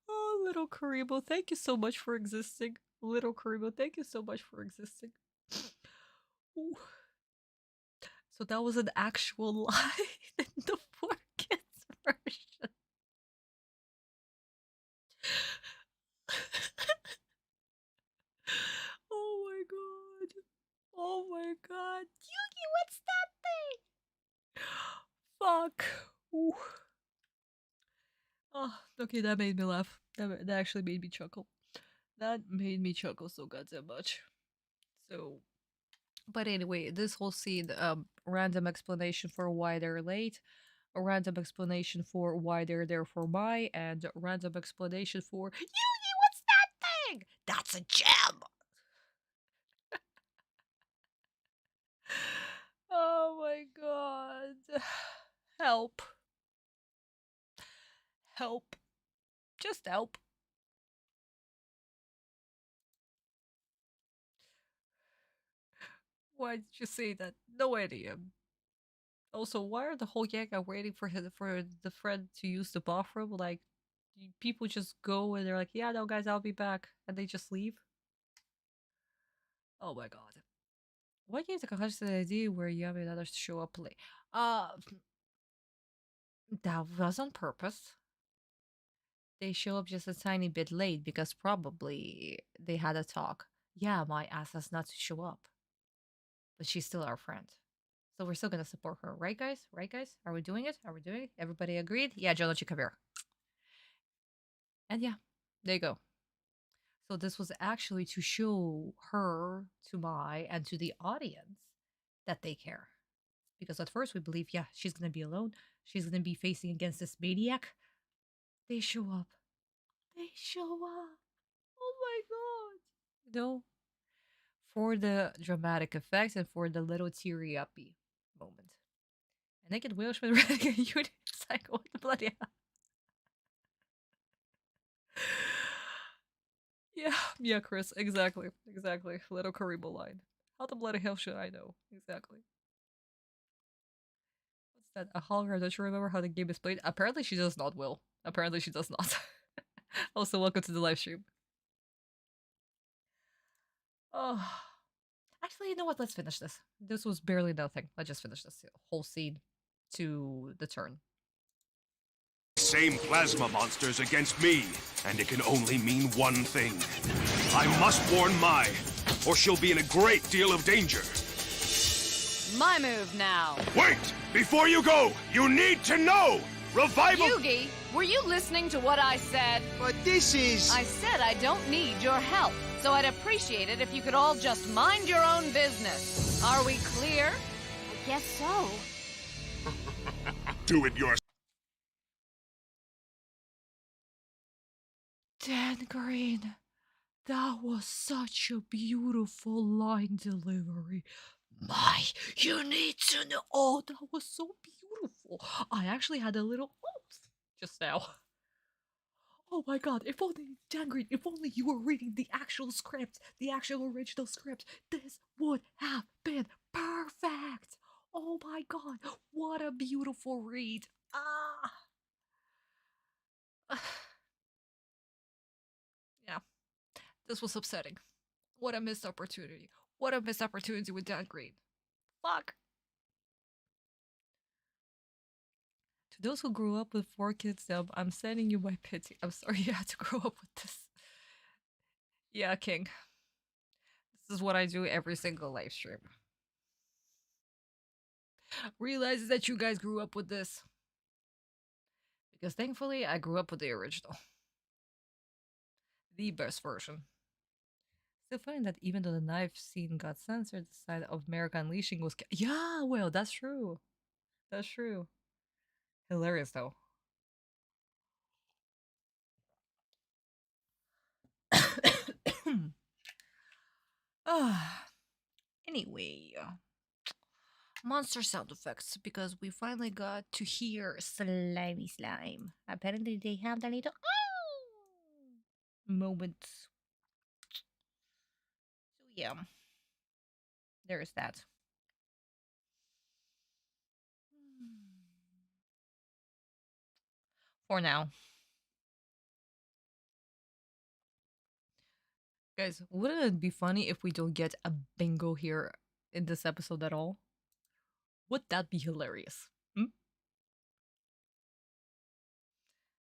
Oh, little Karibo, thank you so much for existing. Little Karibo, thank you so much for existing. Ooh. So that was an actual line in the 4Kids version. Oh my god. Oh my god. Yugi, what's that thing? Fuck. Ooh. Oh, okay, that made me laugh. That actually made me chuckle. That made me chuckle so goddamn much. So, but anyway, this whole scene, random explanation for why they're late, a random explanation for why they're there for Mai, and a random explanation for Yugi, what's that thing? That's a gem! Oh my god. Help. Help. Just help. Why did you say that? No idea. Also, why are the whole gang waiting for the friend to use the bathroom? Like, people just go and they're like, yeah, no, guys, I'll be back. And they just leave. Oh my god. Why can't Takahashi say the idea where Yami and others show up late? That was on purpose. They show up just a tiny bit late because probably they had a talk. Yeah, my ass has not to show up. But she's still our friend. So we're still gonna support her, right guys? Right guys? Are we doing it? Are we doing it? Everybody agreed? Yeah, Joe, don't you come here. And yeah, there you go. So this was actually to show her, to Mai, and to the audience that they care. Because at first we believe, yeah, she's gonna be alone. She's gonna be facing against this maniac. They show up. They show up. Oh my god. No. For the dramatic effects and for the little teary-uppy moment. And they get Will Schmidt running a unit. It's like, what the bloody hell? Yeah, Chris, exactly. Little Karibo line. How the bloody hell should I know? Exactly. What's that? A hologram, don't you remember how the game is played? Apparently she does not, Will. Apparently she does not. Also, welcome to the live stream. Oh. I Actually, you know what? Let's finish this. This was barely nothing. Let's just finish this whole scene to the turn. Same plasma monsters against me, and it can only mean one thing. I must warn Mai, or she'll be in a great deal of danger. My move now. Wait! Before you go, you need to know! Revival— Yugi, were you listening to what I said? But this is... I said I don't need your help, so I'd appreciate it if you could all just mind your own business. Are we clear? I guess so. Do it yourself. Dan Green, that was such a beautiful line delivery. My, you need to know. Oh, that was so beautiful. I actually had a little oops just now. Oh my god, if only, Dan Green, if only you were reading the actual script, the actual original script, this would have been perfect. Oh my god, what a beautiful read. Yeah, this was upsetting. What a missed opportunity. What a missed opportunity with Dan Green. Fuck. To those who grew up with 4Kids dub, I'm sending you my pity. I'm sorry you had to grow up with this. Yeah, King. This is what I do every single live stream. Realizes that you guys grew up with this. Because thankfully, I grew up with the original. The best version. Still funny that even though the knife scene got censored, the side of America Unleashing was... Yeah, well, that's true. That's true. Hilarious, though. Anyway, monster sound effects, because we finally got to hear Slimy Slime. Apparently they have that little moment. So yeah, there's that. For now. Guys, wouldn't it be funny if we don't get a bingo here in this episode at all? Would that be hilarious? I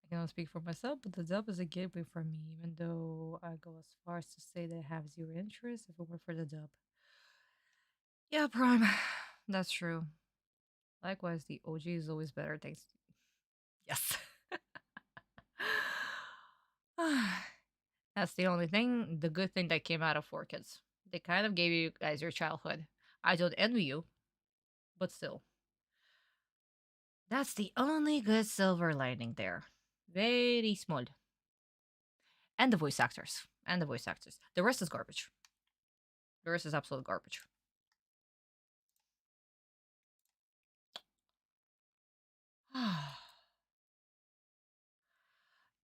cannot speak for myself, but the dub is a gateway for me, even though I go as far as to say that I have zero interest if it were for the dub. Yeah, Prime, that's true. Likewise, the OG is always better, thanks. Yes. That's the only thing, the good thing that came out of 4Kids. They kind of gave you guys your childhood. I don't envy you, but still. That's the only good silver lining there. Very small. And the voice actors. And the voice actors. The rest is garbage. The rest is absolute garbage.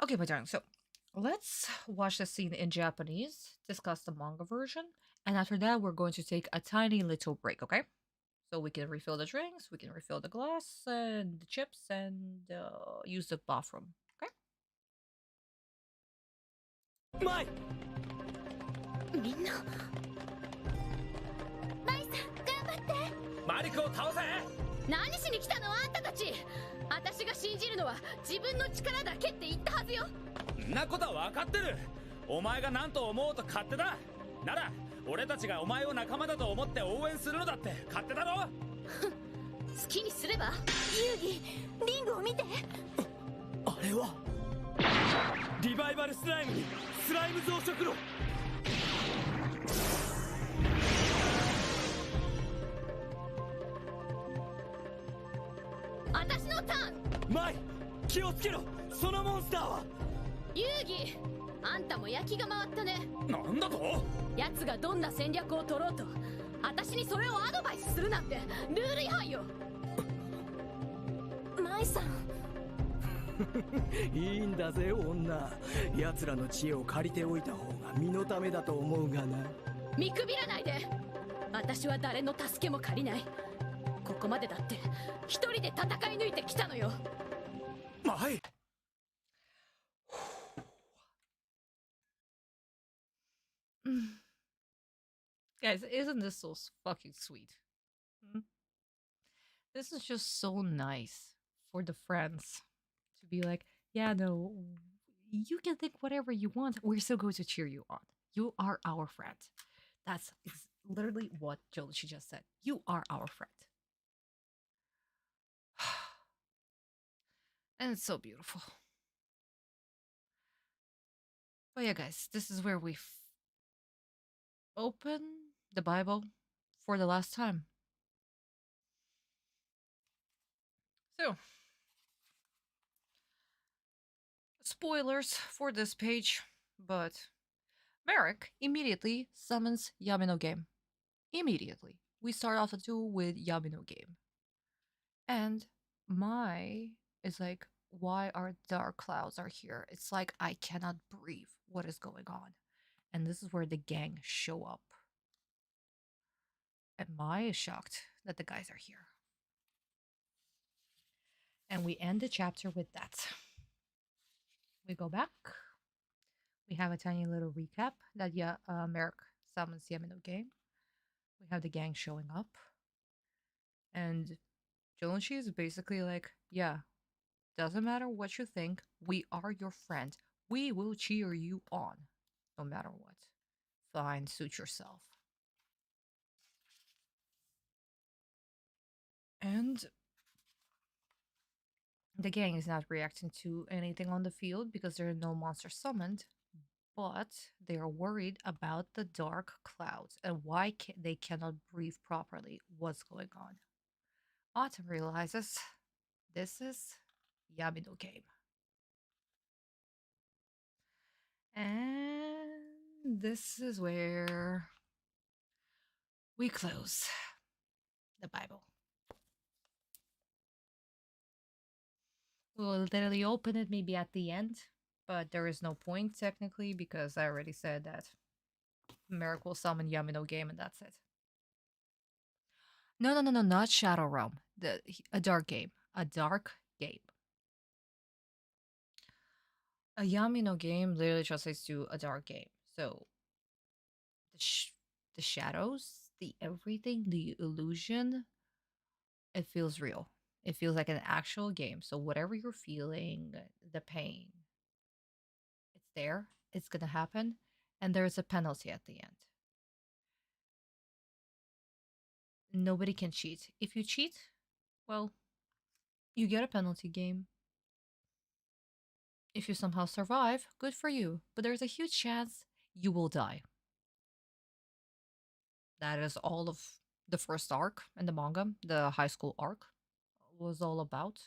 Okay, my darling, so let's watch the scene in Japanese, discuss the manga version, and after that, we're going to take a tiny little break, okay? So we can refill the drinks, we can refill the glass and the chips, and use the bathroom, okay? Mai! みんなマイさん頑張ってマリコを倒せ何しに来たのあんたたち私が信じるのは自分の力だけって言ったはずよんなことは分かってるお前が何と思うと勝手だなら俺たちがお前を仲間だと思って応援するのだって勝手だろ好きにすれば遊戯リングを見てあれはリバイバルスライムにスライム増殖炉私のターンマイ気をつけろそのモンスターは遊戯あんたも焼きが回ったねなんだと奴がどんな戦略を取ろうと私にそれをアドバイスするなんてルール違反よマイさんいいんだぜ女奴らの知恵を借りておいた方が身のためだと思うがな見くびらないで私は誰の助けも借りないここまでだって一人で戦い抜いてきたのよマイ Guys, isn't this so fucking sweet? Hmm? This is just so nice for the friends to be like, yeah, no, you can think whatever you want. We're still going to cheer you on. You are our friend. That's literally what Jolie just said. You are our friend. And it's so beautiful. But yeah, guys, this is where we open the Bible for the last time. So, spoilers for this page, but Merrick immediately summons Yamino Game. Immediately. We start off the duel with Yamino Game. And Mai is like, why are dark clouds are here? It's like I cannot breathe. What is going on? And this is where the gang show up. And Mai is shocked that the guys are here. And we end the chapter with that. We go back. We have a tiny little recap that Merrick summons Yamino Game. We have the gang showing up. And Jolanshi is basically like, yeah, doesn't matter what you think, we are your friend. We will cheer you on, no matter what. Fine, suit yourself. And the gang is not reacting to anything on the field because there are no monsters summoned, but they are worried about the dark clouds and why they cannot breathe properly. What's going on? Autumn realizes this is Yamino Game. And this is where we close the Bible. We'll literally open it maybe at the end, but there is no point technically because I already said that Merrick will summon Yamino Game and that's it. No, not Shadow Realm. A dark game. A dark game. A Yamino Game literally translates to a dark game. So the shadows, the everything, the illusion, it feels real. It feels like an actual game. So whatever you're feeling, the pain, it's there. It's gonna happen, and there's a penalty at the end. Nobody can cheat. If you cheat, well, you get a penalty game. If you somehow survive, good for you. But there's a huge chance you will die. That is all of the first arc in the manga, the high school arc, was all about.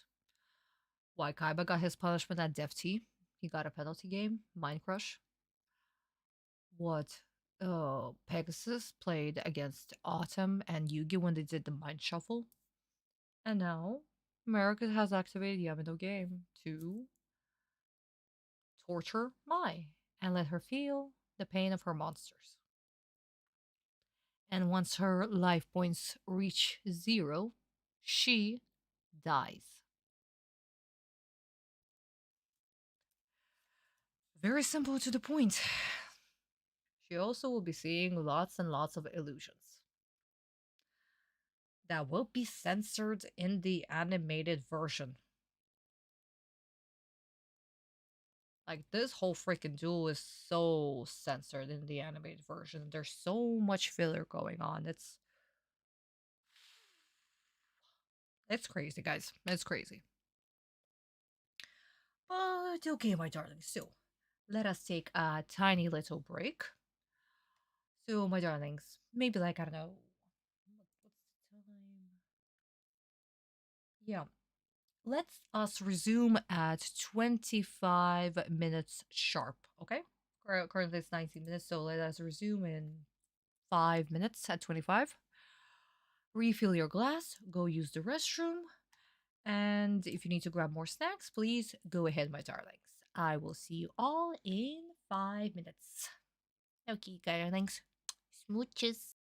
Why Kaiba got his punishment at Def T. He got a penalty game, Mind Crush. What Pegasus played against Autumn and Yugi when they did the Mind Shuffle. And now, America has activated Yamino Game to torture Mai and let her feel the pain of her monsters. And once her life points reach 0, she dies. Very simple to the point. She also will be seeing lots and lots of illusions that will be censored in the animated version. Like, this whole freaking duel is so censored in the animated version. There's so much filler going on. It's crazy, guys. It's crazy. But okay, my darlings. So, let us take a tiny little break. So, my darlings, maybe like, I don't know. What's the time? Yeah. Let's us resume at 25 minutes sharp, okay? Currently it's 19 minutes, so let us resume in 5 minutes at 25. Refill your glass, go use the restroom, and if you need to grab more snacks, please go ahead, my darlings. I will see you all in 5 minutes. Okay, darlings. Smooches.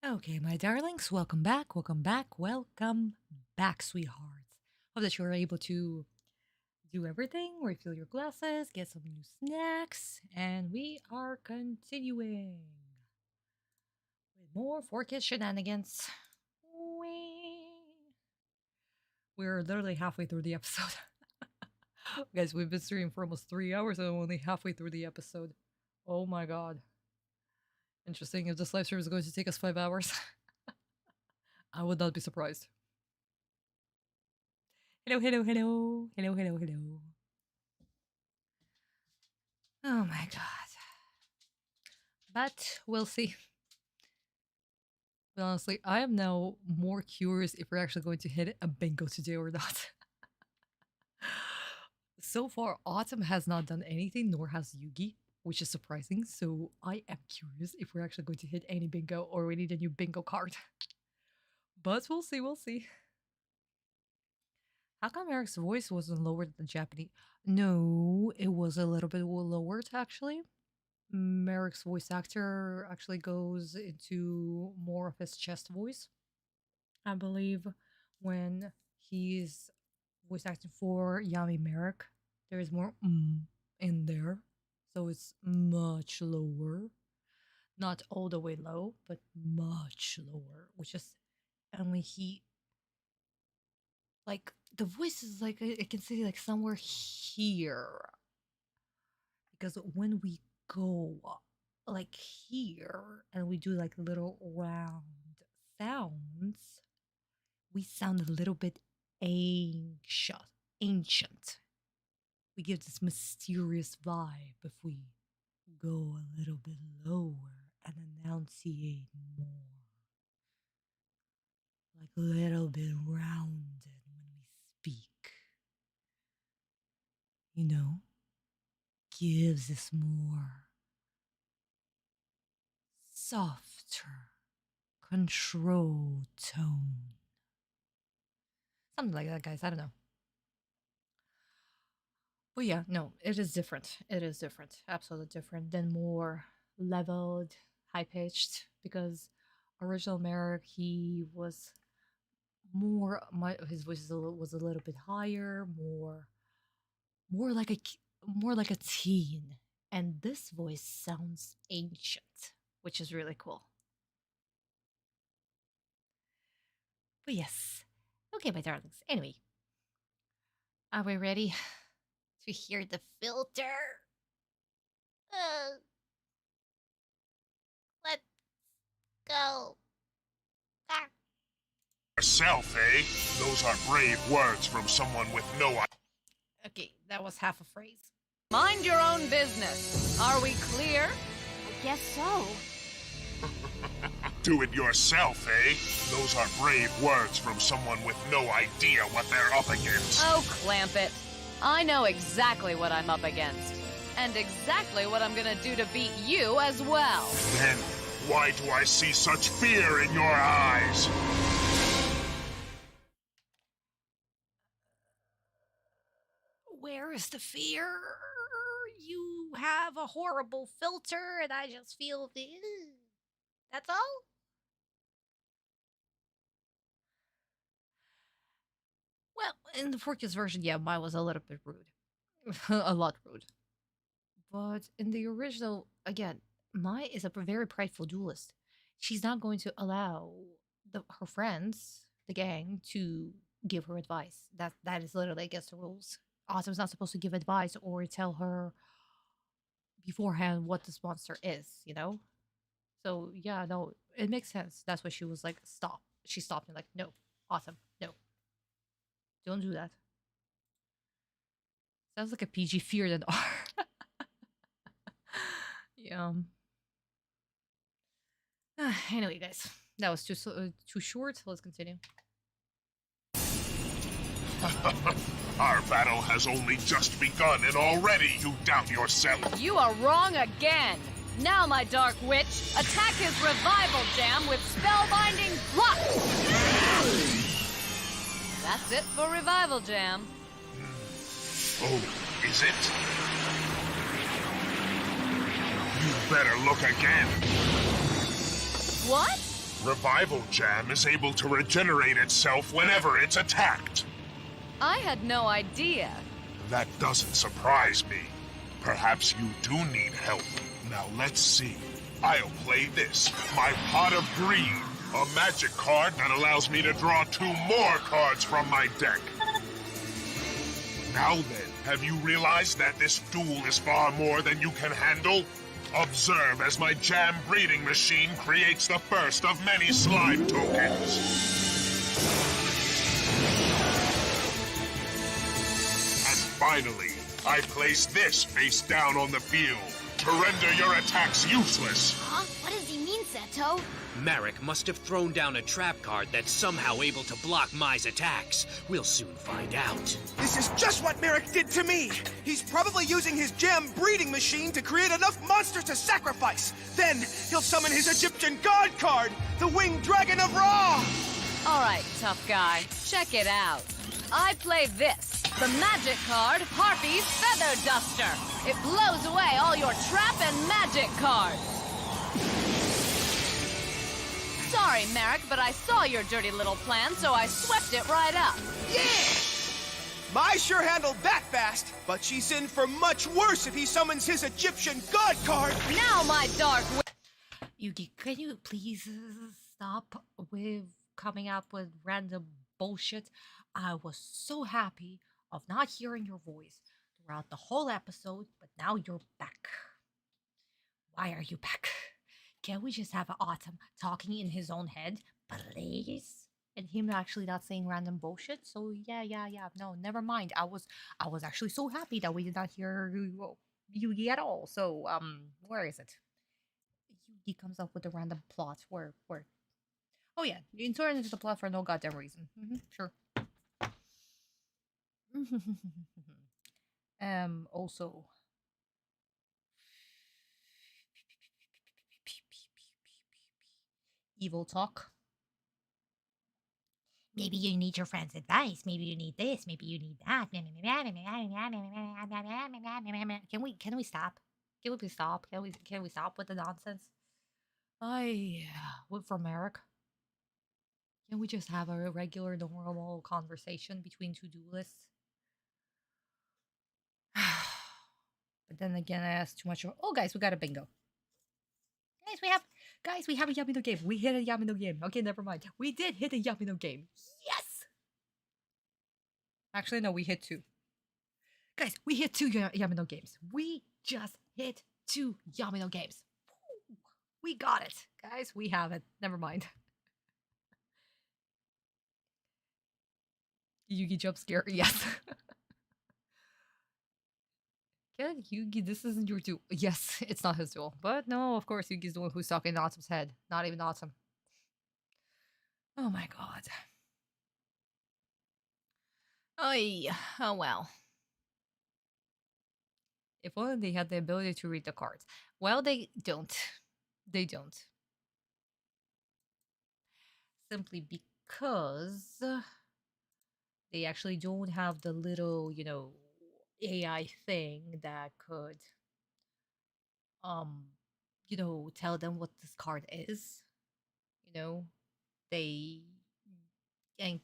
Okay, my darlings, welcome back, welcome back, welcome back, sweethearts. Hope that you are able to do everything, refill your glasses, get some new snacks, and we are continuing with more 4Kids shenanigans. We're literally halfway through the episode. Guys, we've been streaming for almost 3 hours and I'm only halfway through the episode. Oh my god. Interesting. If this live stream is going to take us 5 hours, I would not be surprised. Hello, hello, hello. Hello, hello, hello. Oh my god. But we'll see. But honestly, I am now more curious if we're actually going to hit a bingo today or not. So far, Autumn has not done anything, nor has Yugi, which is surprising. So I am curious if we're actually going to hit any bingo or we need a new bingo card. But we'll see, we'll see. How come Eric's voice wasn't lower than the Japanese? No, it was a little bit lowered, actually. Merrick's voice actor actually goes into more of his chest voice. I believe when he's voice acting for Yami Merrick, there is more in there. So it's much lower. Not all the way low, but much lower. Which is, and when he, like, the voice is like, I can see like somewhere here. Because when we go like here and we do like little round sounds, we sound a little bit ancient. We give this mysterious vibe if we go a little bit lower and enunciate more. Like a little bit rounded when we speak. You know? Gives this more softer, controlled tone. Something like that, guys. I don't know. But yeah, no, it is different. It is different. Absolutely different than more leveled, high-pitched. Because original Merrick, he was more, his voice was a little bit higher, more like a teen, and this voice sounds ancient, which is really cool. But yes, okay, my darlings. Anyway, are we ready to hear the filter? Let's go. Yourself, eh? Those are brave words from someone with no idea. Okay, that was half a phrase. Mind your own business. Are we clear? I guess so. Do it yourself, eh? Those are brave words from someone with no idea what they're up against. Oh, clamp it. I know exactly what I'm up against. And exactly what I'm gonna do to beat you as well. Then, why do I see such fear in your eyes? Where is the fear? You have a horrible filter, and I just feel the. That's all? Well, in the 4Kids version, yeah, mine was a little bit rude. A lot rude. But in the original, again, Mai is a very prideful duelist. She's not going to allow her friends, the gang, to give her advice. That is literally against the rules. Autumn's not supposed to give advice or tell her beforehand what this monster is, you know? So, yeah, no, it makes sense. That's why she was like, stop. She stopped and like, no, Autumn, no. Don't do that. Sounds like a PG fear than R. Yeah. Anyway, guys, that was too short. Let's continue. Our battle has only just begun, and already you doubt yourself. You are wrong again. Now, my Dark Witch, attack his revival jam with spellbinding flux. That's it for revival jam. Oh, is it? You better look again. What? Revival Jam is able to regenerate itself whenever it's attacked. I had no idea. That doesn't surprise me. Perhaps you do need help. Now let's see. I'll play this, my Pot of Greed, a magic card that allows me to draw 2 more cards from my deck. Now then, have you realized that this duel is far more than you can handle? Observe as my jam breeding machine creates the first of many slime tokens. And finally, I place this face down on the field to render your attacks useless. Huh? What does he mean, Seto? Marek must have thrown down a trap card that's somehow able to block Mai's attacks. We'll soon find out. This is just what Merrick did to me! He's probably using his jam breeding machine to create enough monsters to sacrifice! Then, he'll summon his Egyptian god card, the Winged Dragon of Ra! Alright, tough guy. Check it out. I play this, the magic card, Harpy's Feather Duster. It blows away all your trap and magic cards. Sorry, Marek, but I saw your dirty little plan, so I swept it right up. Yeah! Mai sure handled that fast, but she's in for much worse if he summons his Egyptian god card! Now, my dark... Yugi, can you please stop with coming up with random bullshit? I was so happy of not hearing your voice throughout the whole episode, but now you're back. Why are you back? Can't we just have Autumn talking in his own head, please? And him actually not saying random bullshit. So yeah. No, never mind. I was actually so happy that we did not hear Yugi at all. So where is it? Yugi comes up with a random plot. Where? Oh yeah, you insert into the plot for no goddamn reason. Sure. Also. Evil talk. Maybe you need your friend's advice. Maybe you need this. Maybe you need that. Can we stop? Can we please stop? Can we stop with the nonsense? What from Eric? Can we just have a regular, normal conversation between 2 duelists? But then again, I asked too much. Oh, guys, we got a bingo. Guys, we have a Yamino game. We hit a Yamino game. Okay, never mind. We did hit a Yamino game. Yes! Actually, no, we hit 2. Guys, we hit 2 Yamino games. We just hit 2 Yamino games. Woo! We got it. Guys, we have it. Never mind. Yugi jump scare. Yes. Get Yugi, this isn't your duel. Yes, it's not his duel. But no, of course, Yugi's the one who's talking in Autumn's head. Not even Autumn. Oh my god. Oh well. If only they had the ability to read the cards. Well, they don't. They don't. Simply because they actually don't have the little, AI thing that could tell them what this card is. They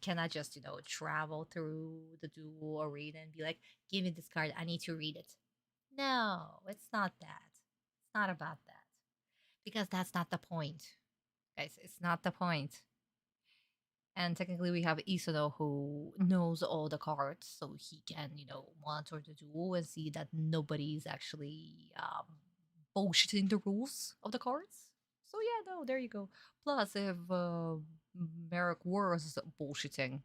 cannot just travel through the duel arena and be like, give me this card, I need to read it. No, it's not that. It's not about that, because that's not the point, guys. It's not the point. And technically, we have Isano who knows all the cards, so he can, monitor the duel and see that nobody's actually bullshitting the rules of the cards. So yeah, no, there you go. Plus, if Merrick was bullshitting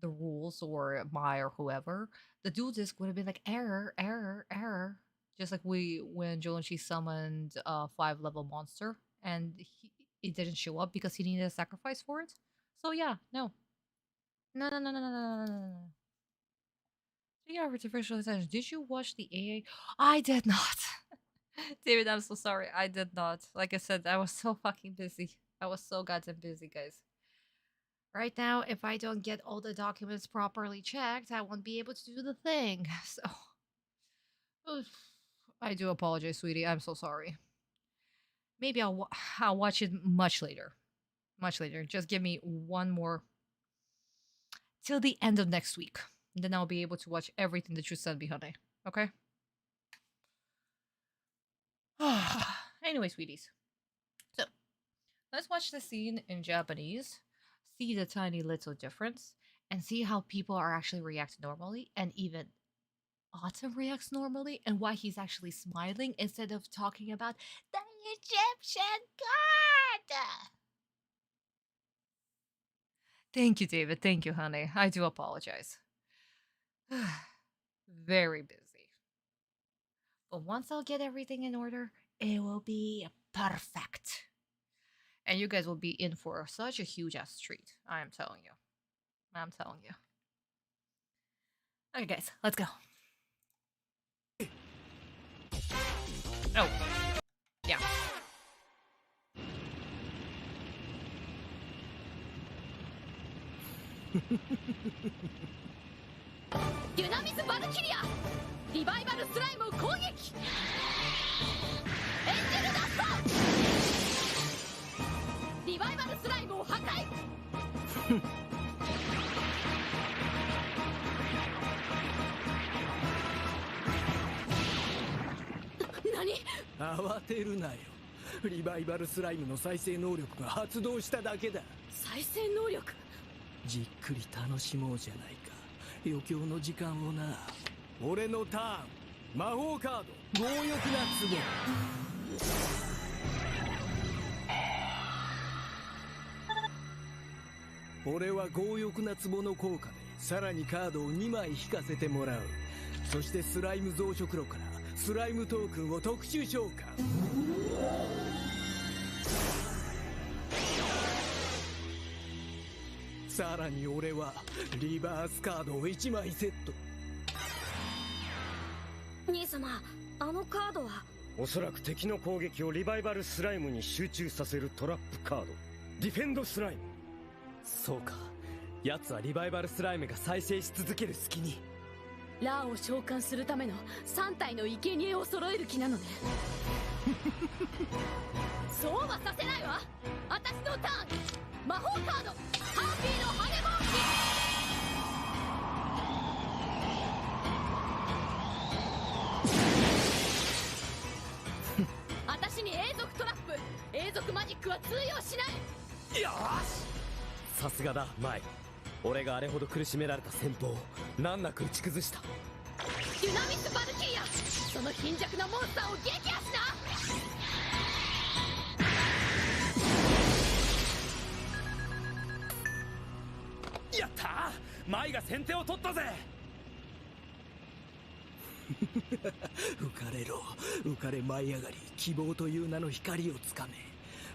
the rules, or Mai or whoever, the duel disc would have been like error, error, error. Just like when Jolanchi summoned a 5-level monster and it didn't show up because he needed a sacrifice for it. So yeah, no. No. Speaking of artificial intelligence, did you watch the AA? I did not. David, I'm so sorry. I did not. Like I said, I was so fucking busy. I was so goddamn busy, guys. Right now, if I don't get all the documents properly checked, I won't be able to do the thing. So, I do apologize, sweetie. I'm so sorry. Maybe I'll watch it much later. much later. Just give me one more till the end of next week. And then I'll be able to watch everything that you sent me, honey. Okay? Anyway, sweeties. So, let's watch the scene in Japanese, see the tiny little difference, and see how people are actually reacting normally, and even Autumn reacts normally, and why he's actually smiling instead of talking about the Egyptian god. Thank you, David. Thank you, honey. I do apologize. Very busy. But once I'll get everything in order, it will be perfect. And you guys will be in for such a huge ass treat. I am telling you. I'm telling you. Okay, guys, let's go. Oh. Yeah. Dynamis Valkyria! Revival Slime 攻撃! Angel Dust! Revival Slime を破壊! 慌てるなよ。リバイバルスライムの再生能力が発動しただけだ。再生能力? じっくり楽しもうじゃないか。余興の時間をな。俺のターン。魔法カード。強欲な壺。俺は強欲な壺の効果でさらにカードを2枚引かせてもらう。そしてスライム増殖炉からスライムトークンを特殊召喚。さらに俺はリバースカードを1枚セット。兄様、あのカードは？おそらく敵の攻撃をリバイバルスライムに集中させるトラップカード、ディフェンドスライム。そうか、奴はリバイバルスライムが再生し続ける隙にラーを召喚するための3体の生贄を揃える気なのね。そうはさせないわ。私のターン、魔法カードハーピーの羽毛機。私に永続トラップ、永続マジックは通用しない。よし、さすがだマイ。俺があれほど苦しめられた戦法を難なく打ち崩した。デュナミス・バルキリア、その貧弱なモンスターを撃破しな。やったー、マイが先手を取ったぜ。浮かれろ、浮かれ舞い上がり、希望という名の光をつかめ。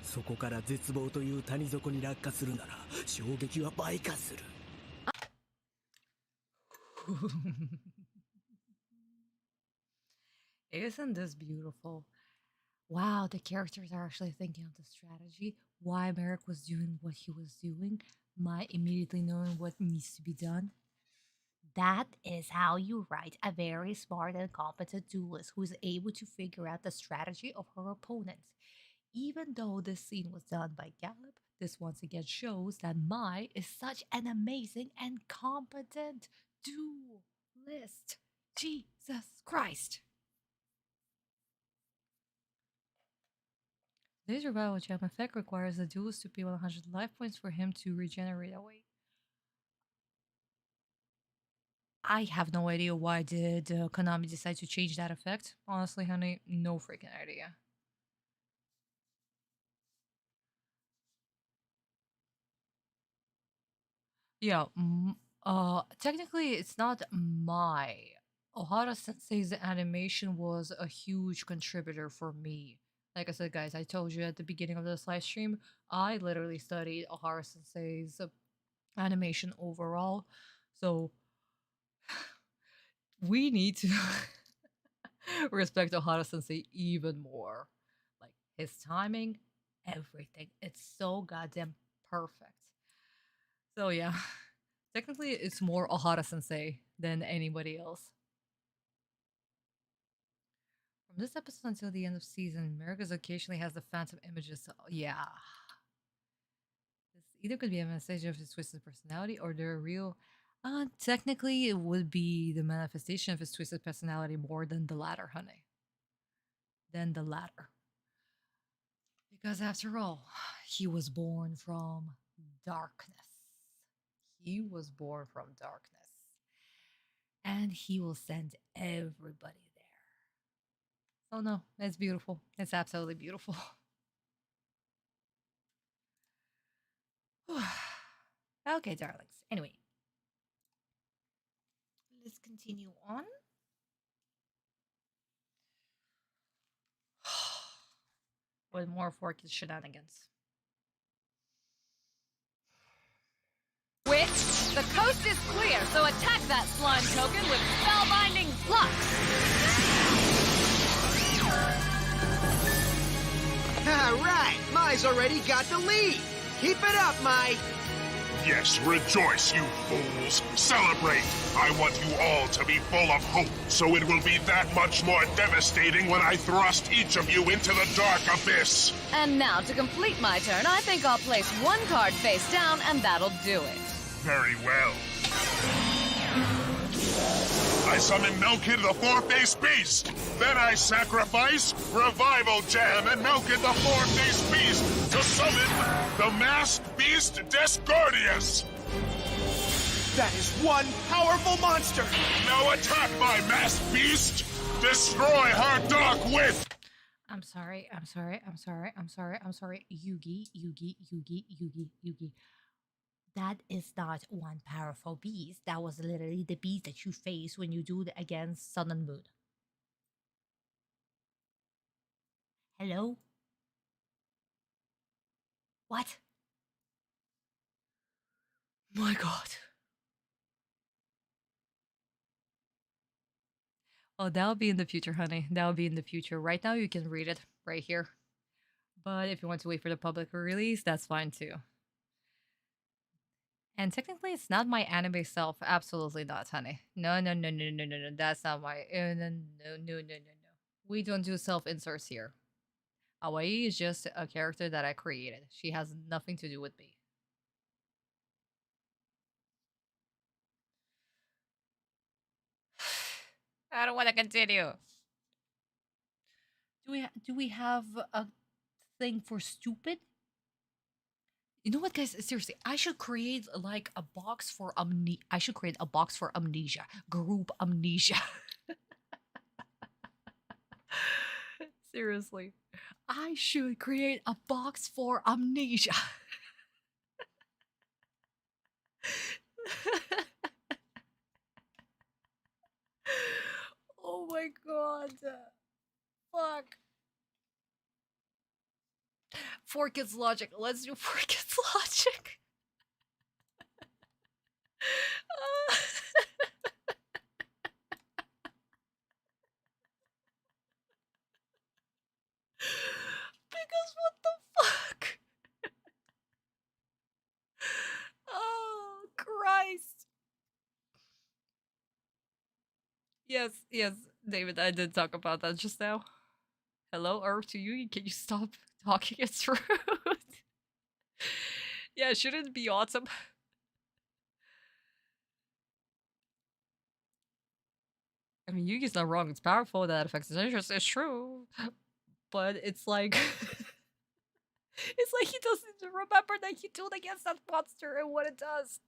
そこから絶望という谷底に落下するなら衝撃は倍化する。Isn't this beautiful? Wow, the characters are actually thinking of the strategy, why Merrick was doing what he was doing, Mai immediately knowing what needs to be done. That is how you write a very smart and competent duelist who is able to figure out the strategy of her opponents. Even though this scene was done by Gallup, this once again shows that Mai is such an amazing and competent duelist. Jesus Christ. This revival gem effect requires the duelist to pay 100 life points for him to regenerate away. I have no idea why did Konami decide to change that effect. Honestly, honey, no freaking idea. Yeah, technically it's not my. Ohara Sensei's animation was a huge contributor for me. Like I said, guys, I told you at the beginning of this live stream, I literally studied Ohara Sensei's animation overall. So we need to respect Ohara Sensei even more. Like his timing, everything. It's so goddamn perfect. So yeah, technically it's more Ohara Sensei than anybody else. From this episode until the end of season, America's occasionally has the phantom images. So yeah. Either could be a manifestation of his twisted personality or the real. Technically, it would be the manifestation of his twisted personality more than the latter, honey. Than the latter. Because after all, he was born from darkness. He was born from darkness. And he will send everybody there. Oh no, it's beautiful. It's absolutely beautiful. Okay, darlings. Anyway, let's continue on. With more Forky shenanigans. Witch, the coast is clear, so attack that slime token with spellbinding flux! Alright, Mai's already got the lead. Keep it up, Mai. Yes, rejoice, you fools. Celebrate. I want you all to be full of hope, so it will be that much more devastating when I thrust each of you into the dark abyss. And now, to complete my turn, I think I'll place one card face down, and that'll do it. Very well. I summon Melkid the Four-Faced Beast. Then I sacrifice Revival Jam and Melkid the Four-Faced Beast to summon the Masked Beast Discordius. That is one powerful monster. Now attack my Masked Beast. Destroy her dark wit. I'm sorry. Yugi. That is not one powerful beast. That was literally the beast that you face when you do it against Sun and Moon. Hello? What? My god. Oh, that'll be in the future, honey. That'll be in the future. Right now, you can read it right here. But if you want to wait for the public release, that's fine too. And technically, it's not my anime self. Absolutely not, honey. No. That's not my. No. We don't do self inserts here. Aoi is just a character that I created. She has nothing to do with me. I don't want to continue. Do we have a thing for stupid? You know what, guys? Seriously, I should create like a box for I should create a box for amnesia, group amnesia. Seriously, I should create a box for amnesia. Oh my god! Fuck. 4Kids logic. Let's do 4Kids logic. Because what the fuck? Oh, Christ. Yes, David, I did talk about that just now. Hello, Earth to you. Can you stop talking? It's rude. Yeah, shouldn't it be autumn? I mean, Yugi's not wrong. It's powerful. That affects his interest. It's true. But it's like... it's like he doesn't remember that he dueled against that monster and what it does.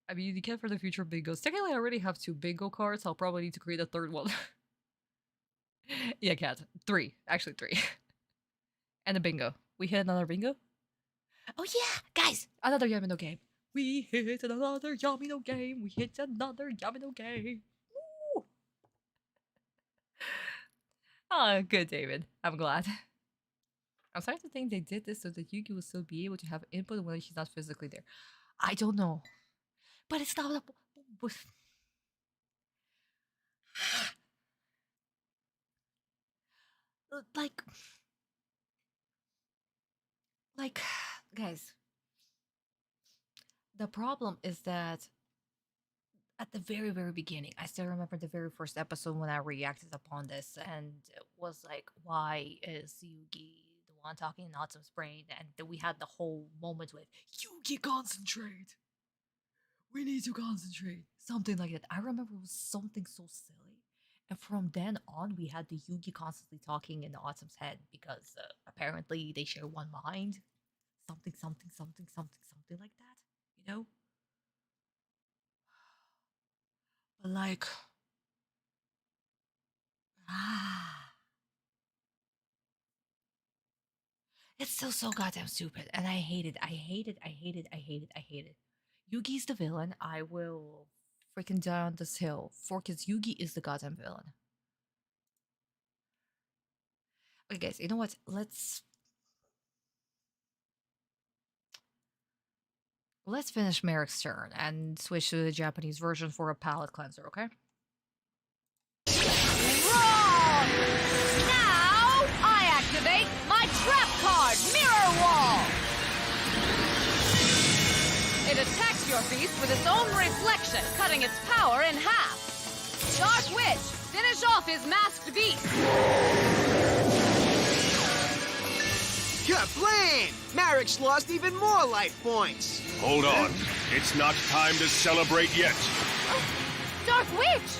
I mean, you can for the future bingos. Technically, I already have 2 bingo cards. I'll probably need to create a 3rd one. Yeah, cat. 3. Actually, 3. And a bingo. We hit another bingo? Oh yeah! Guys! Another Yamino game. We hit another Yamino game. We hit another Yamino game. Woo! Oh, good, David. I'm glad. I'm starting to think they did this so that Yugi will still be able to have input when he's not physically there. I don't know. But it's not a... Like, guys, the problem is that at the very, very beginning, I still remember the very first episode when I reacted upon this and it was like, why is Yugi the one talking in Autumn's brain, and then we had the whole moment with Yugi, concentrate. We need to concentrate. Something like that. I remember it was something so silly. And from then on, we had the Yugi constantly talking in Autumn's head because apparently they share one mind. Something like that. You know? But like... It's still so goddamn stupid. And I hate it. I hate it. I hate it. I hate it. I hate it. Yugi's the villain. I will freaking die on this hill. Because Yugi is the goddamn villain. Okay, guys, you know what? Let's finish Merrick's turn and switch to the Japanese version for a palate cleanser, okay? Wrong! Now, I activate my trap card, Mirror Wall! It attacks your beast with its own reflection, cutting its power in half. Dark Witch, finish off his masked beast! Kaplan! Marik's lost even more life points. Hold on. It's not time to celebrate yet. Dark Witch!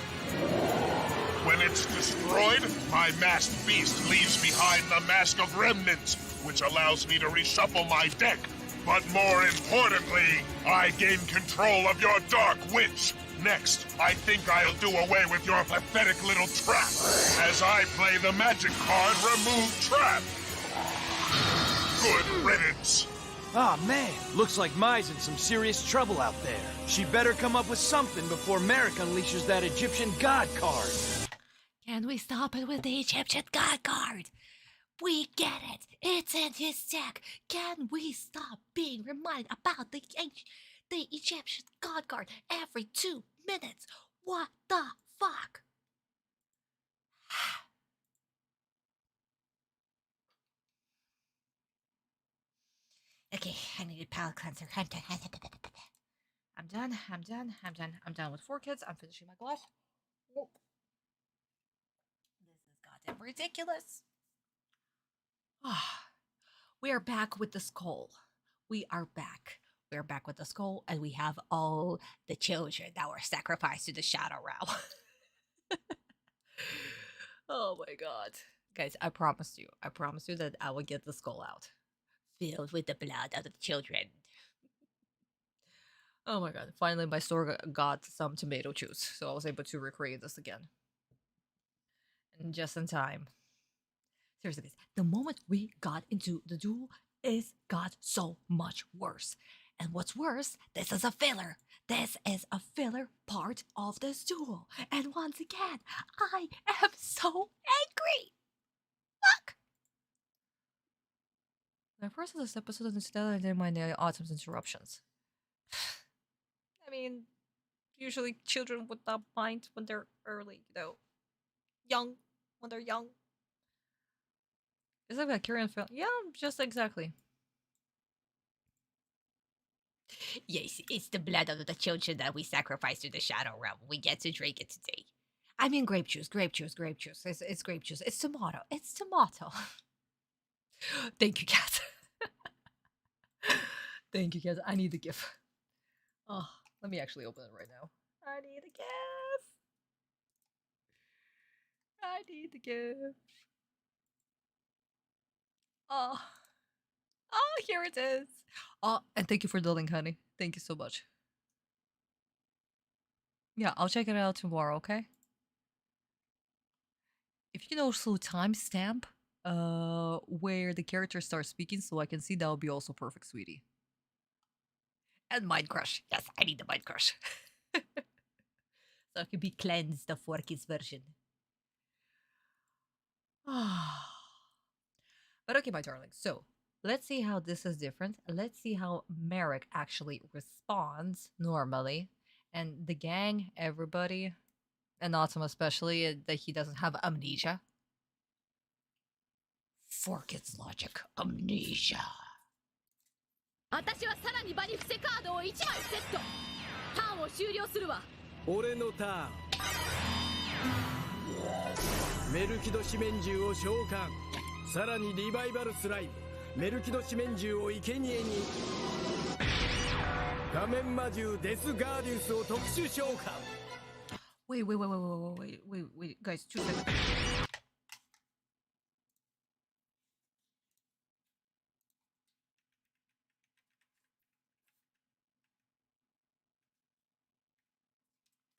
When it's destroyed, my masked beast leaves behind the Mask of Remnants, which allows me to reshuffle my deck. But more importantly, I gain control of your Dark Witch. Next, I think I'll do away with your pathetic little trap, as I play the magic card Remove Trap. Good riddance. Aw, man. Looks like Mai's in some serious trouble out there. She better come up with something before Merrick unleashes that Egyptian god card. Can we stop it with the Egyptian god card? We get it. It's in his deck. Can we stop being reminded about the Egyptian god card every 2 minutes? What the fuck? Okay, I need a palate cleanser. I'm done with 4 kids. I'm finishing my glass. Whoop. This is goddamn ridiculous. We are back with the skull. We are back. We are back with the skull, and we have all the children that were sacrificed to the Shadow Realm. Oh my god. Guys, I promised you that I would get the skull out. Filled with the blood of the children. Oh my god. Finally, my store got some tomato juice, so I was able to recreate this again. And just in time. Seriously, guys, the moment we got into the duel, it got so much worse. And what's worse, this is a filler. This is a filler part of this duel. And once again, I am so angry. Fuck! When I first saw this episode of Instead, I didn't mind the Autumn's interruptions. I mean, usually children would not mind when they're early, you know. Young, when they're young. Is that like Kyrian film? Yeah, just exactly. Yes, it's the blood of the children that we sacrifice to the Shadow Realm. We get to drink it today. I mean grape juice. It's grape juice. It's tomato. Thank you, Kat. Thank you, Kat. I need the gift. Oh, let me actually open it right now. I need a gift. Oh, here it is. Oh, and thank you for the link, honey. Thank you so much. Yeah, I'll check it out tomorrow, okay? If you can also timestamp where the character starts speaking so I can see, that would be also perfect, sweetie. And Mind Crush. Yes, I need the Mind Crush. So I can be cleansed of Forky's version. But okay, my darling. So let's see how this is different. Let's see how Merrick actually responds normally. And the gang, everybody, and Autumn especially, that he doesn't have amnesia. Forket's logic. Amnesia. 私はさらに場に伏せカードを1枚セット。ターンを終了するわ。俺のターン。メルキド四面獣を召喚。さらにリバイバルスライムメルキド四面獣を生贄に画面魔獣デスガーディウスを特殊召喚。 Wait, guys, 2 seconds.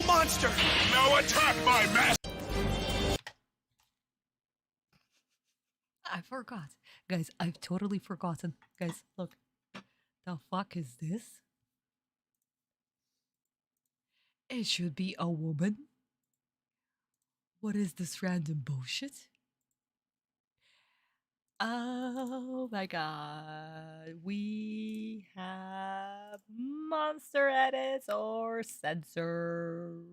Monster! Now attack my master! I forgot. Guys, I've totally forgotten. Guys, look. The fuck is this? It should be a woman. What is this random bullshit? Oh my god. We have monster edits or censors.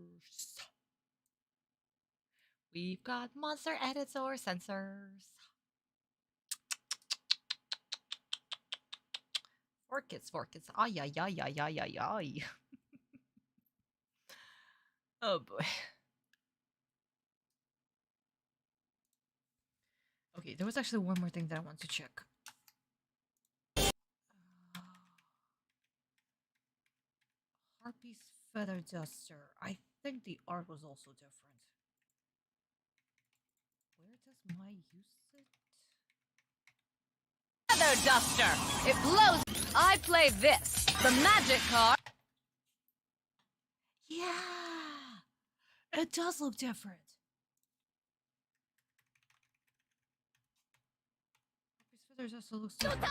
We've got monster edits or censors. For kids. Ay, ay, ay, ay, ay, ay, ay. Oh boy. Okay, there was actually one more thing that I wanted to check. Harpy's Feather Duster. I think the art was also different. Where does my use it? Feather Duster! It blows! I play this! The magic card! Yeah! It does look different. Harpy's Feather Duster looks different.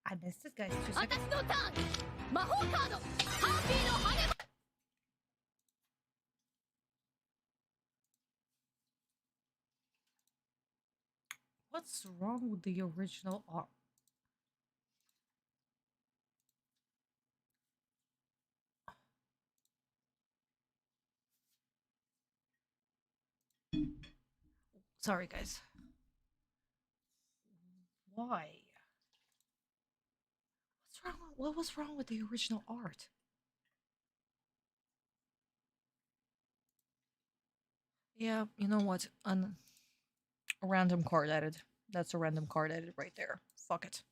I missed it, guys. 2 seconds. What's wrong with the original art? Sorry, guys. Why? What's wrong? What was wrong with the original art? Yeah, you know what? A random card edit. That's a random card edit right there. Fuck it.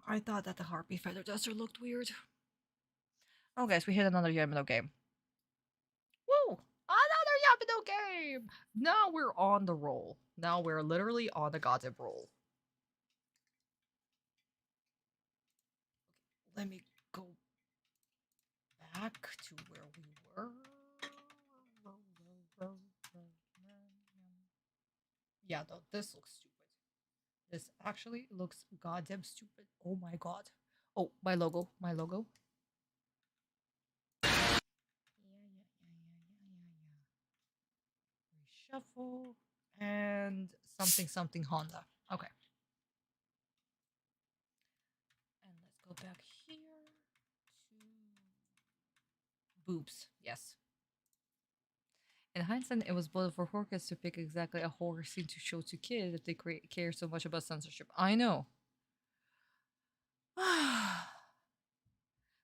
I thought that the Harpy Feather Duster looked weird. Oh, guys, we hit another Yamino game. Woo! Another Yamino game! Now we're on the roll. Now we're literally on the goddamn roll. Let me go back to where we were. Yeah, no, this looks stupid. This actually looks goddamn stupid. Oh my god. Oh, my logo. My logo. Reshuffle. And something Honda. Okay. And let's go back here to boobs. Yes. In hindsight, it was bold for Horkins to pick exactly a horror scene to show to kids if they care so much about censorship. I know.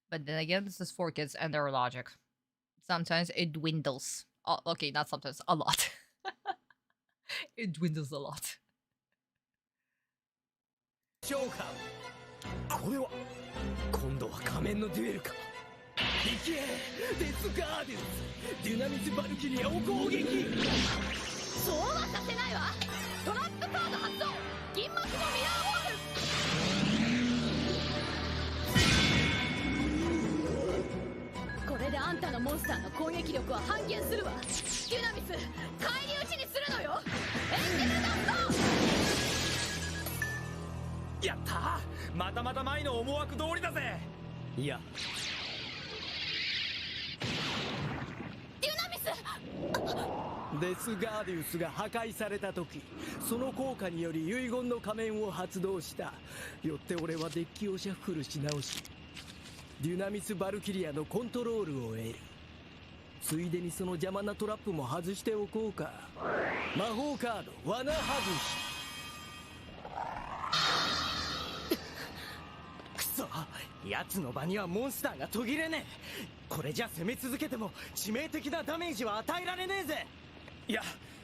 But then again, this is for kids and their logic. Sometimes it dwindles. Oh, okay, not sometimes, a lot. It dwindles a lot. 召喚。これは今度は仮面のデュエルか。行けデスガーディウスデュナミスバルキリアを攻撃。そうはさせないわ。トラップカード発動。銀幕のミラーウォール。これであんたのモンスターの攻撃力は半減するわ。デュナミス返り討ちにするのよ。エンジェルダスト。やったー、またまた前の思惑通りだぜ。いやデスガーディウスが破壊された時、その効果により遺言の仮面を発動した。よって俺はデッキをシャッフルし直し、デュナミス・バルキリアのコントロールを得る。ついでにその邪魔なトラップも外しておこうか。魔法カード罠外し。くそ、奴の場にはモンスターが途切れねえ。これじゃ攻め続けても致命的なダメージは与えられねえぜ。いや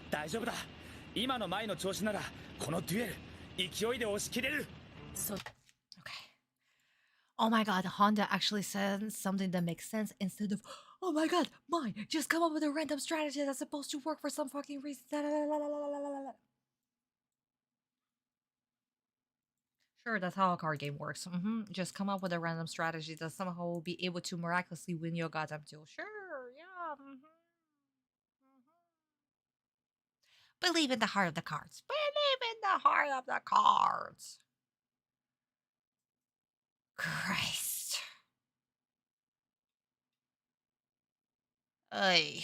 大丈夫だ。今の前の調子ならこのデュエル勢いで押し切れる。Okay. Oh my god, Honda actually says something that makes sense instead of, oh my god, mine, just come up with a random strategy that's supposed to work for some fucking reason. Sure, that's how a card game works. Just come up with a random strategy that somehow will be able to miraculously win your goddamn duel. Sure, yeah. Believe in the heart of the cards. Believe in the heart of the cards. Christ. Ay.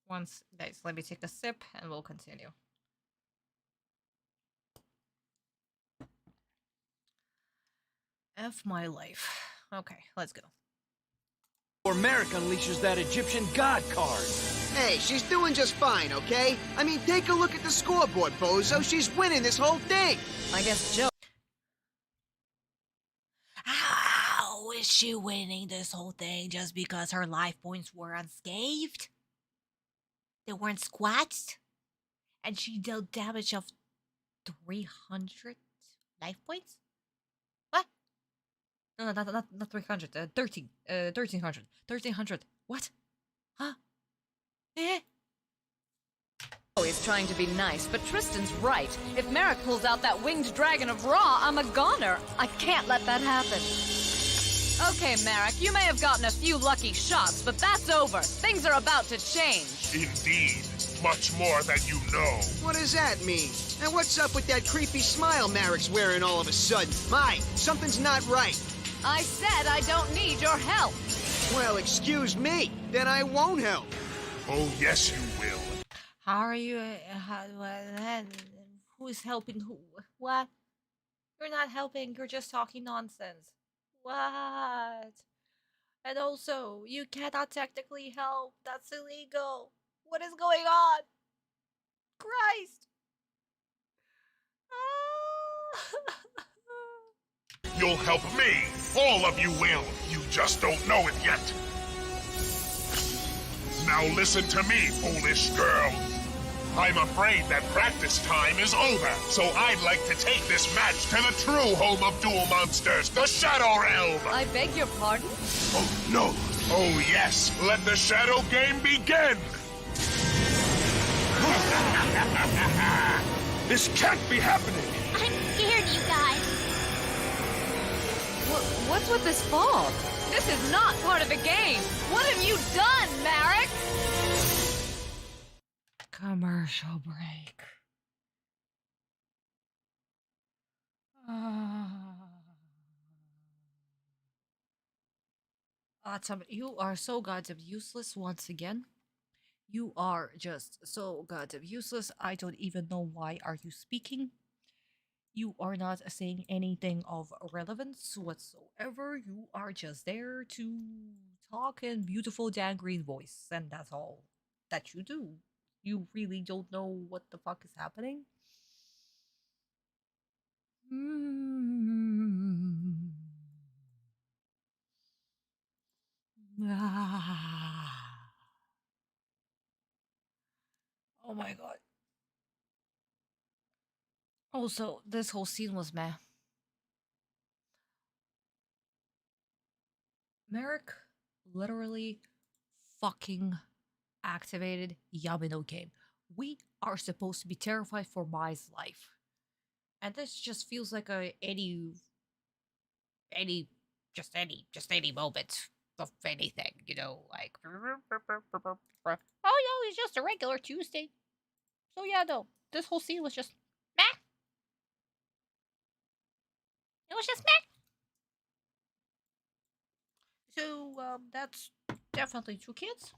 Once, guys, let me take a sip and we'll continue. F my life. Okay, let's go. Or Merrick unleashes that Egyptian god card. Hey, she's doing just fine, okay? I mean, take a look at the scoreboard, bozo. She's winning this whole thing. I guess Joe. How is she winning this whole thing just because her life points were unscathed? They weren't squashed? And she dealt damage of 300 life points? What? No, not 300. 1300. 1300. What? Huh? Eh? He's trying to be nice, but Tristan's right. If Merrick pulls out that winged dragon of Ra, I'm a goner. I can't let that happen. Okay, Merrick, you may have gotten a few lucky shots, but that's over. Things are about to change. Indeed. Much more than you know. What does that mean? And what's up with that creepy smile Merrick's wearing all of a sudden? My, something's not right. I said I don't need your help. Well, excuse me. Then I won't help. Oh, yes, you will. How are you? Who is helping who? What? You're not helping. You're just talking nonsense. What? And also, you cannot technically help. That's illegal. What is going on? Christ. You'll help me. All of you will. You just don't know it yet. Now listen to me, foolish girl. I'm afraid that practice time is over, so I'd like to take this match to the true home of duel monsters, the Shadow Realm. I beg your pardon? Oh, no. Oh, yes. Let the Shadow game begin. This can't be happening. I'm scared, you guys. What's with this fog? This is not part of the game. What have you done, Merrick? Commercial break. Autumn, you are so goddamn useless once again. You are just so goddamn useless. I don't even know why are you speaking. You are not saying anything of relevance whatsoever. You are just there to talk in beautiful Dan Green voice, and that's all that you do. You really don't know what the fuck is happening? Oh my god. Also, this whole scene was meh. Merrick literally fucking activated Yamino game. We are supposed to be terrified for Mai's life. And this just feels like any moment of anything, you know, like oh no, it's just a regular Tuesday. So yeah, no, this whole scene was just meh. It was just meh. So that's definitely 2 kids.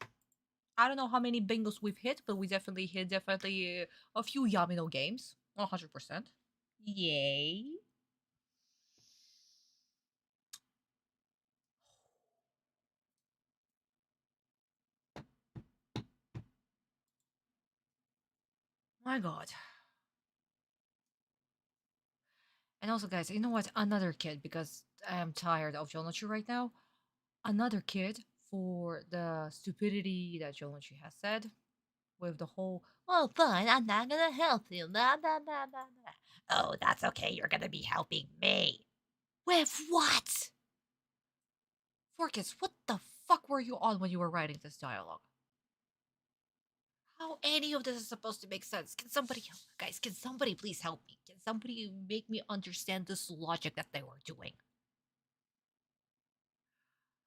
I don't know how many bingos we've hit, but we definitely hit a few Yamino games. 100%. Yay. My god. And also, guys, you know what? Another kid, because I am tired of Jonachi right now. Another kid for the stupidity that Jonachi has said with the whole, well, fine, I'm not gonna help you. Blah, blah, blah, blah, blah. Oh, that's okay. You're gonna be helping me. With what? Forkis, what the fuck were you on when you were writing this dialogue? How any of this is supposed to make sense? Can somebody, guys, can somebody please help me? Can somebody make me understand this logic that they were doing?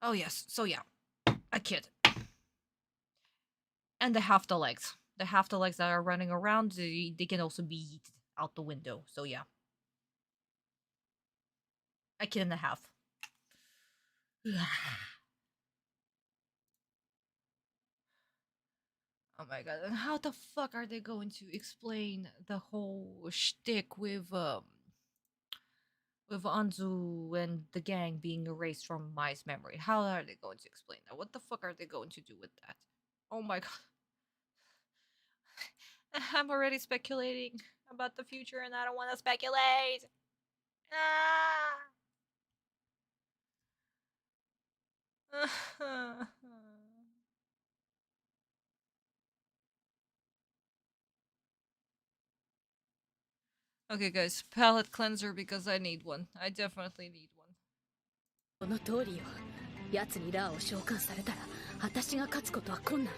Oh, yes. So, yeah, a kid. And the half the legs. The half the legs that are running around, they can also be yeeted out the window. So, yeah. A kid and a half. Oh my god, and how the fuck are they going to explain the whole shtick with Anzu and the gang being erased from Mai's memory? How are they going to explain that? What the fuck are they going to do with that? Oh my god. I'm already speculating about the future and I don't want to speculate. Ah. Okay, guys, palette cleanser because I need one. I definitely need one. この通りよ。奴にラーを召喚されたら、私が勝つことは困難。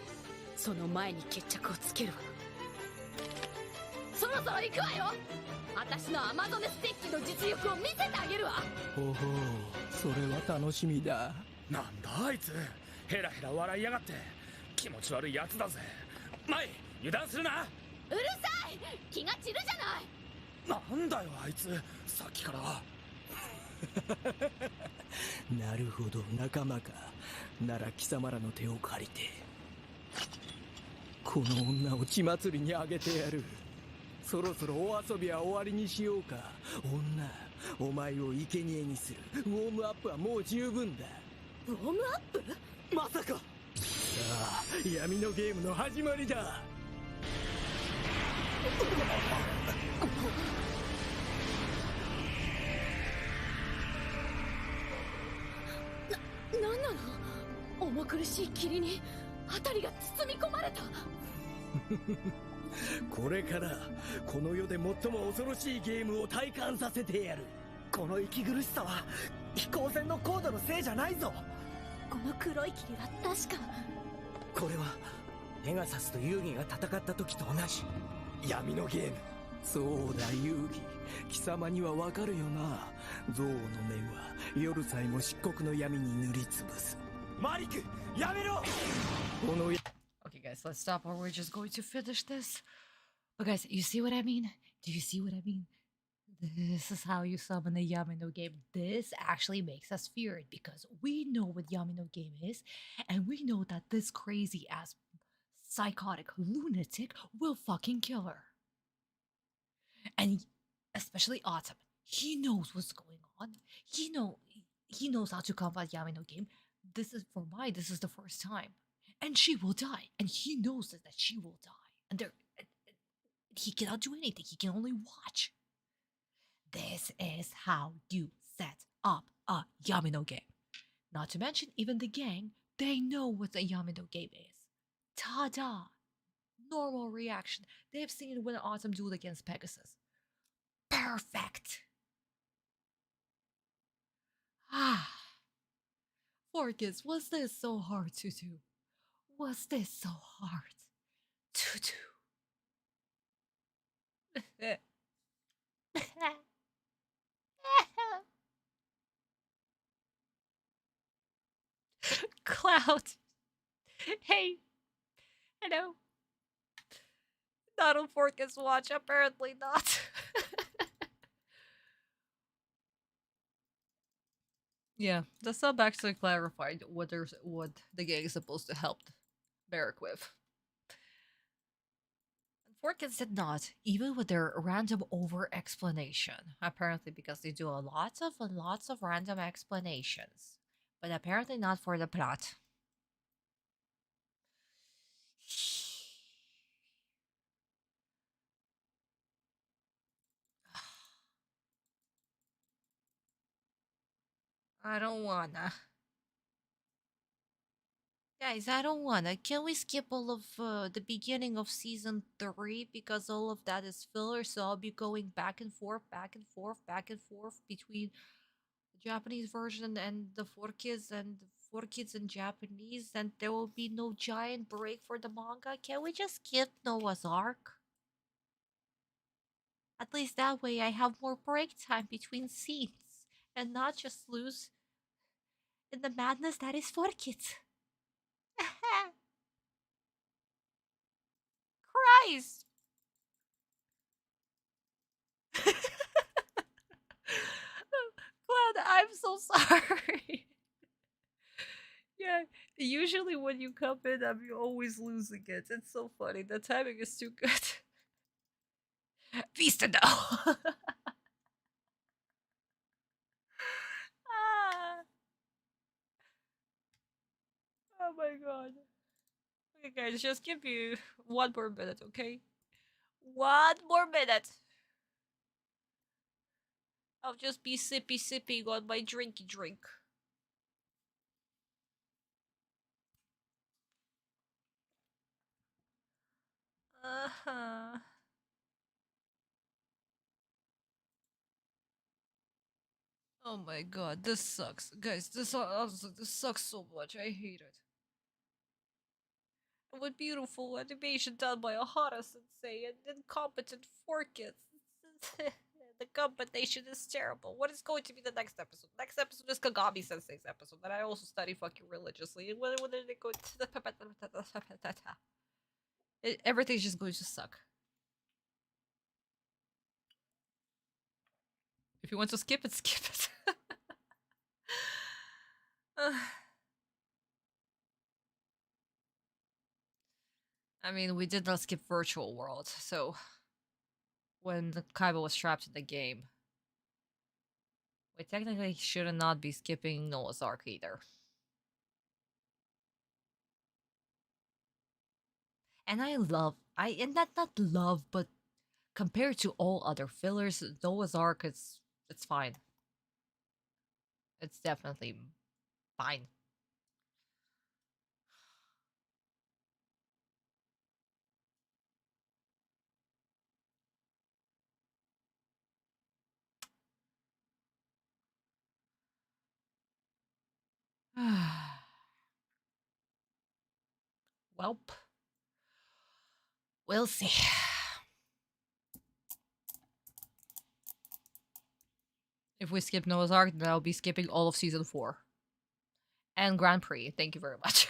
その前に決着をつけるわ。そろそろ行くわよ。私のアマゾネステッキの実力を見せてあげるわ。ほほう、それは楽しみだ。なんだあいつ、ヘラヘラ笑いやがって。気持ち悪いやつだぜ。前、油断するな。うるさい、気が散るじゃない。なんだよあいつ、さっきから。なるほど、仲間か。なら貴様らの手を借りてこの女を血祭りにあげてやる。そろそろお遊びは終わりにしようか。女、お前を生贄にする。ウォームアップはもう十分だ。ウォームアップ？まさか。さあ、闇のゲームの始まりだ。なんなの？重苦しい霧に辺りが包み込まれた。これからこの世で最も恐ろしいゲームを体感させてやる。この息苦しさは飛行船の高度のせいじゃないぞ。この黒い霧は確か。これはペガサスと遊戯が戦った時と同じ闇のゲーム。そうだ遊戯、貴様にはわかるよな。象の面は夜さえも漆黒の闇に塗りつぶす。マリク、やめろ。この Okay, guys, let's stop or we're just going to finish this. But guys, you see what I mean? Do you see what I mean? This is how you summon a Yamino game. This actually makes us fear it because we know what Yamino game is, and we know that this crazy ass psychotic lunatic will fucking kill her. And especially Autumn, he knows what's going on. He knows how to combat Yamino game. This is the first time. And she will die. And he knows that she will die. And he cannot do anything. He can only watch. This is how you set up a Yamino game. Not to mention, even the gang, they know what a Yamino game is. Ta-da! Normal reaction. They've seen it when Autumn dueled against Pegasus. Perfect! Ah. Forkis, was this so hard to do? Was this so hard to do? Cloud. Hey. Hello. Not on Forkis watch, apparently not. Yeah, the sub actually clarified what the gang is supposed to help Merrick with. Forkins did not, even with their random over-explanation. Apparently because they do lots of random explanations. But apparently not for the plot. I don't wanna. Guys, I don't wanna. Can we skip all of the beginning of season 3? Because all of that is filler, so I'll be going back and forth, back and forth, back and forth between the Japanese version and the 4Kids and the 4Kids in Japanese, and there will be no giant break for the manga. Can we just skip Noah's Arc? At least that way I have more break time between scenes and not just lose in the madness that is 4Kids. Christ! Glad, I'm so sorry. Yeah, usually when you come in, I'm always losing it. It's so funny. The timing is too good. Vista now. Ah. Oh my god. Okay, guys, just give me 1 more minute, okay? 1 more minute. I'll just be sipping on my drinky drink. Uh-huh. Oh my god, this sucks. Guys, this sucks so much. I hate it. What beautiful animation done by Ohara sensei and incompetent 4Kids. The combination is terrible. What is going to be the next episode? Next episode is Kagami sensei's episode that I also study fucking religiously. And when are they going to the everything's just going to suck. If you want to skip it, skip it. I mean, we did not skip Virtual World, so when Kaiba was trapped in the game, we technically should not be skipping Noah's Arc either. And and not love, but compared to all other fillers, Noah's Arc it's fine. It's definitely fine. Welp. We'll see. If we skip Noah's Arc, then I'll be skipping all of season 4. And Grand Prix. Thank you very much.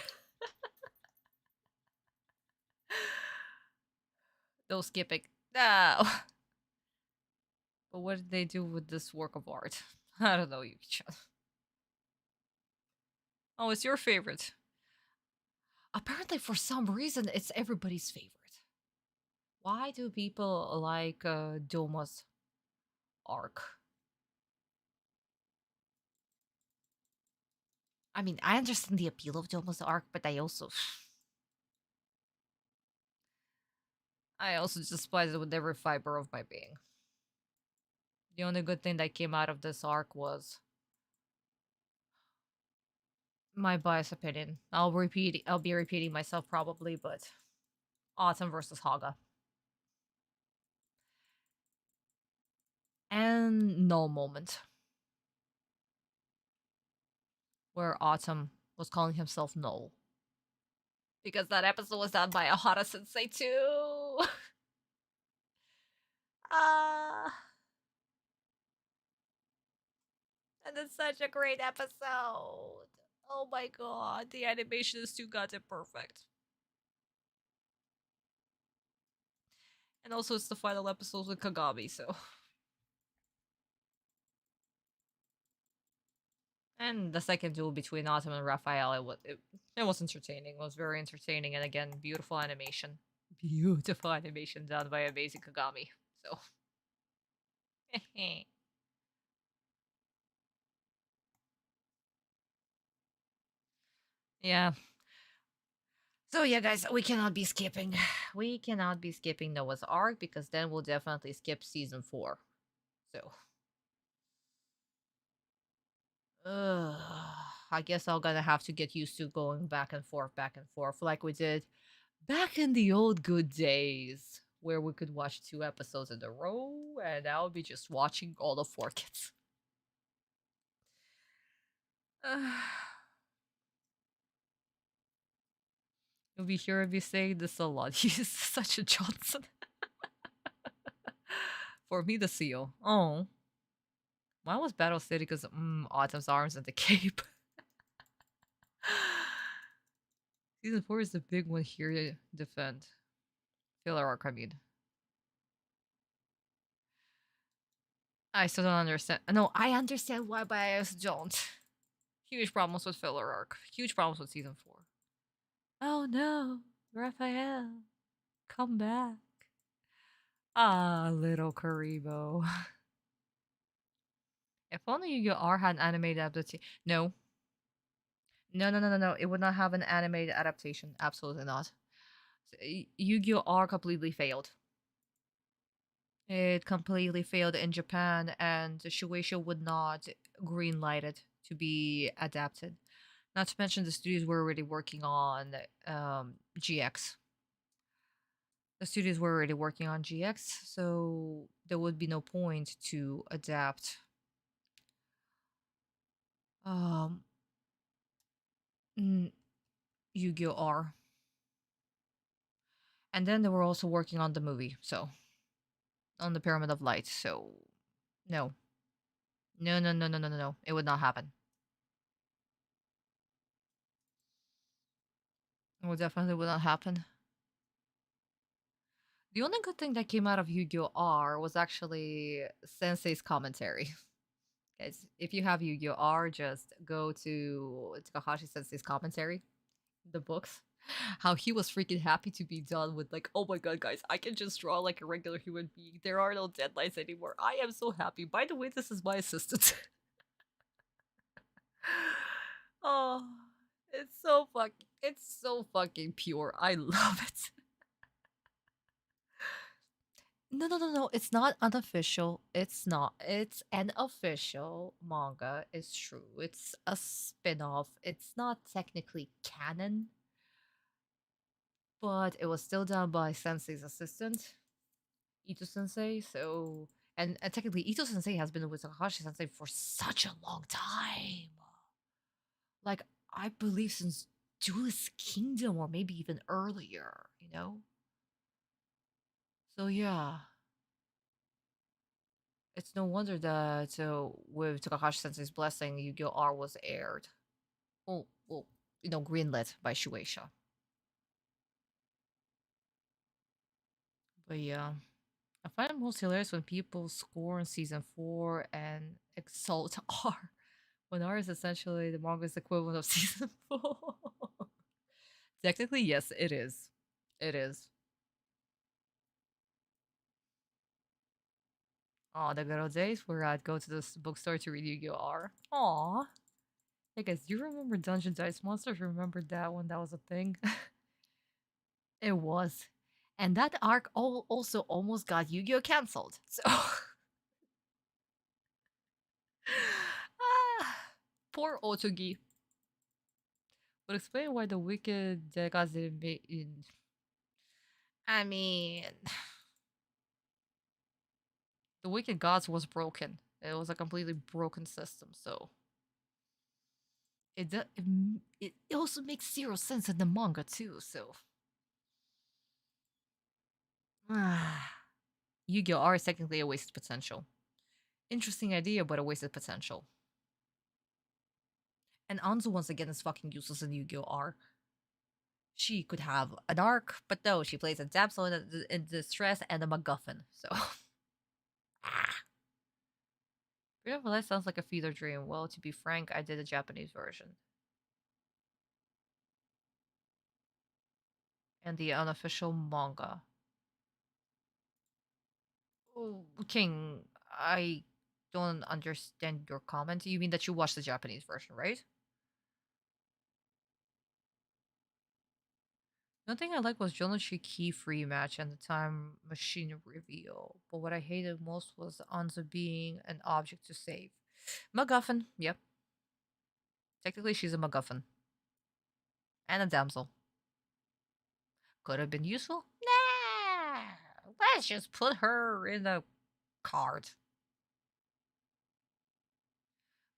No skipping. No. But what did they do with this work of art? I don't know, Yuki-chan. Oh, it's your favorite. Apparently, for some reason, it's everybody's favorite. Why do people like Doma's arc? I mean, I understand the appeal of Doma's arc, but I also despise it with every fiber of my being. The only good thing that came out of this arc was my biased opinion. I'll be repeating myself probably, but Autumn versus Haga. And no moment. Where Autumn was calling himself Null. Because that episode was done by Ohara sensei too. And it's such a great episode. Oh my god, the animation is too goddamn perfect. And also it's the final episode with Kagami, so. And the second duel between Autumn and Raphael, it was entertaining. It was very entertaining, and again, beautiful animation. Beautiful animation done by amazing Kagami. So. Yeah. So yeah, guys, we cannot be skipping. We cannot be skipping Noah's Arc because then we'll definitely skip season 4. So. Ugh, I guess I'm gonna have to get used to going back and forth, like we did back in the old good days, where we could watch 2 episodes in a row, and I'll be just watching all the 4 kids. You'll be hearing me saying this a lot. He's such a Johnson. For me, the seal. Oh. Mine was Battle City because Autumn's arms and the cape. Season 4 is the big one here to defend. Filler arc, I mean. I still don't understand. No, I understand why, but I just don't. Huge problems with filler arc. Huge problems with season 4. Oh no, Raphael, come back. Ah, little Karibo. If only Yu-Gi-Oh! Had an animated adaptation. No. No. It would not have an animated adaptation. Absolutely not. Yu-Gi-Oh! Completely failed. It completely failed in Japan, and Shueisha would not greenlight it to be adapted. Not to mention the studios were already working on GX. The studios were already working on GX, so there would be no point to adapt um Yu-Gi-Oh! R. And then they were also working on the movie, so on the Pyramid of Light, so no. No. It would not happen. It would definitely would not happen. The only good thing that came out of Yu-Gi-Oh! R was actually Sensei's commentary. Guys, if you have Yu-Gi-Oh! R, just go to Takahashi Sensei's commentary, the books. How he was freaking happy to be done with, like, oh my god, guys, I can just draw like a regular human being. There are no deadlines anymore. I am so happy. By the way, this is my assistant. Oh, it's so fucking pure. I love it. No. It's not unofficial. It's not. It's an official manga. It's true. It's a spin-off. It's not technically canon, but it was still done by Sensei's assistant, Ito Sensei. So, and technically, Ito Sensei has been with Takahashi Sensei for such a long time. Like, I believe since Duelist Kingdom, or maybe even earlier, you know? So, yeah. It's no wonder that with Takahashi Sensei's blessing, Yu-Gi-Oh! R was aired. Well, greenlit by Shueisha. But yeah. I find it most hilarious when people score in season 4 and exalt R. When R is essentially the manga's equivalent of season 4. Technically, yes, it is. It is. Oh, the good old days where I'd go to this bookstore to read Yu-Gi-Oh! R. Aw. Hey guys, do you remember Dungeon Dice Monsters? Remember that one? That was a thing. It was. And that arc also almost got Yu-Gi-Oh! Cancelled. So poor Otogi. Would explain why the Wicked Degas didn't make in. I mean, the Wicked Gods was broken. It was a completely broken system, so it also makes zero sense in the manga too. So, Yu-Gi-Oh! R is technically a wasted potential. Interesting idea, but a wasted potential. And Anzu once again is fucking useless in Yu-Gi-Oh! R. She could have an arc, but no, she plays a damsel in distress and a MacGuffin. So, Freedom of Life sounds like a feeder dream. Well, to be frank, I did a Japanese version. And the unofficial manga. Oh, King, I don't understand your comment. You mean that you watched the Japanese version, right? The thing I liked was Jonochi key free match and the time machine reveal. But what I hated most was Anzu being an object to save. MacGuffin, yep. Technically, she's a MacGuffin. And a damsel. Could have been useful? Nah! Let's just put her in a card.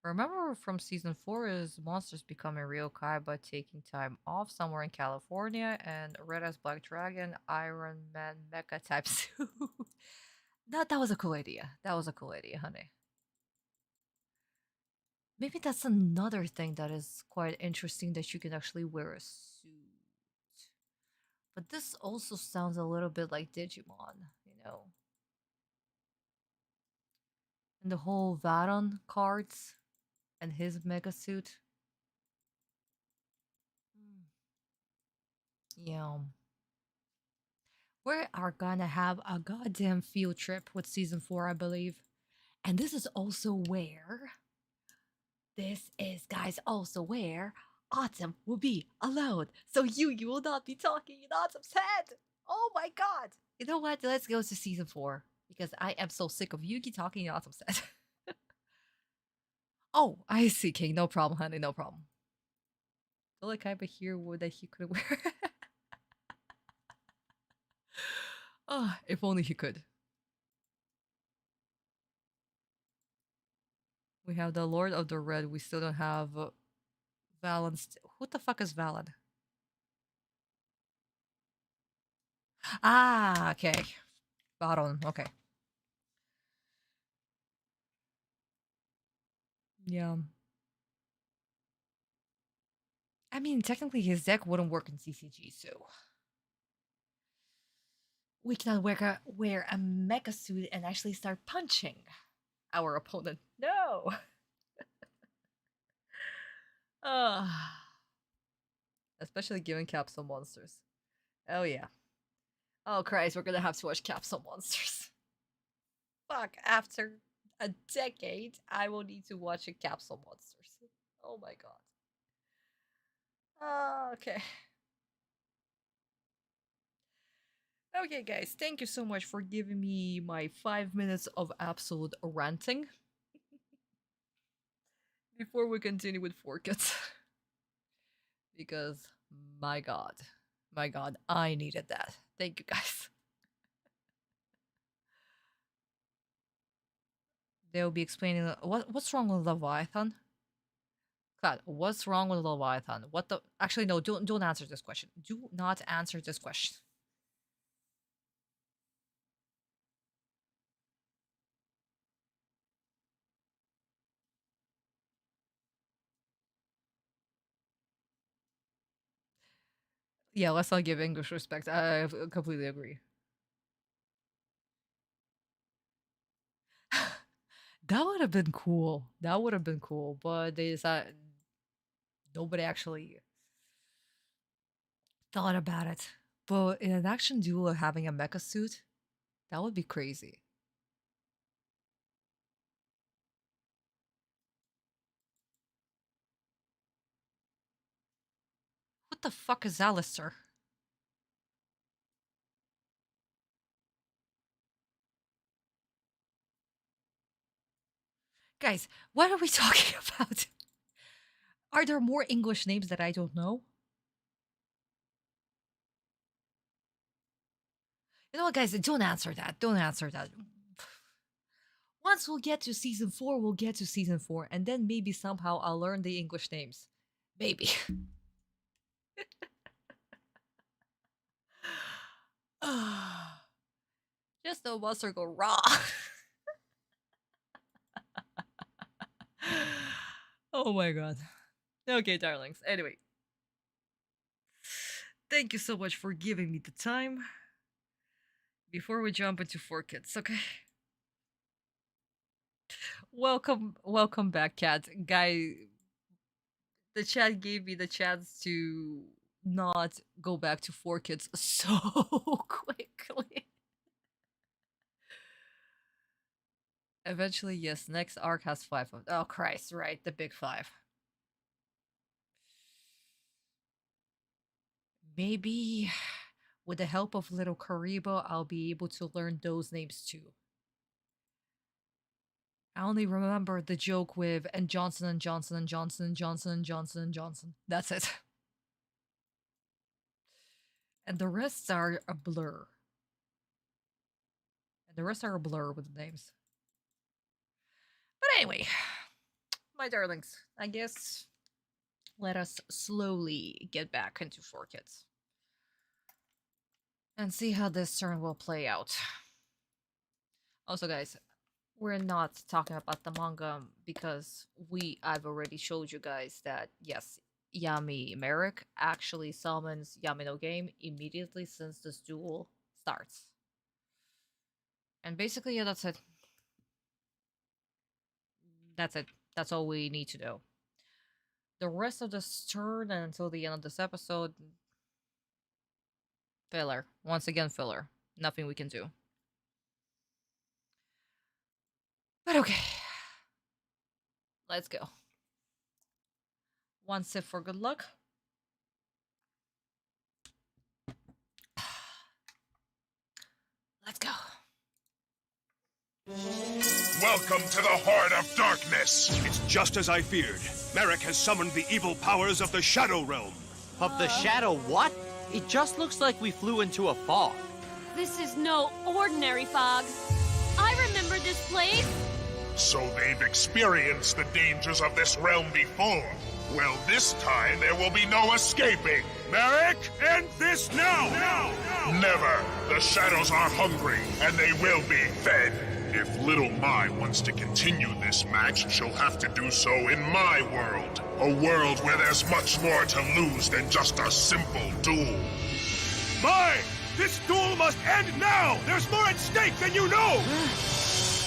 Remember from season 4 is monsters becoming ryokai by taking time off somewhere in California and Red as Black Dragon, Iron Man, Mecha type suit. That was a cool idea. That was a cool idea, honey. Maybe that's another thing that is quite interesting that you can actually wear a suit. But this also sounds a little bit like Digimon, you know. And the whole Varon cards and his mega suit. Yeah. We are gonna have a goddamn field trip with season 4, I believe. And this is also where. This is, guys, also where Autumn will be alone. So you will not be talking in Autumn's head. Oh my god. You know what? Let's go to season 4. Because I am so sick of Yugi talking in Autumn's head. Oh, I see, King. No problem, honey. No problem. Feel like I have a hero that he could wear. Oh, if only he could. We have the Lord of the Red. We still don't have Valen. Who the fuck is Valen? Ah, okay. Baron. Okay. Yeah. I mean, technically his deck wouldn't work in CCG, so we cannot wear a mecha suit and actually start punching our opponent. No. Especially given capsule monsters. Oh yeah. Oh Christ, we're gonna have to watch capsule monsters. Fuck, after a decade, I will need to watch a capsule monsters. Oh my god. Okay. Okay, guys, thank you so much for giving me my 5 minutes of absolute ranting. Before we continue with Forkets. Because, my god, I needed that. Thank you, guys. They'll be explaining what's wrong with Leviathan. God, what's wrong with Leviathan? What the? Actually, no. Don't answer this question. Do not answer this question. Yeah, let's not give English respect. I completely agree. That would have been cool. That would have been cool, but they decided nobody actually thought about it. But in an action duel having a mecha suit, that would be crazy. What the fuck is Alistair? Guys, what are we talking about? Are there more English names that I don't know? You know what, guys? Don't answer that. Don't answer that. Once we'll get to season 4, we'll get to season 4, and then maybe somehow I'll learn the English names. Maybe. Just the monster go raw. Oh my god. Okay, darlings. Anyway. Thank you so much for giving me the time. Before we jump into Forkets, okay? Welcome back, Cat. Guy, the chat gave me the chance to not go back to Forkets so quickly. Eventually, yes, next arc has 5 of oh Christ, right, the big 5. Maybe with the help of little Karibo, I'll be able to learn those names too. I only remember the joke with and Johnson and Johnson and Johnson and Johnson and Johnson and Johnson. That's it. And the rest are a blur. And the rest are a blur with the names. But anyway, my darlings, I guess let us slowly get back into 4Kids. And see how this turn will play out. Also, guys, we're not talking about the manga because I've already showed you guys that, yes, Yami Merrick actually summons Yami no Game immediately since this duel starts. And basically, yeah, that's it. That's it. That's all we need to know. The rest of this turn and until the end of this episode, filler. Once again, filler. Nothing we can do. But okay. Let's go. One sip for good luck. Let's go. Welcome to the Heart of Darkness! It's just as I feared. Merrick has summoned the evil powers of the Shadow Realm. Of the Shadow what? It just looks like we flew into a fog. This is no ordinary fog. I remember this place. So they've experienced the dangers of this realm before. Well, this time there will be no escaping. Merrick, end this now! Never! The shadows are hungry, and they will be fed. If Little Mai wants to continue this match, she'll have to do so in my world. A world where there's much more to lose than just a simple duel. Mai! This duel must end now! There's more at stake than you know!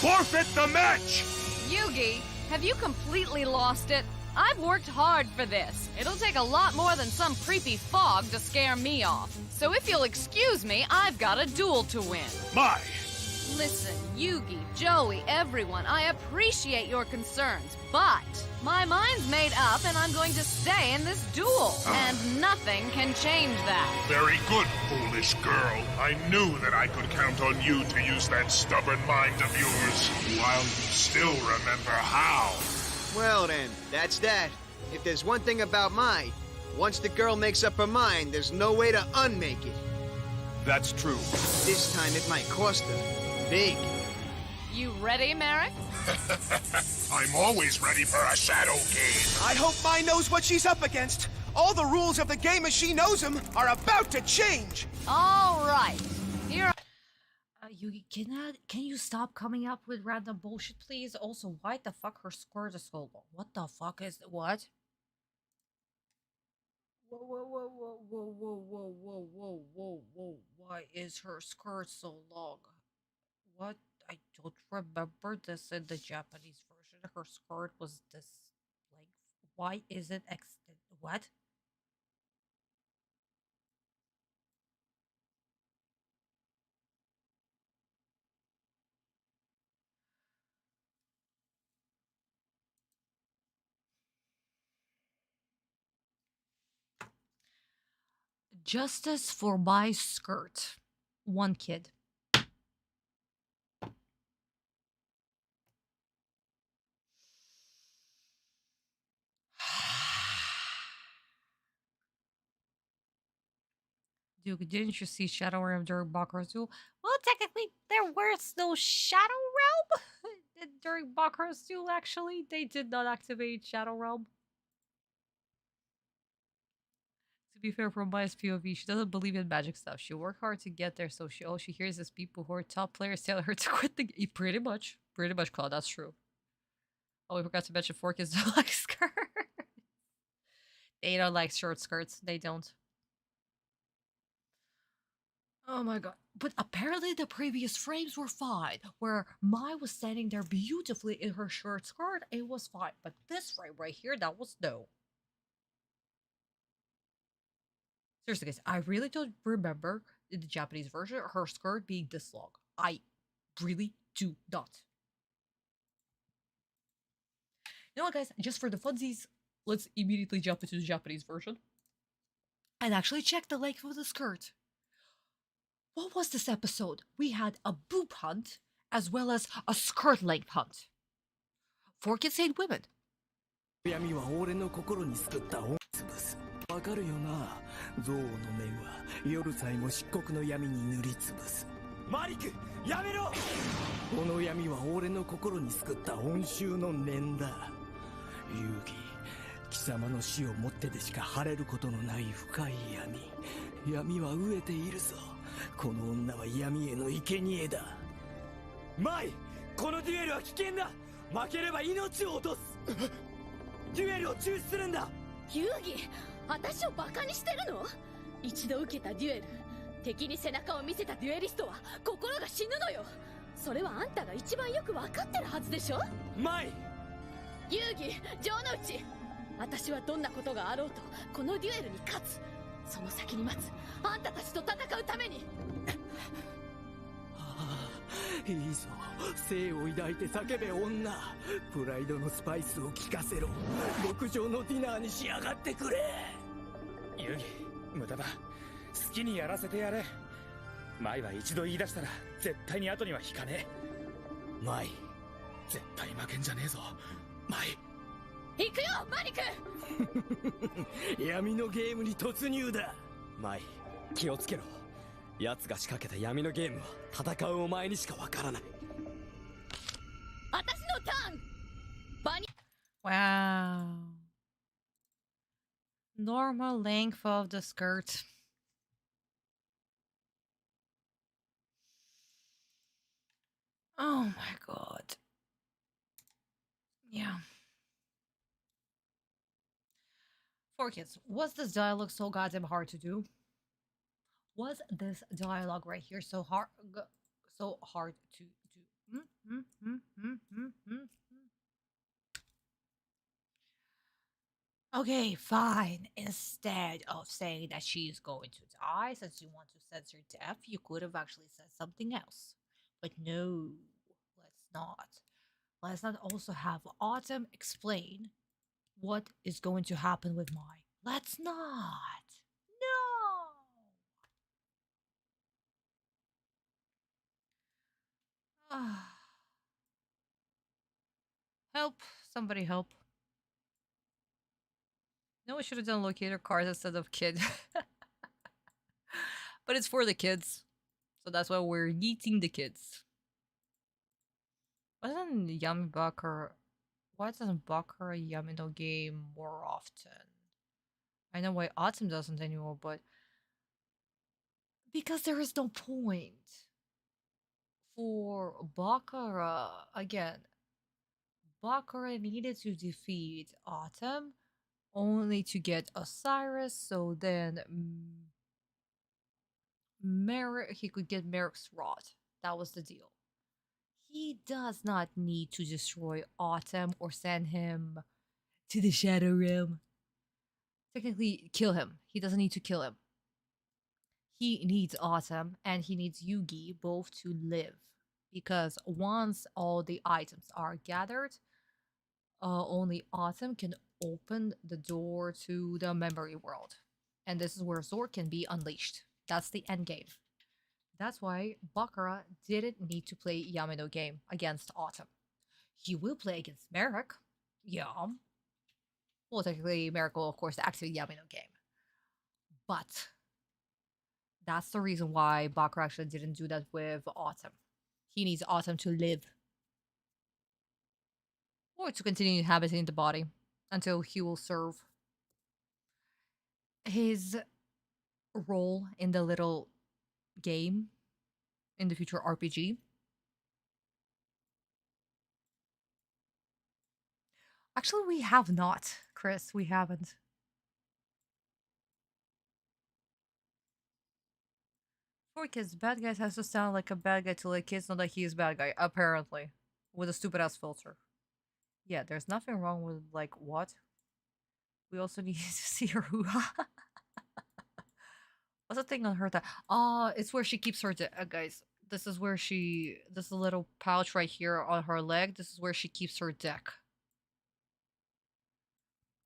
Forfeit the match! Yugi, have you completely lost it? I've worked hard for this. It'll take a lot more than some creepy fog to scare me off. So if you'll excuse me, I've got a duel to win. Mai! Listen, Yugi, Joey, everyone, I appreciate your concerns, but my mind's made up and I'm going to stay in this duel, and nothing can change that. Very good, foolish girl. I knew that I could count on you to use that stubborn mind of yours, while you still remember how. Well then, that's that. If there's one thing about Mai, once the girl makes up her mind, there's no way to unmake it. That's true. This time it might cost her. Big. You ready, Merrick? I'm always ready for a shadow game. I hope Mai knows what she's up against. All the rules of the game as she knows them are about to change. All right. Here. Yugi, can you stop coming up with random bullshit, please? Also, why the fuck her skirt is so long? What the fuck is what? Whoa. Why is her skirt so long? What? I don't remember this in the Japanese version. Her skirt was this length. Why is it extended? What? Justice for my skirt. One kid. Dude, didn't you see Shadow Realm during Bakura's duel? Well, technically, there was no Shadow Realm during Bakura's duel, actually. They did not activate Shadow Realm. To be fair, from Maya's POV, she doesn't believe in magic stuff. She worked hard to get there, so all she hears is people who are top players telling her to quit the game. Pretty much, Claude, that's true. Oh, we forgot to mention 4Kids don't like skirts. They don't like short skirts. They don't. Oh my god. But apparently the previous frames were fine, where Mai was standing there beautifully in her short skirt, it was fine. But this frame right here, that was no. Seriously, guys, I really don't remember in the Japanese version her skirt being this long. I really do not. You know what, guys? Just for the funsies, let's immediately jump into the Japanese version and actually check the length of the skirt. What was this episode? We had a boob hunt as well as a skirt length hunt. 4 kids hate women. 闇は俺の心に救った恩つぶす。わかるよな。憎悪の念は夜さえも漆黒の闇に塗りつぶす。マリク、やめろ！この闇は俺の心に救った恩衆の念だ。遊戯、貴様の死をもってでしか晴れることのない深い闇。闇は飢えているぞ。この女は闇への生贄だ。マイ、このデュエルは危険だ。負ければ命を落とす。デュエルを中止するんだ。遊戯、私をバカにしてるの？一度受けたデュエル、敵に背中を見せたデュエリストは心が死ぬのよ。それはあんたが一番よく分かってるはずでしょ。マイ、遊戯、城之内、私はどんなことがあろうとこのデュエルに勝つ。その先に待つあんたたちと戦うために。いいぞ、生を抱いて叫べ女。プライドのスパイスを効かせろ。極上のディナーに仕上がってくれ。遊戯、無駄だ。好きにやらせてやれ。マイは一度言い出したら絶対に後には引かねえ。マイ、絶対負けんじゃねえぞ。マイ、行くよマリク。闇のゲームに突入だ。マイ、気をつけろ。奴が仕掛けた闇のゲームは戦うお前にしかわからない。私のターン。バニ Wow. Normal length of the skirt. Oh my god. Yeah. 4 kids, was this dialogue so goddamn hard to do? Was this dialogue right here so hard to do? Okay, fine. Instead of saying that she's going to die, since you want to censor death, you could have actually said something else. But no, let's not. Let's not also have Autumn explain what is going to happen with Mai. Let's not. No. Help. Somebody help. No, we should have done locator cars instead of kid. But it's for the kids. So that's why we're eating the kids. Why doesn't Bakura Yami no game more often? I know why Autumn doesn't anymore, but because there is no point for Bakura. Again, Bakura needed to defeat Autumn only to get Osiris, so then he could get Merrick's rod. That was the deal. He does not need to destroy Autumn or send him to the Shadow Realm. Technically, kill him. He doesn't need to kill him. He needs Autumn and he needs Yugi both to live. Because once all the items are gathered, only Autumn can open the door to the memory world. And this is where Zord can be unleashed. That's the end game. That's why Bakura didn't need to play Yamino game against Autumn. He will play against Merrick. Yeah. Well, technically, Merrick will, of course, activate Yamino game. But that's the reason why Bakura actually didn't do that with Autumn. He needs Autumn to live. Or to continue inhabiting the body until he will serve his role in the little game in the future RPG. Actually, we have not, Chris. We haven't. For kids, bad guys has to sound like a bad guy to let kids know that he is bad guy, apparently. With a stupid ass filter. Yeah, there's nothing wrong with, like, what? We also need to see her hoo-ha. What's the thing on her that? It's where she keeps her guys. This is where she... This little pouch right here on her leg. This is where she keeps her deck.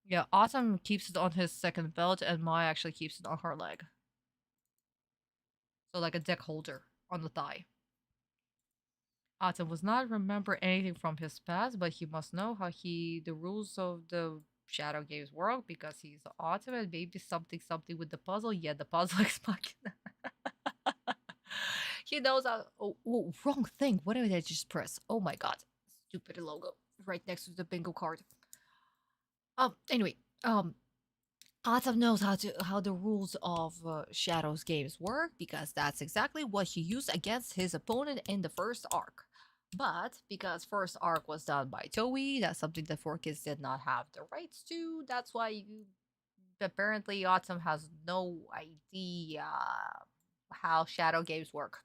Yeah, Autumn keeps it on his second belt, and Mai actually keeps it on her leg. So like a deck holder on the thigh. Atom was not remember anything from his past, but he must know how the rules of the Shadow games work because he's Atom and maybe something with the puzzle. Yeah, the puzzle is fucking. He knows how. Oh, wrong thing. What did I just press? Oh my god, stupid logo right next to the bingo card. Anyway, Atom knows how the rules of Shadow's games work because that's exactly what he used against his opponent in the first arc. But because first arc was done by Toei, that's something that 4Kids did not have the rights to. That's why apparently Autumn has no idea how Shadow games work.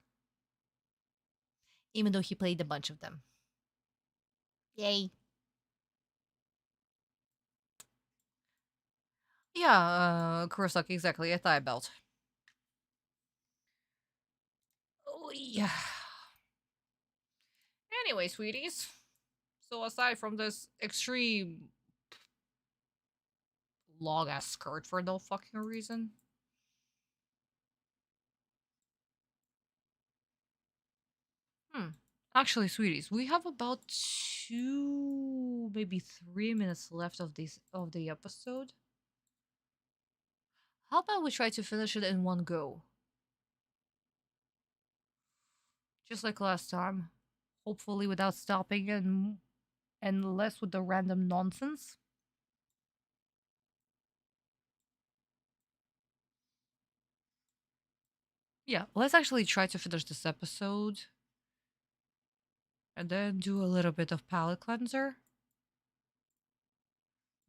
Even though he played a bunch of them. Yay. Yeah, Kurosaki, exactly, a thigh belt. Oh, yeah. Anyway, sweeties. So aside from this extreme long ass skirt for no fucking reason. Actually, sweeties, we have about 2, maybe 3 minutes left of the episode. How about we try to finish it in one go? Just like last time. Hopefully without stopping and less with the random nonsense. Yeah, let's actually try to finish this episode. And then do a little bit of palate cleanser.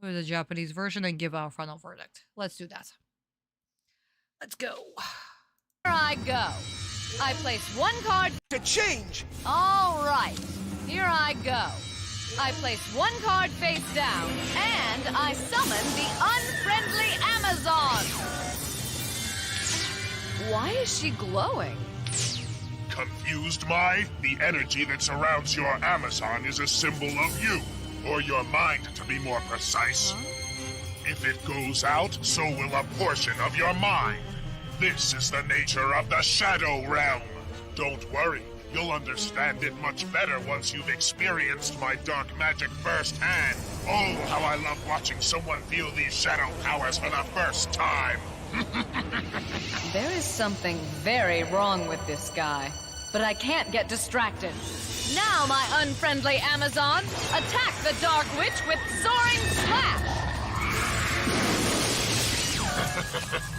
With the Japanese version and give our final verdict. Let's do that. Let's go. Here I go. I place one card to change. All right. Here I go. I place one card face down, and I summon the unfriendly Amazon. Why is she glowing? Confused, Mai? The energy that surrounds your Amazon is a symbol of you, or your mind to be more precise. Huh? If it goes out, so will a portion of your mind. This is the nature of the Shadow Realm. Don't worry, you'll understand it much better once you've experienced my dark magic firsthand. Oh, how I love watching someone feel these shadow powers for the first time. There is something very wrong with this guy, but I can't get distracted. Now, my unfriendly Amazon, attack the Dark Witch with Soaring Slash!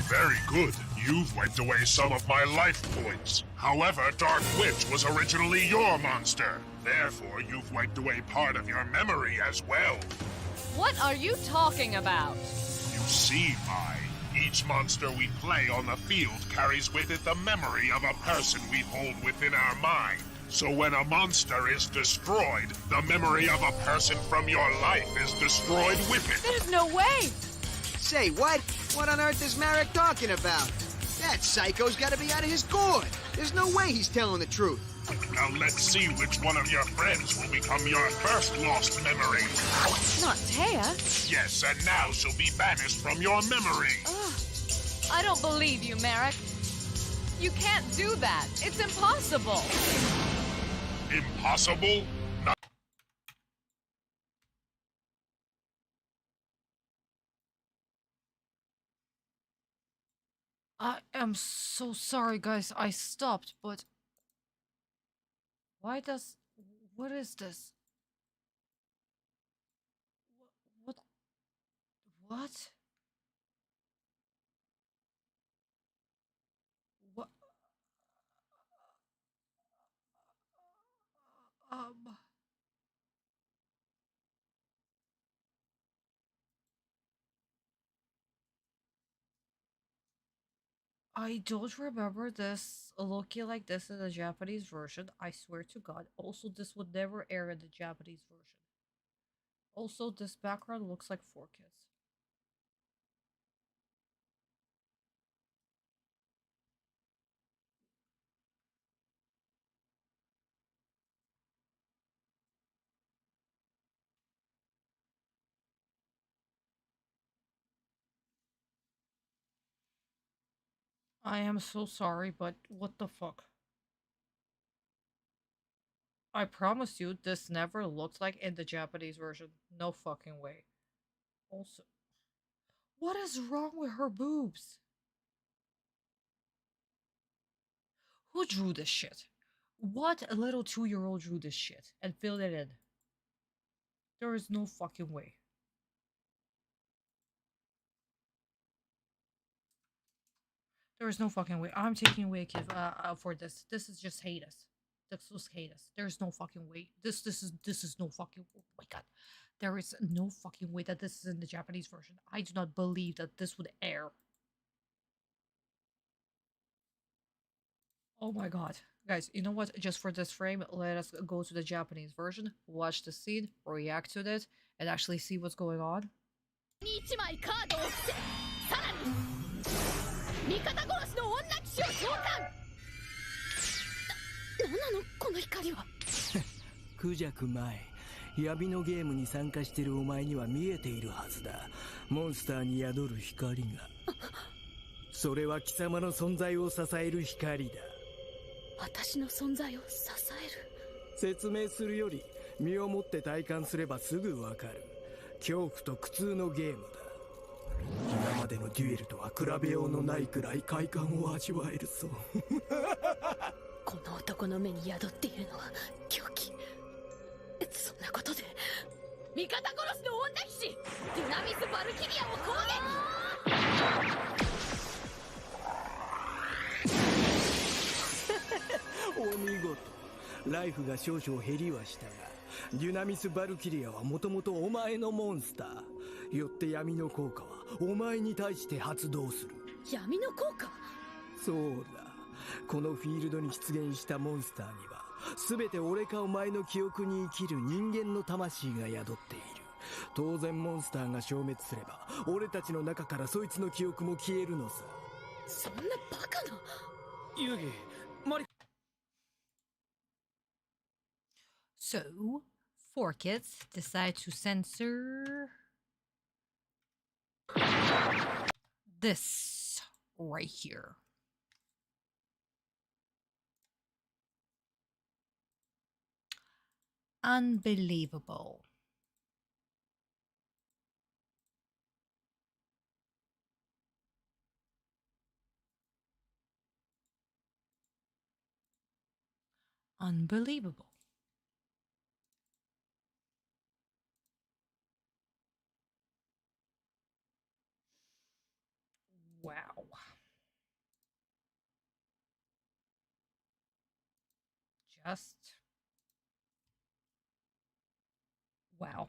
Very good. You've wiped away some of my life points. However, Dark Witch was originally your monster. Therefore, you've wiped away part of your memory as well. What are you talking about? You see, Mai, each monster we play on the field carries with it the memory of a person we hold within our mind. So when a monster is destroyed, the memory of a person from your life is destroyed with it. There's no way! Say, what? What on earth is Marek talking about? That psycho's gotta be out of his gourd. There's no way he's telling the truth. Now let's see which one of your friends will become your first lost memory. Not Taya. Yes, and now she'll be banished from your memory. I don't believe you, Marek. You can't do that. It's impossible. Impossible? Not I am so sorry, guys. I stopped, but why does what is this? What? What? What? Um. I don't remember this looking like this in the Japanese version. I swear to God. Also, this would never air in the Japanese version. Also, this background looks like 4Kids. I am so sorry, but what the fuck? I promise you, this never looked like in the Japanese version. No fucking way. Also, what is wrong with her boobs? Who drew this shit? What little 2-year-old drew this shit and filled it in? There is no fucking way. There is no fucking way. I'm taking away a kid for this. This is just heinous. This was heinous. There's no fucking way. This is no fucking. Oh my god, there is no fucking way that this is in the Japanese version. I do not believe that this would air. Oh my god, guys, you know what? Just for this frame, let us go to the Japanese version, watch the scene, react to it, and actually see what's going on. 味方殺しの女騎士を召喚。なんなのこの光は。クジャク前、闇のゲームに参加してるお前には見えているはずだ。モンスターに宿る光が。それは貴様の存在を支える光だ。私の存在を支える。説明するより身をもって体感すればすぐわかる。恐怖と苦痛のゲームだ。今までのデュエルとは比べようのないくらい快感を味わえるぞ。この男の目に宿っているのは狂気。そんなことで味方殺しの女騎士デュナミス・バルキリアを攻撃。お見事。ライフが少々減りはしたが、デュナミス・バルキリアはもともとお前のモンスター。よって闇の効果はお前に対して発動する。闇の効果？そうだ。このフィールドに出現したモンスターには全て俺かお前の記憶に生きる人間の魂が宿っている。当然モンスターが消滅すれば俺たちの中からそいつの記憶も消えるのさ。そんなバカな。遊戯、マリ。So, 4kids decide to censor this right here. Unbelievable. Unbelievable. Wow. Just wow.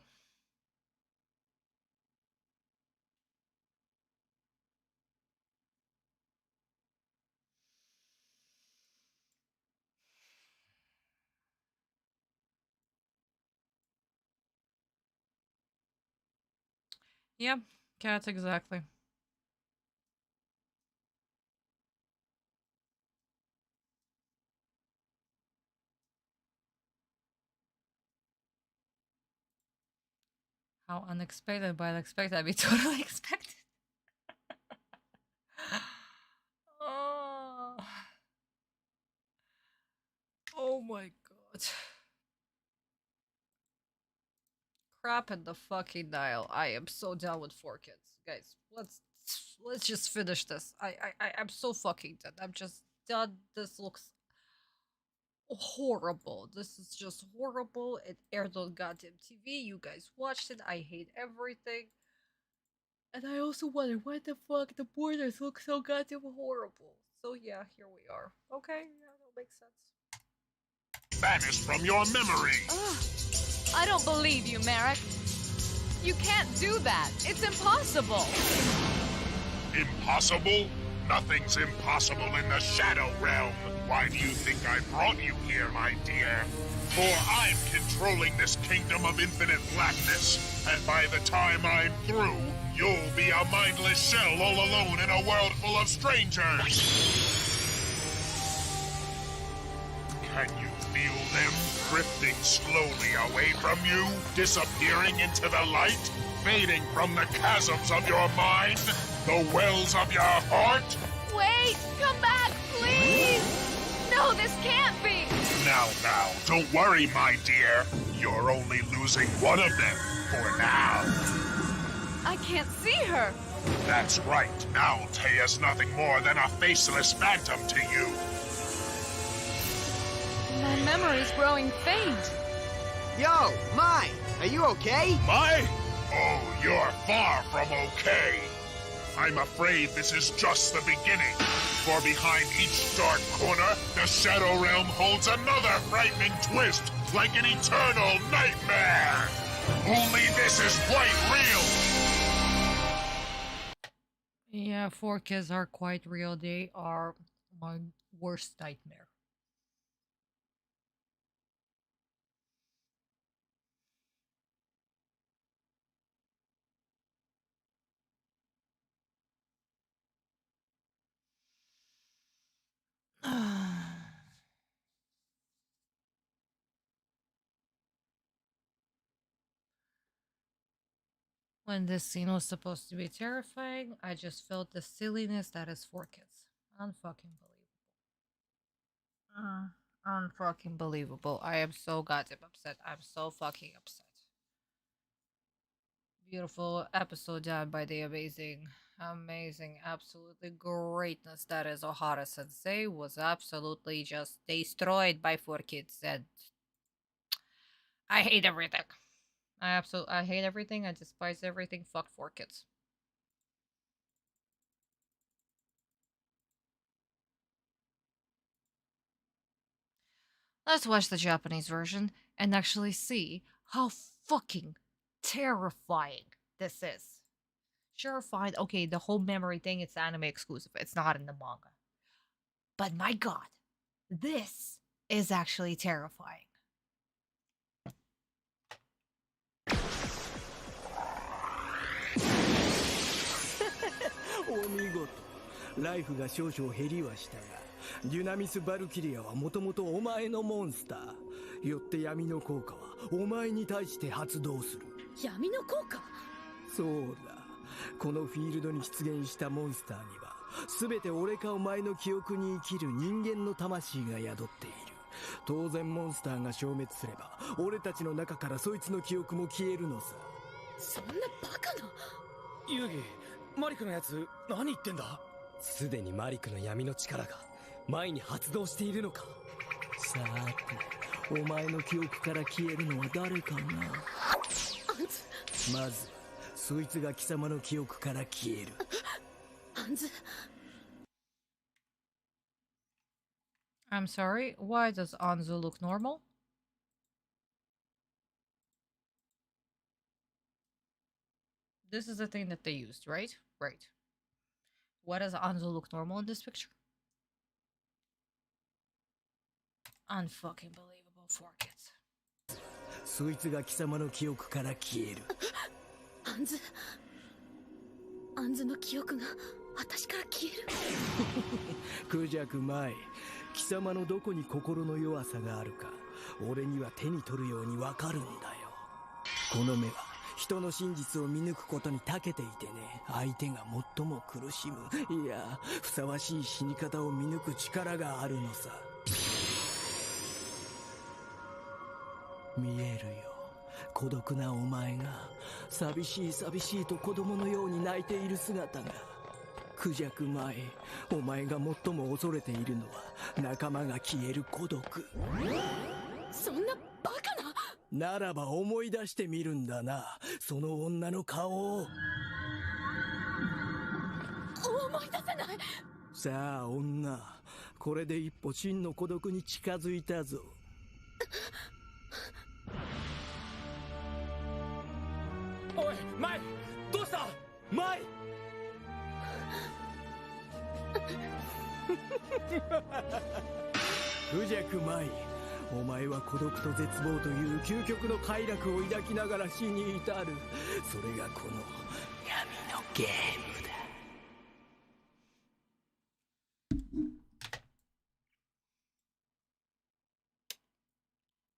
Yeah, cats exactly. How unexpected, by unexpected, I mean totally expected. Oh my god. Crap in the fucking dial. I am so done with 4kids. Guys, let's just finish this. I'm so fucking done. I'm just done. This looks horrible. This is just horrible. It aired on goddamn TV. You guys watched it. I hate everything. And I also wonder why the fuck the borders look so goddamn horrible. So yeah, here we are. Okay, yeah, that makes sense. Banished from your memory. I don't believe you, Merrick. You can't do that. It's impossible. Impossible? Nothing's impossible in the Shadow Realm. Why do you think I brought you here, my dear? For I'm controlling this kingdom of infinite blackness, and by the time I'm through, you'll be a mindless shell all alone in a world full of strangers. Can you feel them drifting slowly away from you, disappearing into the light, fading from the chasms of your mind, the wells of your heart? Wait! Come back, please! No, this can't be! Now, don't worry, my dear. You're only losing one of them for now. I can't see her. That's right. Now Taya's nothing more than a faceless phantom to you. My memory's growing faint. Yo, Mai, are you okay? Mai? Oh, you're far from okay. I'm afraid this is just the beginning. For behind each dark corner, the Shadow Realm holds another frightening twist, like an eternal nightmare. Only this is quite real. Yeah, 4 kids are quite real. They are my worst nightmare. When this scene was supposed to be terrifying, I just felt the silliness that is 4 kids. Unfucking believable. Unfucking believable. I am so goddamn upset. I'm so fucking upset. Beautiful episode done by the amazing, absolutely greatness that is Ohara Sensei was absolutely just destroyed by 4 kids, and I hate everything. I hate everything. I despise everything. Fuck 4 kids. Let's watch the Japanese version and actually see how fucking terrifying this is. Sure, fine. Okay, the whole memory thing, it's anime exclusive. It's not in the manga. But my god, this is actually terrifying. お見事。ライフが少々減りはしたが、デュナミス・バルキリアはもともとお前のモンスター。よって闇の効果はお前に対して発動する。闇の効果？そうだ。このフィールドに出現したモンスターには、全て俺かお前の記憶に生きる人間の魂が宿っている。当然モンスターが消滅すれば、俺たちの中からそいつの記憶も消えるのさ。そんなバカな。遊戯、マリクのやつ何言ってんだ。すでにマリクの闇の力が前に発動しているのか。さて、お前の記憶から消えるのは誰かな。まずそいつが貴様の記憶から消える。アンズ。 I'm sorry, why does Anzu look normal? This is the thing that they used, right? Right. Why does Anzu look normal in this picture? Unfucking believable 4 kids. そいつが貴様の記憶から消える。アンズの記憶が私から消える。クジャク前、貴様のどこに心の弱さがあるか、俺には手に取るようにわかるんだよ。この目は人の真実を見抜くことに長けていてね、相手が最も苦しむ、いやふさわしい死に方を見抜く力があるのさ。見えるよ、孤独なお前が寂しい寂しいと子供のように泣いている姿が。クジャク前、お前が最も恐れているのは仲間が消える孤独。そんなバカな。ならば思い出してみるんだな、その女の顔を。思い出せない。さあ女、これで一歩真の孤独に近づいたぞ。おい、マイ、どうした？マイ。クジャクマイ、お前は孤独と絶望という究極の快楽を抱きながら死に至る。それがこの闇のゲームだ。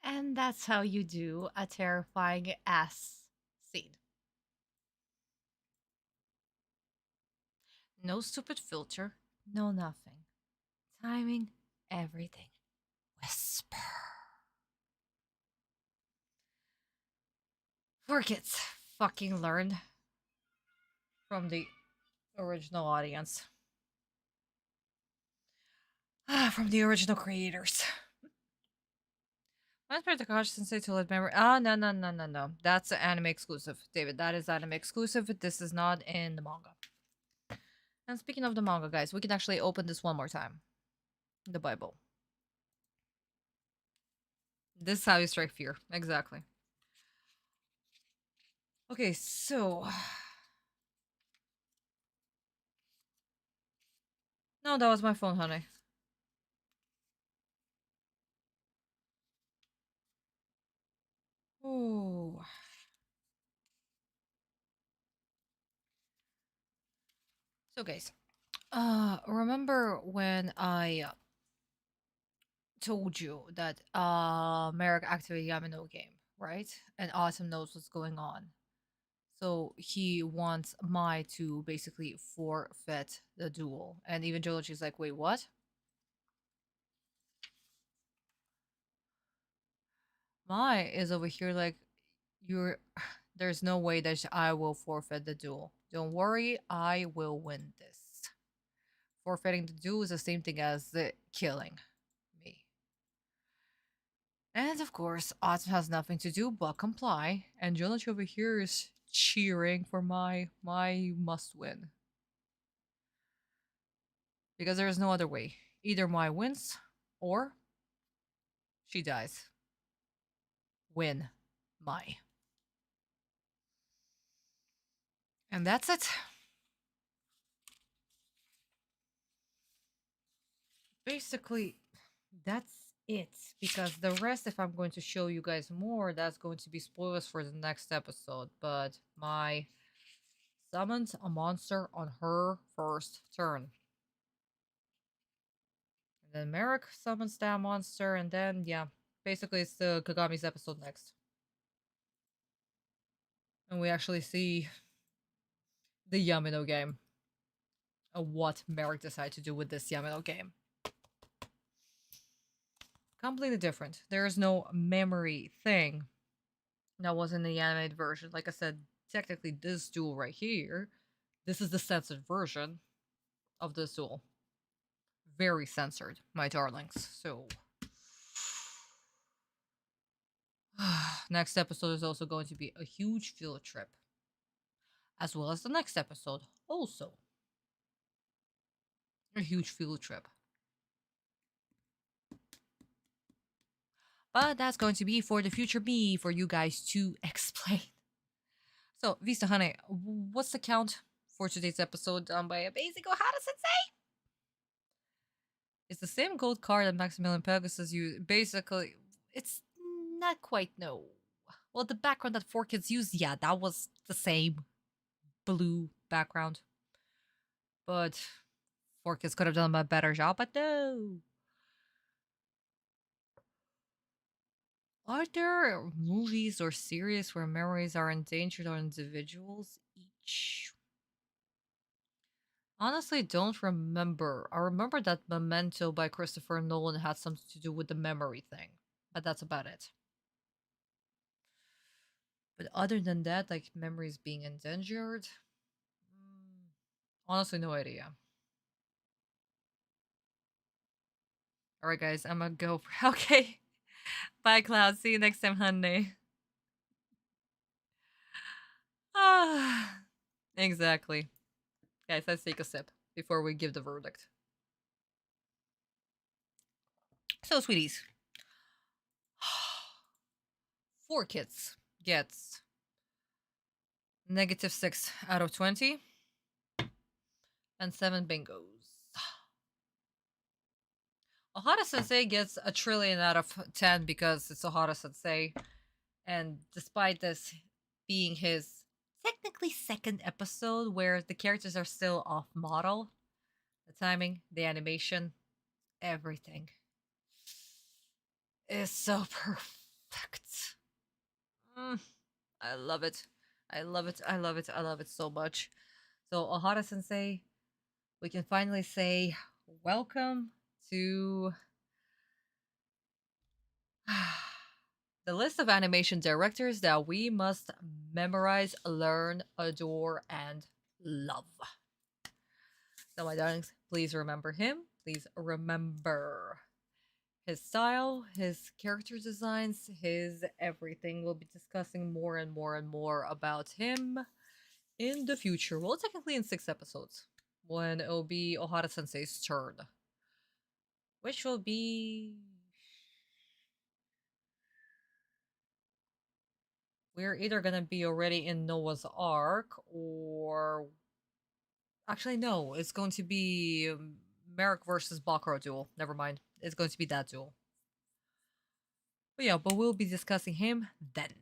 And that's how you do a terrifying ass scene. No stupid filter, no nothing. Timing, everything. Whisper. Poor kids fucking learned from the original audience. From the original creators. I'm trying to cautious sensei to let memory. No. That's an anime exclusive, David. That is anime exclusive. This is not in the manga. And speaking of the manga, guys, we can actually open this one more time. The Bible. This is how you strike fear. Exactly. Okay, so. No, that was my phone, honey. Oh. So, guys, remember when I told you that Merrick activated Yamano game, right? And Autumn knows what's going on. So he wants Mai to basically forfeit the duel. And even Jolochi's like, wait, what? Mai is over here like, you're there's no way that I will forfeit the duel. Don't worry, I will win this. Forfeiting the duel is the same thing as the killing me. And of course, Autumn has nothing to do but comply, and Jolochi over here is cheering for my must win. Because there is no other way. Either Mai wins or she dies. Win Mai. And that's it. Basically, that's it. Because the rest, if I'm going to show you guys more, that's going to be spoilers for the next episode. But Mai summons a monster on her first turn. And then Merrick summons that monster, and then, yeah, basically it's the Kagami's episode next. And we actually see the Yamino game. And what Merrick decided to do with this Yamino game. Completely different. There is no memory thing that was in the animated version. Like I said, technically this duel right here, this is the censored version of this duel. Very censored, my darlings. So next episode is also going to be a huge field trip. As well as the next episode, also a huge field trip. But that's going to be for the future me for you guys to explain. So, Vista honey, what's the count for today's episode done by a basic Ohara sensei? It's the same gold card that Maximilian Pegasus used. Basically, it's not quite, no. Well, the background that 4Kids used, yeah, that was the same blue background. But 4Kids could have done a better job, but no. Are there movies or series where memories are endangered on individuals each? Honestly, don't remember. I remember that Memento by Christopher Nolan had something to do with the memory thing, but that's about it. But other than that, like memories being endangered, honestly, no idea. Alright, guys, I'm gonna go for. Okay. Bye, Cloud. See you next time, honey. Ah, exactly. Guys, let's take a sip before we give the verdict. So, sweeties. 4Kids gets -6 out of 20 and 7 bingos. Ohara Sensei gets a trillion out of 10 because it's Ohara Sensei. And despite this being his technically second episode where the characters are still off model, the timing, the animation, everything is so perfect. I love it. I love it. I love it. I love it so much. So, Ohara Sensei, we can finally say welcome to The list of animation directors that we must memorize, learn, adore, and love. So, my darlings, please remember him. Please remember his style, his character designs, his everything. We'll be discussing more and more and more about him in the future. Well, technically in 6 episodes, when it'll be Ohara Sensei's turn. Which will be... we're either gonna be already in Noah's Ark, or... actually, no. It's going to be Merrick versus Bakura duel. Never mind. It's going to be that duel. But yeah, but we'll be discussing him then.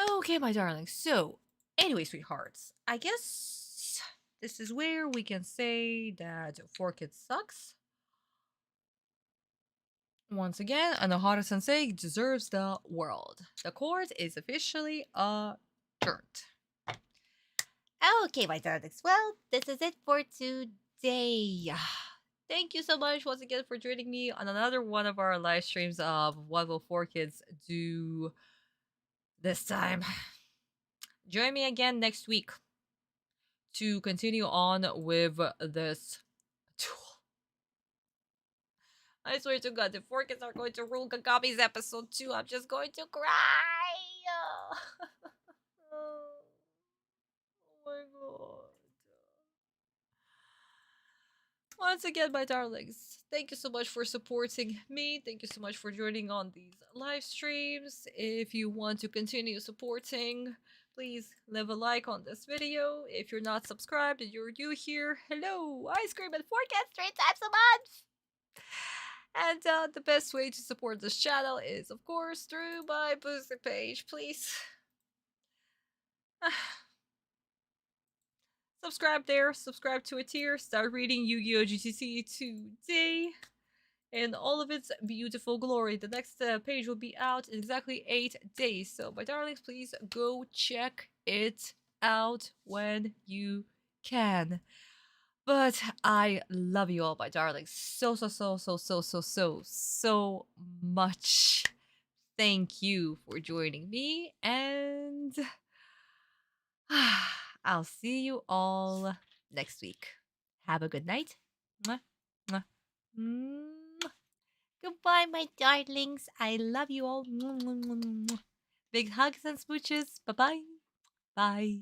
Okay, my darlings. So, anyway, sweethearts, I guess this is where we can say that 4Kids sucks. Once again, Anohara Sensei deserves the world. The court is officially adjourned. Okay, my darlings. Well, this is it for today. Thank you so much once again for joining me on another one of our live streams of What Will 4Kids Do this time. Join me again next week to continue on with this duel. I swear to God, if 4Kids are going to rule Kagami's episode 2, I'm just going to cry. Oh my God. Once again, my darlings, thank you so much for supporting me. Thank you so much for joining on these live streams. If you want to continue supporting, please leave a like on this video. If you're not subscribed and you're new here, hello! I scream at 4Kids 3 times a month! And the best way to support this channel is, of course, through my booster page, please. Subscribe there, subscribe to a tier, start reading Yu-Gi-Oh! GTC today in all of its beautiful glory. The next page will be out in exactly 8 days. So, my darlings, please go check it out when you can. But I love you all, my darlings, so much. Thank you for joining me, and I'll see you all next week. Have a good night. Mwah, mwah, mwah. Goodbye, my darlings. I love you all. Mwah, mwah, mwah, mwah. Big hugs and smooches. Bye-bye. Bye.